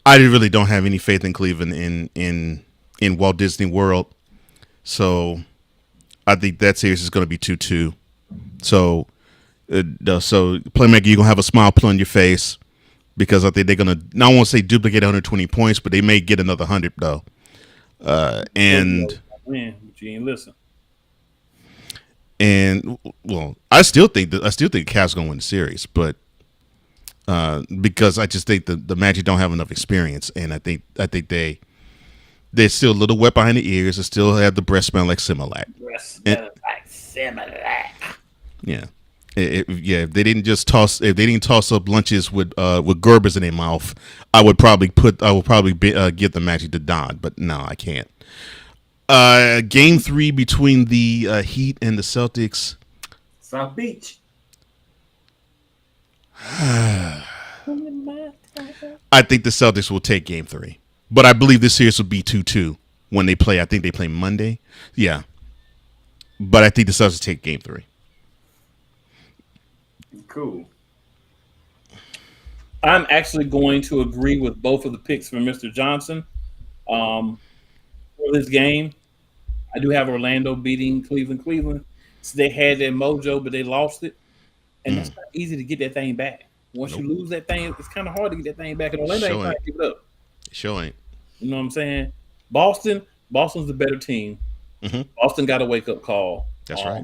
I really don't have any faith in Cleveland in Walt Disney World, so I think that series is going to be 2-2. So Playmaker, you're gonna have a smile put on your face because I think they're gonna. Now I won't say duplicate 120 points, but they may get another 100 though. And Man, but you ain't listen. And well, I still think Cavs gonna win the series, but because I just think the Magic don't have enough experience, and I think they're still a little wet behind the ears. They still have the breath smell like Similac. Yeah, if they didn't toss up lunches with Gerbers in their mouth, I would probably give the Magic to Don, but no, I can't. Game 3 between the Heat and the Celtics. South Beach. I think the Celtics will take Game 3, but I believe this series will be 2-2 when they play. I think they play Monday. Yeah, but I think the Celtics take Game 3. Cool. I'm actually going to agree with both of the picks from Mr. Johnson. For this game, I do have Orlando beating Cleveland. So they had their mojo, but they lost it. And it's not easy to get that thing back. Once you lose that thing, it's kind of hard to get that thing back. And Orlando ain't trying to give it up. Sure ain't. You know what I'm saying? Boston's the better team. Mm-hmm. Boston got a wake-up call. That's right.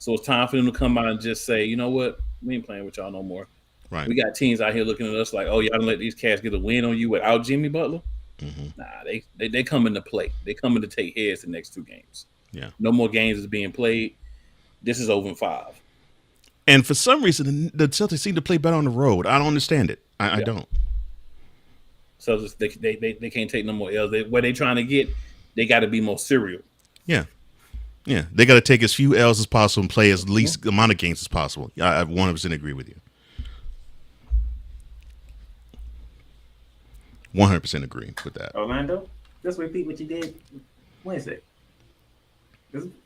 So it's time for them to come out and just say, you know what? We ain't playing with y'all no more. Right. We got teams out here looking at us like, oh, y'all done let these cats get a win on you without Jimmy Butler? Mm-hmm. Nah, they coming to play. They coming to take heads the next 2 games. Yeah. No more games is being played. This is over in 5. And for some reason, the Celtics seem to play better on the road. I don't understand it. I don't. So they can't take no more L's. Where they trying to get, they got to be more serial. Yeah. Yeah. They got to take as few L's as possible and play as least amount of games as possible. I 100% agree with you. 100% agree with that. Orlando, just repeat what you did Wednesday.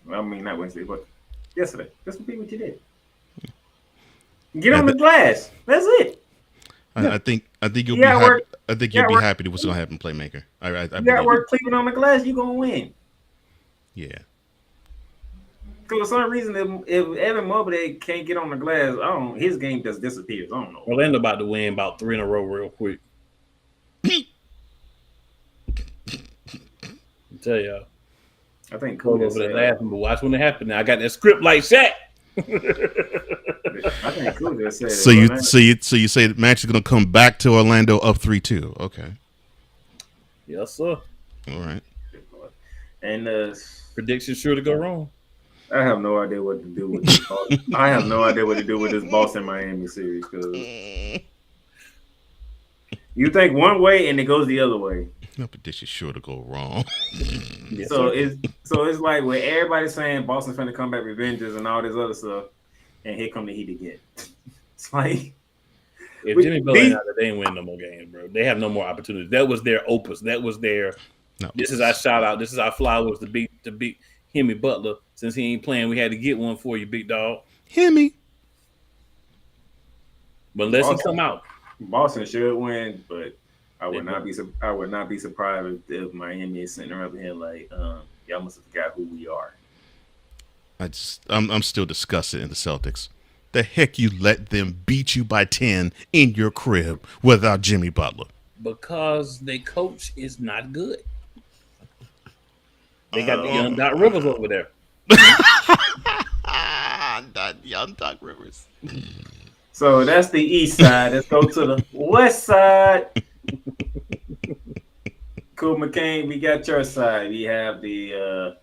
Not Wednesday, but yesterday. Just repeat what you did. Get on the glass. That's it. I think you'll be happy. I think you'll be happy to what's going to happen, Playmaker. I you got to work Cleveland on the glass. You're going to win. Yeah. Because for some reason, if Evan Mobley can't get on the glass, his game just disappears. I don't know. Orlando about to win about 3 in a row real quick. I tell y'all. I think Cool over there laughing, but watch when it happens. Now I got that script like Shaq. I think Cool just said so you say the match is going to come back to Orlando up 3-2. Okay. Yes, sir. All right. And prediction sure to go wrong. I have no idea what to do with this. I have no idea what to do with this Boston Miami series because you think one way and it goes the other way. No prediction sure to go wrong. Yes, so it's like where everybody's saying Boston's finna come back revengers and all this other stuff, and here come the Heat again. It's like if Jimmy Butler ain't out there, they ain't win no more games, bro. They have no more opportunities. That was their opus. That was their. No. This is our shout out. This is our flowers to beat Jimmy Butler. Since he ain't playing, we had to get one for you, big dog. Himmy. But unless he come out, Boston should win, but I would not be surprised if Miami is sitting around here like, y'all must have forgot who we are. I'm still disgusted in the Celtics. The heck you let them beat you by 10 in your crib without Jimmy Butler? Because their coach is not good. They got the young Doc Rivers over there. Young Doc Rivers. So that's the east side. Let's go to the west side. Cool McCain, we got your side. We have the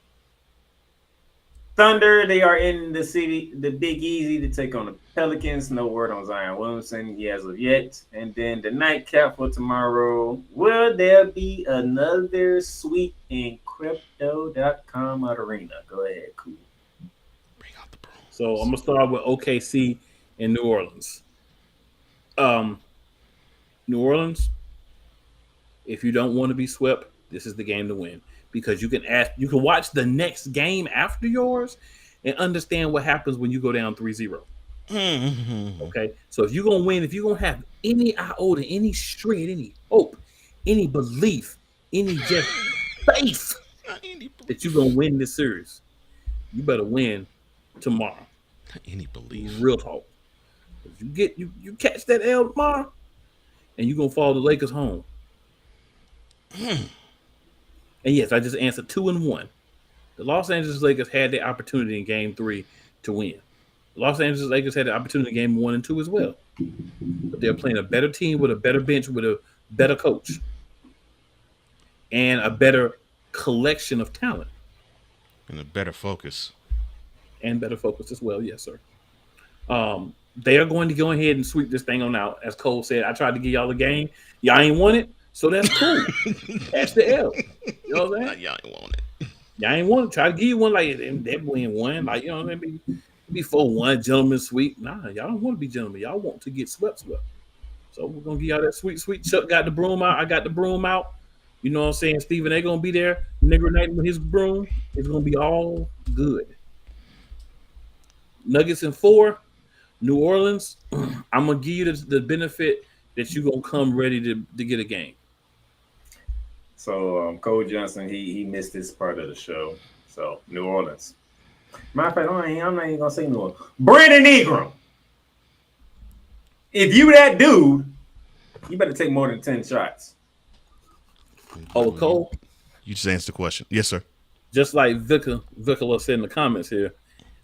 Thunder. They are in the Big Easy to take on the Pelicans. No word on Zion Williamson as of yet. And then the nightcap for tomorrow. Will there be another sweep in Crypto.com arena? Go ahead, Cool. So I'm gonna start with OKC in New Orleans. New Orleans, if you don't want to be swept, this is the game to win because you can watch the next game after yours and understand what happens when you go down 3-0. Okay, so if you're gonna win, if you're gonna have any iota, any shred, any hope, any belief, any just faith that you're gonna win this series, you better win tomorrow. Any belief, real talk. If you catch that L tomorrow, and you're gonna follow the Lakers home. And yes, I just answered 2-1. The Los Angeles Lakers had the opportunity in Game 3 to win. The Los Angeles Lakers had the opportunity in Game 1 and 2 as well. But they're playing a better team with a better bench, with a better coach, and a better collection of talent. And a better focus. And better focus as well, yes, sir. They are going to go ahead and sweep this thing on out. As Cole said, I tried to give y'all a game. Y'all ain't want it, so that's cool. That's the L. You know what I'm saying? Y'all ain't want it. Y'all ain't want to try to give you one like that win one. Like, you know what I mean? Be 4-1, gentleman sweep. Nah, y'all don't want to be gentlemen. Y'all want to get swept. So we're going to give y'all that sweet. Chuck got the broom out. I got the broom out. You know what I'm saying? Steven, they going to be there. Nigger night with his broom. It's going to be all good. Nuggets in 4. New Orleans, I'm going to give you the benefit that you're going to come ready to get a game. So Cole Johnson, he missed this part of the show. So New Orleans. Matter of fact, I'm not even going to say New Orleans. Brandon Ingram. If you that dude, you better take more than 10 shots. Oh, Cole? You just answered the question. Yes, sir. Just like Vicola said in the comments here,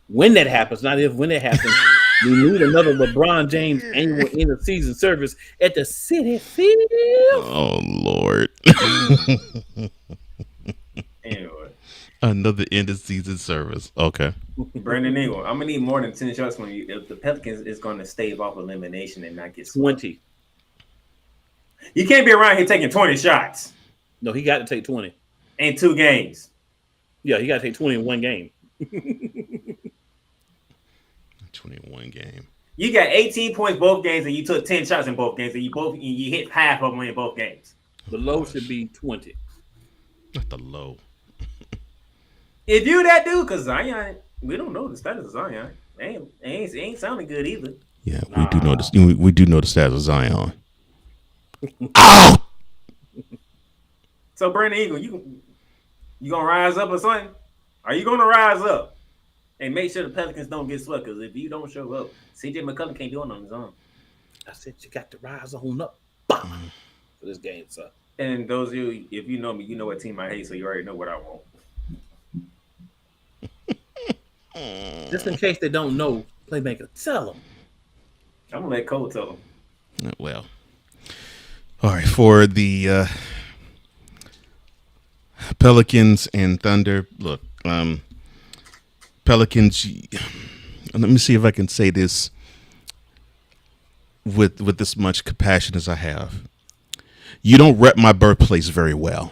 when that happens, not if, when it happens, we need another LeBron James annual end of season service at the City Field. Oh, Lord. Anyway. Another end of season service. Okay. Brandon Ingram, I'm going to need more than 10 shots if the Pelicans is going to stave off elimination and not get swept. 20. You can't be around here taking 20 shots. No, he got to take 20. In 2 games. Yeah, he got to take 20 in 1 game. 21 game. You got 18 points both games, and you took 10 shots in both games, and you hit half of them in both games. The low should be 20. Not the low. If you that dude, because Zion, we don't know the status of Zion. Ain't sounding good either. Yeah, we do know this. We do know the status of Zion. Ow! So Brandon Ingram, you gonna rise up or something? Are you gonna rise up and make sure the Pelicans don't get swept? Because if you don't show up, CJ McCollum can't do it on his own. I said you got to rise on up for this game, sir. And those of you, if you know me, you know what team I hate, so you already know what I want. Just in case they don't know, Playmaker, tell them. I'm gonna let Cole tell them. Well, all right, for the Pelicans and Thunder. Look, Pelicans. Let me see if I can say this with this much compassion as I have. You don't rep my birthplace very well.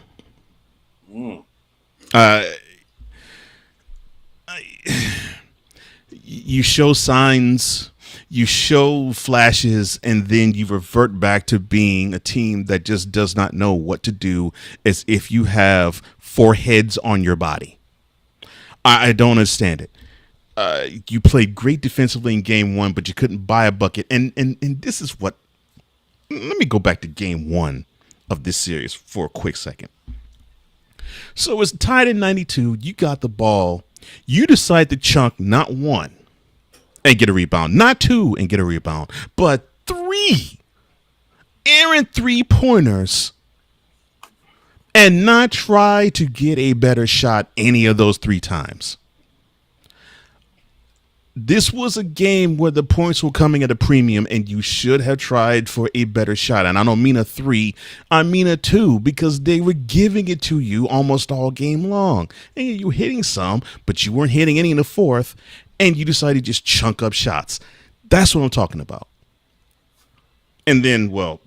You show signs, you show flashes, and then you revert back to being a team that just does not know what to do, as if you have 4 heads on your body. I don't understand it. You played great defensively in game 1, but you couldn't buy a bucket. And this is what. Let me go back to game 1 of this series for a quick second. So it's tied in 92. You got the ball. You decide to chunk not 1 and get a rebound, not 2 and get a rebound, but 3 errant 3-pointers and not try to get a better shot any of those 3 times. This was a game where the points were coming at a premium, and you should have tried for a better shot. And I don't mean a 3, I mean a 2, because they were giving it to you almost all game long. And you were hitting some, but you weren't hitting any in the fourth, and you decided to just chunk up shots. That's what I'm talking about. And then, well,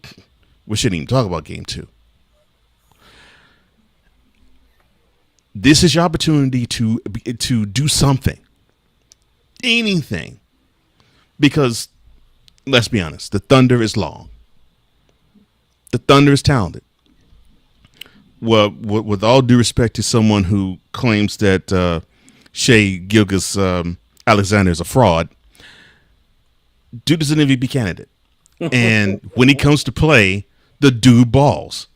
we shouldn't even talk about game 2. This is your opportunity to do something. Anything. Because, let's be honest, the Thunder is long. The Thunder is talented. Well, with all due respect to someone who claims that Shea Gilgeous Alexander is a fraud, dude is an MVP candidate. And when he comes to play, the dude balls.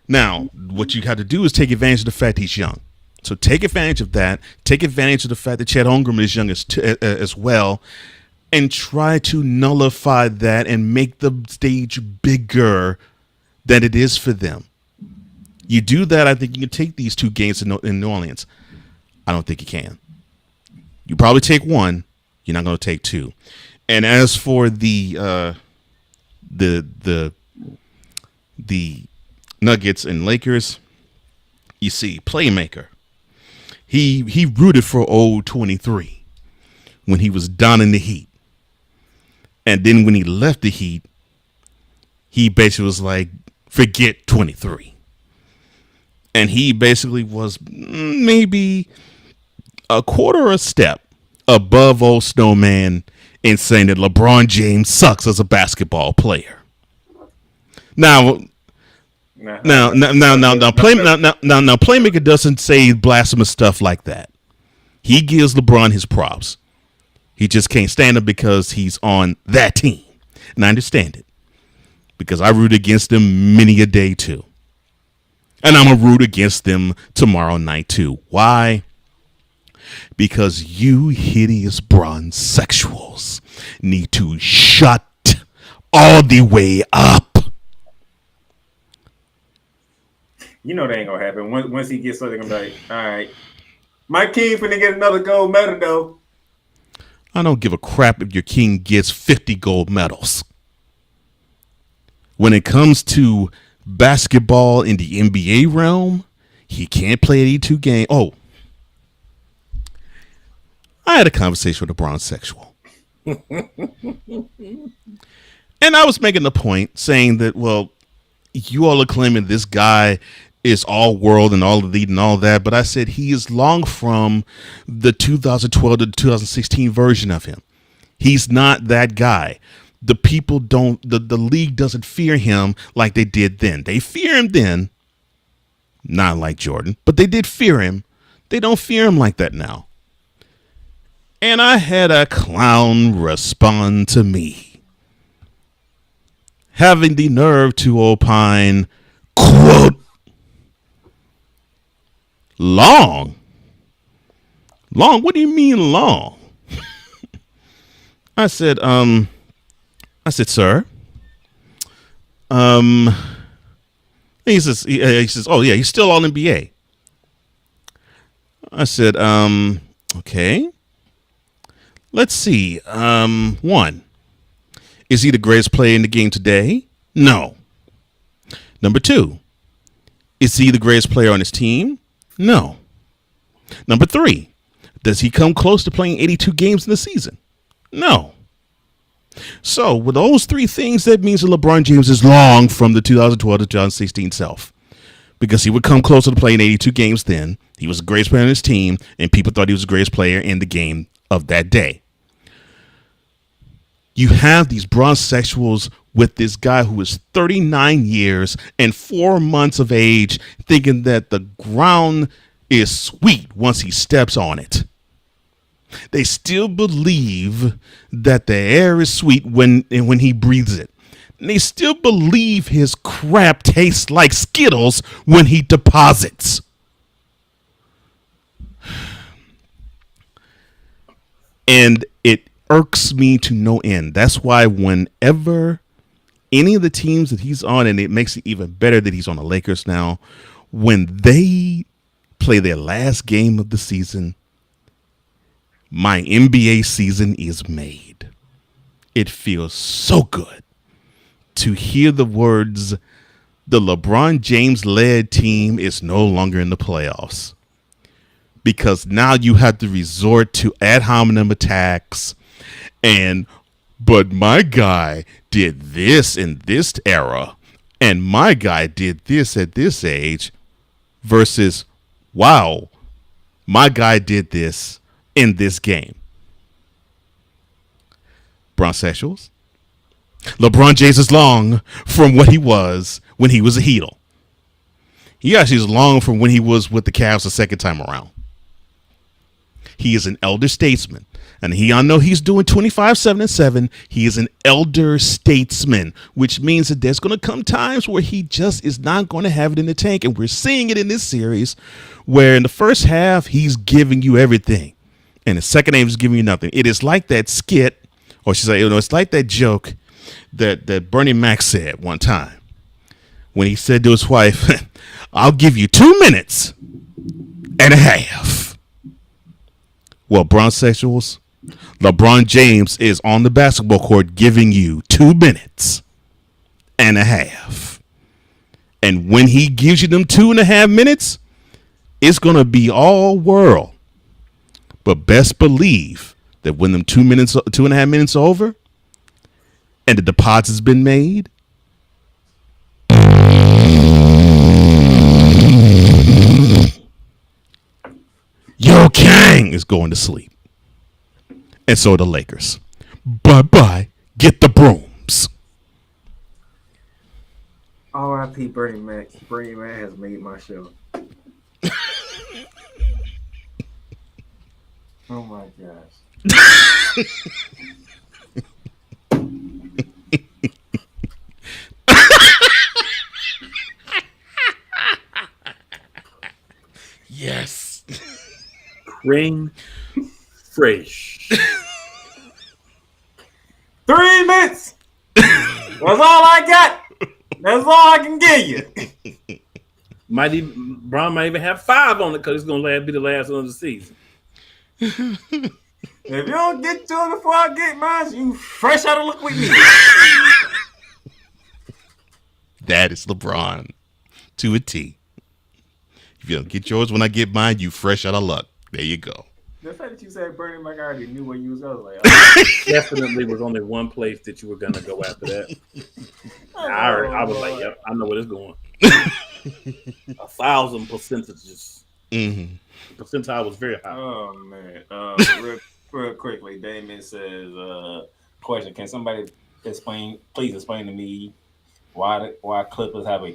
Now, what you have to do is take advantage of the fact he's young. So take advantage of that. Take advantage of the fact that Chet Holmgren is young as well, and try to nullify that and make the stage bigger than it is for them. You do that, I think you can take these 2 games in New Orleans. I don't think you can. You probably take 1. You're not going to take 2. And as for the Nuggets and Lakers, you see, Playmaker. He rooted for old 23 when he was down in the Heat. And then when he left the Heat, he basically was like, forget 23. And he basically was maybe a quarter of a step above old Snowman in saying that LeBron James sucks as a basketball player. Now, Playmaker doesn't say blasphemous stuff like that. He gives LeBron his props. He just can't stand him because he's on that team. And I understand it. Because I root against them many a day too. And I'm going to root against them tomorrow night too. Why? Because you hideous bronze sexuals need to shut all the way up. You know that ain't gonna happen. Once he gets something, I'm like, all right, my king finna get another gold medal though. I don't give a crap if your king gets 50 gold medals. When it comes to basketball in the NBA realm, he can't play 82 games. Oh, I had a conversation with a bronze sexual. And I was making the point saying that, well, you all are claiming this guy is all world and all elite and all that, but I said he is long from the 2012 to 2016 version of him. He's not that guy. The people don't, the league doesn't fear him like they did then. They fear him then, not like Jordan, but they did fear him. They don't fear him like that now. And I had a clown respond to me, having the nerve to opine, quote, long? What do you mean long? I said, sir. He says, oh yeah, he's still all NBA. I said, okay. Let's see. 1, is he the greatest player in the game today? No. Number 2, is he the greatest player on his team? No. Number 3, does he come close to playing 82 games in the season? No. So with those 3 things, that means that LeBron James is long from the 2012 to 2016 self, because he would come closer to playing 82 games then. He was the greatest player on his team, and people thought he was the greatest player in the game of that day. You have these bronze sexuals with this guy who is 39 years and 4 months of age thinking that the ground is sweet once he steps on it. They still believe that the air is sweet when he breathes it. And they still believe his crap tastes like Skittles when he deposits. And it irks me to no end. That's why whenever any of the teams that he's on, and it makes it even better that he's on the Lakers now, when they play their last game of the season, My NBA season is made. It feels so good to hear the words, the LeBron James-led team is no longer in the playoffs. Because now you have to resort to ad hominem attacks but my guy did this in this era, and my guy did this at this age, versus, wow, my guy did this in this game. Bronsexuals. LeBron James is long from what he was when he was a heel. He actually is long from when he was with the Cavs the second time around. He is an elder statesman. And I know he's doing 25-7-7. He is an elder statesman, which means that there's going to come times where he just is not going to have it in the tank. And we're seeing it in this series where in the first half, he's giving you everything. And the second half, he's giving you nothing. It is like that skit, or she's like, it's like that joke that Bernie Mac said one time when he said to his wife, I'll give you 2 minutes and a half. Well, bronsexuals, LeBron James is on the basketball court giving you 2 minutes and a half. And when he gives you them 2.5 minutes, it's going to be all world. But best believe that when them 2.5 minutes are over and the deposit's been made, Yo Kang is going to sleep. And so are the Lakers. Bye-bye. Get the brooms. R.I.P. Bernie Mac. Bernie Mac has made my show. Oh my gosh. Yes. Ring fresh. 3 minutes. That's all I got. That's all I can give you. Brown might even have 5 on it because it's gonna be the last one of the season. If you don't get to it before I get mine, you fresh out of luck with me. That is LeBron to a T. If you don't get yours when I get mine, you fresh out of luck. There you go. The fact that you said Bernie Mac, I already knew where you was going. Like, oh. Definitely was only one place that you were gonna go after that. I was like, yep, I know where it's going. 1,000 percentages. Mm-hmm. Percentile was very high. Oh man. Real quickly, Damon says, question, can somebody please explain to me why Clippers have a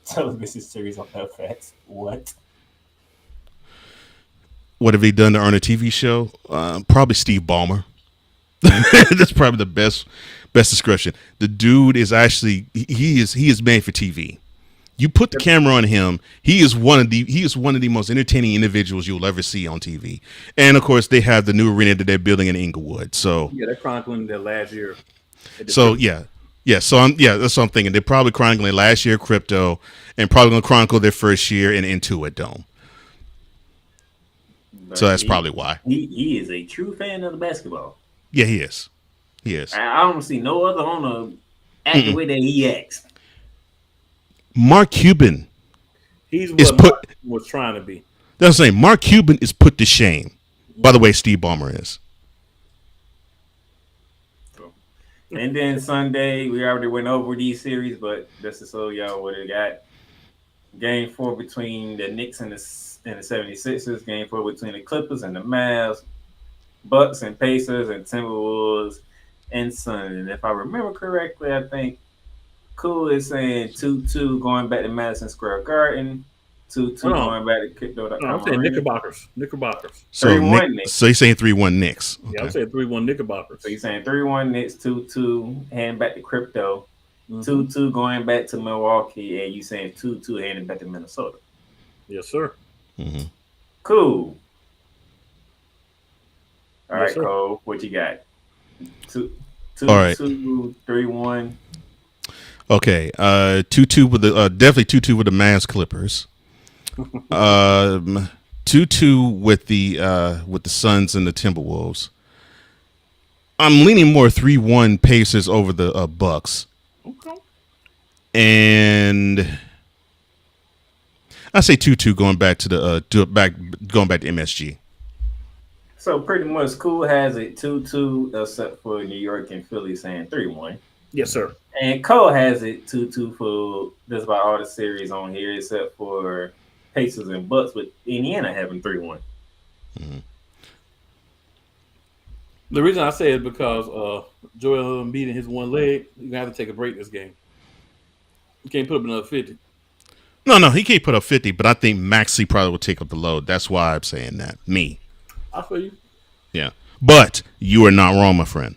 television series on FX? What? What have they done to earn a TV show? Probably Steve Ballmer. That's probably the best description. The dude is actually he is made for TV. You put the camera on him, he is one of the most entertaining individuals you'll ever see on TV. And of course, they have the new arena that they're building in Inglewood. So yeah, they're chronicling their last year. So that's what I'm thinking. They're probably chronicling last year crypto, and probably gonna chronicle their first year in Intuit Dome. But so that's probably why. He is a true fan of the basketball. Yeah, he is. He is. I don't see no other owner act the way that he acts. Mark Cuban Mark was trying to be. That's what I'm saying. Mark Cuban is put to shame. By the way, Steve Ballmer is. And then Sunday, we already went over these series, but just to show y'all what it got. Game 4 between the Knicks and the 76ers. Game 4 between the Clippers and the Mavs. Bucks and Pacers and Timberwolves and Sun. And if I remember correctly, I think Cool is saying 2-2 going back to Madison Square Garden. 2-2 going back to Crypto.com. No, I'm saying Knickerbockers. So he's saying 3-1 Knicks. Okay. Yeah, I'm saying 3-1 Knickerbockers. So he's saying 3-1 Knicks, 2-2 heading back to Crypto. 2-2 going back to Milwaukee, and you saying 2-2 heading back to Minnesota. Yes, sir. Mm-hmm. Cool. All Yes, right, sir. Cole, what you got? 2-2, All right. 3-1. Okay, 2-2 with the definitely 2-2 with the Mavs Clippers. 2-2 2-2 with the Suns and the Timberwolves. I'm leaning more 3-1 Pacers over the Bucks. Okay. And I say 2-2 going back to MSG. So pretty much Cool has it 2-2 except for New York and Philly saying 3-1. Yes, sir. And Cole has it 2-2 for just about all the series on here except for Pacers and Bucks, with Indiana having 3-1. Mm-hmm. The reason I say it is because Joel Embiid in his one leg, you're gonna have to take a break this game. You can't put up another 50. No, he can't put up 50, but I think Maxey probably will take up the load. That's why I'm saying that. Me. I feel you. Yeah. But you are not wrong, my friend.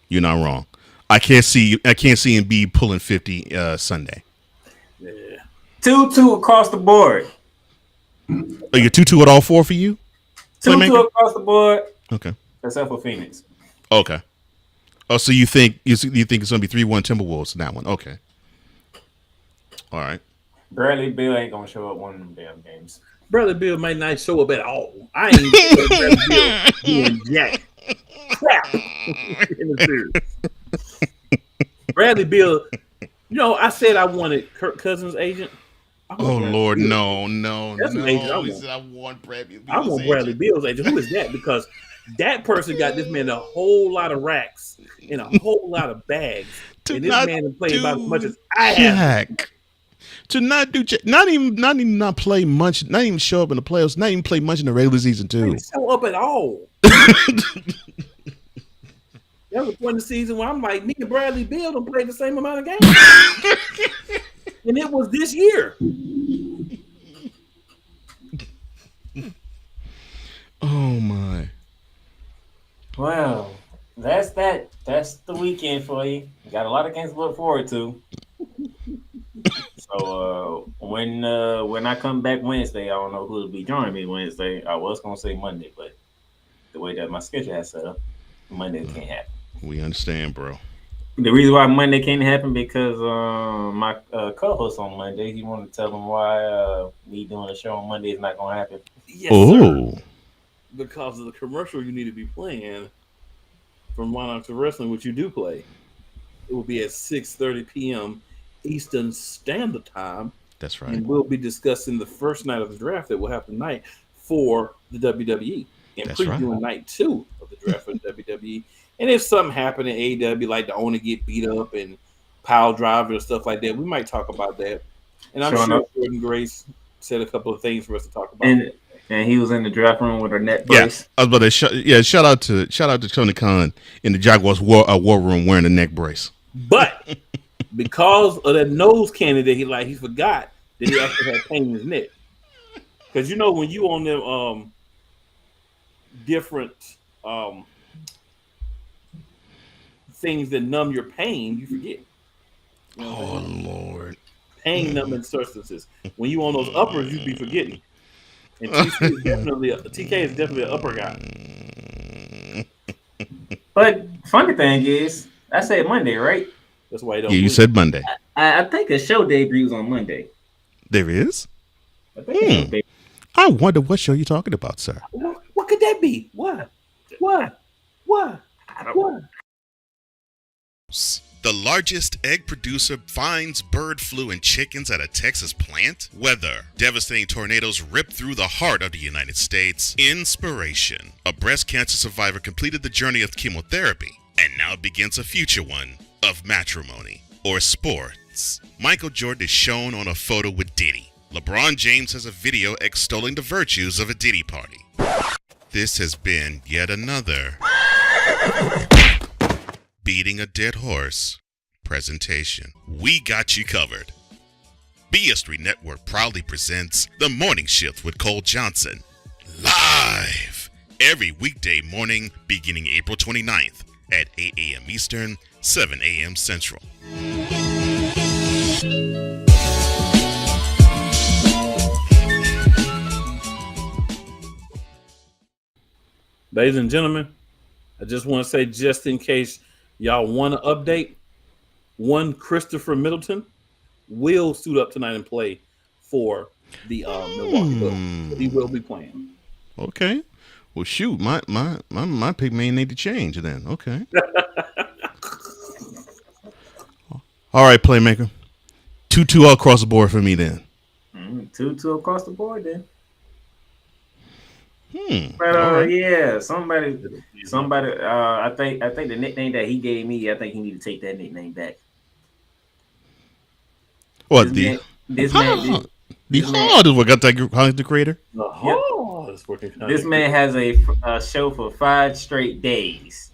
You're not wrong. I can't see Embiid pulling 50 Sunday. Yeah. 2-2 across the board. Are you 2-2 at all four for you? 2-2 across the board. Okay. Except for Phoenix. Okay. Oh, so you think it's going to be 3-1 Timberwolves in that one? Okay. All right. Bradley Beal ain't gonna show up one of them damn games. Bradley Beal might not show up at all. I ain't Bradley Beal doing jack crap in the series. Bradley Beal, I said I wanted Kirk Cousins' agent. Oh Lord, no. That's an agent He said I want Bradley Beal's I want Bradley Beal's agent. Who is that? Because that person got this man a whole lot of racks and a whole lot of bags. And this man has played about as much as I have. To not do, not even play much, not even show up in the playoffs, not even play much in the regular season too. Didn't show up at all. That was one of the season where I'm like, me and Bradley Beal don't play the same amount of games, and it was this year. Oh my! Well, that's that. That's the weekend for you. You got a lot of games to look forward to. So when I come back Wednesday, I don't know who will be joining me Wednesday. I was gonna say Monday, but the way that my schedule has set up, Monday can't happen. We understand, bro. The reason why Monday can't happen because my co-host on Monday, he wanted to tell them why me doing a show on Monday is not gonna happen. Yes, sir. Because of the commercial you need to be playing from Monarchs of Wrestling, which you do play. It will be at 6:30 p.m. Eastern Standard Time. That's right. And we'll be discussing the first night of the draft that will happen tonight for the WWE and previewing night 2 of the draft for the WWE. And if something happened in AEW, like the owner get beat up and pile driver and stuff like that, we might talk about that. And I'm sure Jordan Grace said a couple of things for us to talk about. And he was in the draft room with her net brace. Yeah, I was about to shout out to Tony Khan in the Jaguars war room wearing a neck brace. But because of that nose candy that he forgot that he actually had pain in his neck. Because when you on them different things that numb your pain, you forget. Oh Lord. Pain numbing substances. When you on those uppers, you be forgetting. And TK is definitely an upper guy. But funny thing is, I said Monday, right? That's why you don't. Yeah, you said Monday. I think a show debuts on Monday. There is? I wonder what show you're talking about, sir. What could that be? What? I don't know. The largest egg producer finds bird flu in chickens at a Texas plant. Weather. Devastating tornadoes rip through the heart of the United States. Inspiration. A breast cancer survivor completed the journey of chemotherapy and now begins a future one of matrimony or sports. Michael Jordan is shown on a photo with Diddy. LeBron James has a video extolling the virtues of a Diddy party. This has been yet another Beating a Dead Horse presentation. We got you covered. BS3 Network proudly presents The Morning Shift with Cole Johnson. Live every weekday morning beginning April 29th at 8 a.m. Eastern, 7 a.m. Central. Ladies and gentlemen, I just want to say, just in case y'all want to update, one Christopher Middleton will suit up tonight and play for the Milwaukee Bucks. He will be playing. Okay. Well, shoot, my pick may need to change then. Okay. All right, Playmaker. 2-2 all across the board for me then. 2-2 across the board then. All right. Yeah, somebody. I think the nickname that he gave me, I think he need to take that nickname back. What this the man, the hard is what got the creator? This man has a show for 5 straight days.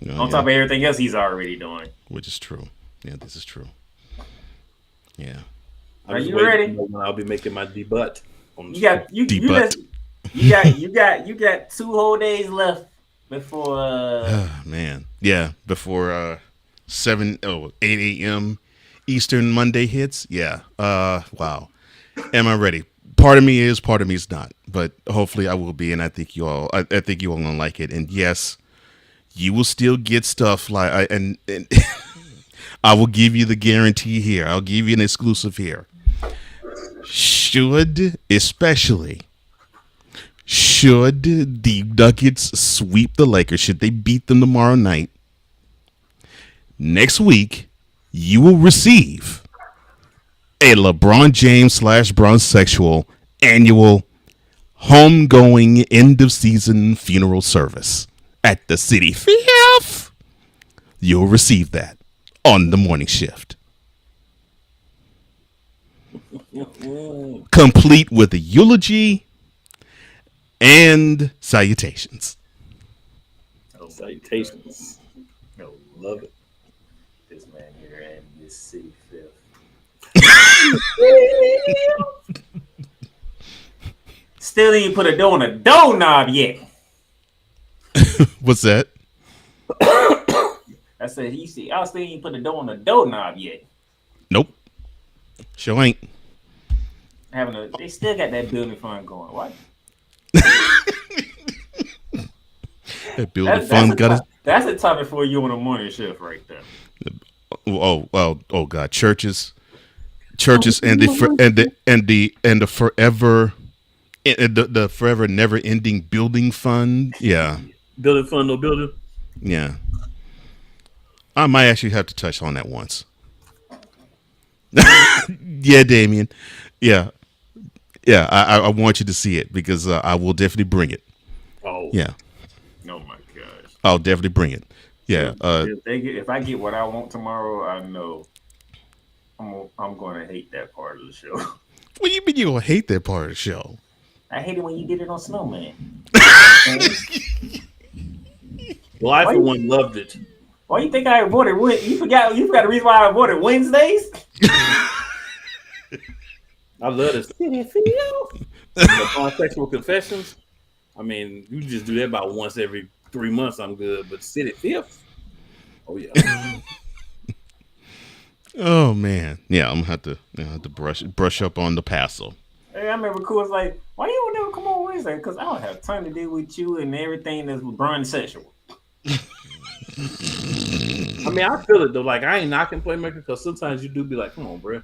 On top of everything else he's already doing. Which is true. Yeah, this is true. Yeah. Are you ready? I'll be making my debut. You got 2 whole days left before man. Yeah, before 8 a.m. Eastern Monday hits. Yeah. Wow. Am I ready? Part of me is, part of me is not. But hopefully I will be, and I think you all gonna like it. And yes, you will still get stuff like and I will give you the guarantee here. I'll give you an exclusive here. Should the Nuggets sweep the Lakers, should they beat them tomorrow night, next week you will receive a LeBron James / Bronsexual annual homegoing end of season funeral service at the City Field. You'll receive that on the morning shift. Complete with a eulogy and salutations. Salutations. Love it. This man here in this City Field. Still didn't put a door on a doorknob yet. What's that? I said, I still didn't put a door on the doorknob yet. Nope. Sure ain't. They still got that building fund going. What? That building fund got it. That's a topic for you on a morning shift right there. Oh God, churches and the forever never ending building fund. Yeah. Building fund, no building. Yeah. I might actually have to touch on that once. Yeah, Damien. Yeah. Yeah, I want you to see it because I will definitely bring it. Oh. Yeah. Oh my gosh. I'll definitely bring it. Yeah. If I get what I want tomorrow, I know I'm going to hate that part of the show. What do you mean you're going to hate that part of the show? I hate it when you did it on Snowman. Well, I for one loved it. Why you think I avoided? You forgot the reason why I avoided Wednesdays? I love this. Sexual confessions. I mean, you just do that about once every 3 months. I'm good, but City Fifth. Oh yeah. Oh man, yeah. I'm gonna have to brush up on the Paso. Hey, I remember Cool was like, "Why you don't never come on Wednesday? Because I don't have time to deal with you and everything that's LeBron sexual." I mean, I feel it though. Like I ain't knocking Playmaker because sometimes you do be like, "Come on, bro,"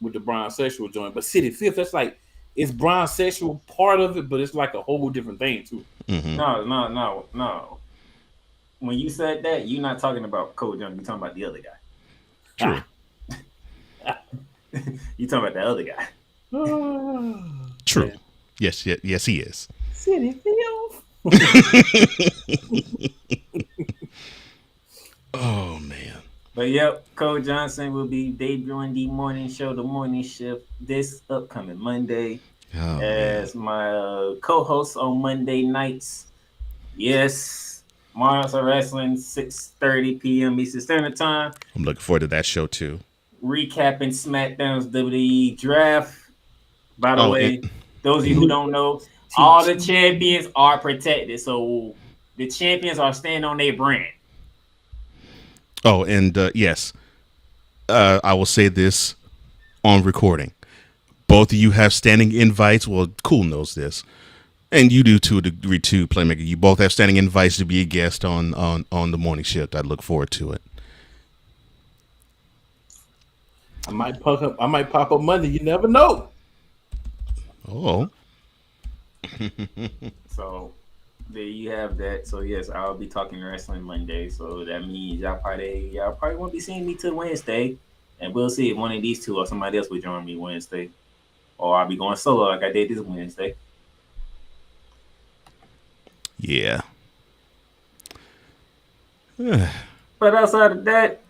with the Brian sexual joint. But City Fifth, that's like it's Brian sexual part of it, but it's like a whole different thing too. Mm-hmm. No. When you said that, you're not talking about Cole Jones. You're talking about the other guy. True. You're talking about the other guy. True. Yeah. Yes, he is. City Field. Oh man. But yep, Cole Johnson will be debuting the morning show, the morning shift, this upcoming Monday as my co-host on Monday nights. Yes, Monster Wrestling, 6:30 p.m. Eastern Standard Time. I'm looking forward to that show too. Recapping SmackDown's WWE draft. By the way, those of you who don't know, all the champions are protected, so the champions are staying on their brand. Oh, and yes, I will say this on recording. Both of you have standing invites. Well, Cool knows this, and you do to a degree too, Playmaker. You both have standing invites to be a guest on the morning shift. I look forward to it. I might pop up Monday. You never know. Oh. So there you have that. So yes, I'll be talking wrestling Monday. So that means y'all probably won't be seeing me till Wednesday, and we'll see if one of these two or somebody else will join me Wednesday, or I'll be going solo like I did this Wednesday. Yeah. But outside of that,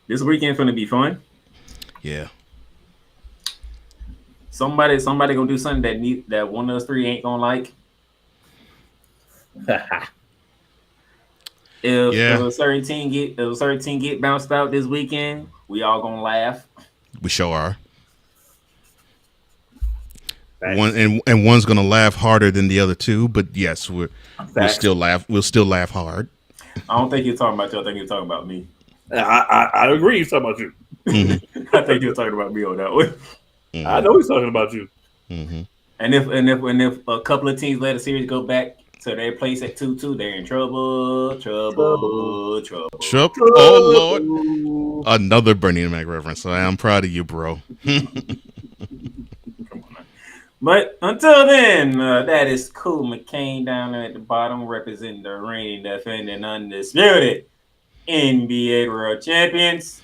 this weekend's gonna be fun. Yeah. Somebody gonna do something that one of us three ain't gonna like. If a certain team get bounced out this weekend, we all gonna laugh. We sure are. One and one's gonna laugh harder than the other two, but yes, we'll still laugh. We'll still laugh hard. I don't think you're talking about you. I think you're talking about me. I agree. He's talking about you. Mm-hmm. I think you're talking about me on that one. Mm-hmm. I know he's talking about you. Mm-hmm. And if a couple of teams let the series go back to their place at 2-2, they're in trouble. Oh Lord! Another Bernie Mac reference. So I'm proud of you, bro. But until then, that is Cool McCain down there at the bottom, representing the reigning, defending, undisputed NBA World Champions.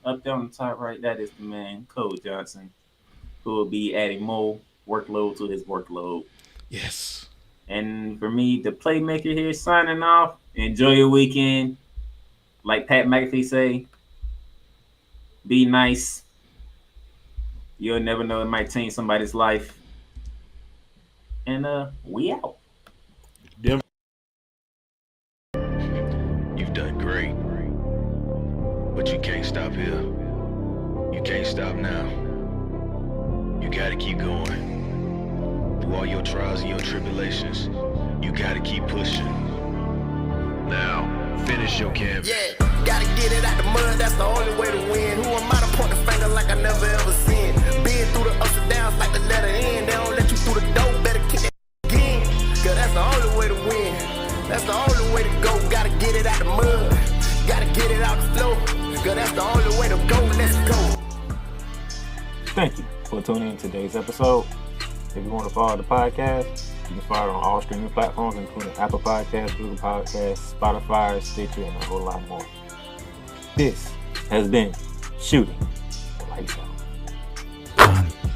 Up there on the top right, that is the man, Cole Johnson, who will be adding more workload to his workload. Yes. And for me, the Playmaker here, signing off. Enjoy your weekend. Like Pat McAfee say, be nice. You'll never know, it might change somebody's life. And we out. You've done great. But you can't stop here. You can't stop now. You gotta keep going. Through all your trials and your tribulations, you gotta keep pushing. Now, finish your canvas. Yeah, gotta get it out the mud, that's the only way to win. Who am I to point the finger like I never ever seen? Been through the ups and downs like the letter N. They don't let you through the door, better kick that again. Cause that's the only way to win. That's the only way to go. Gotta get it out the mud. Gotta get it out the flow. Cause that's the only way to go. Let's go. Thank you for tuning in to today's episode. If you want to follow the podcast, you can follow it on all streaming platforms, including Apple Podcasts, Google Podcasts, Spotify, Stitcher, and a whole lot more. This has been Shooting Lights Out.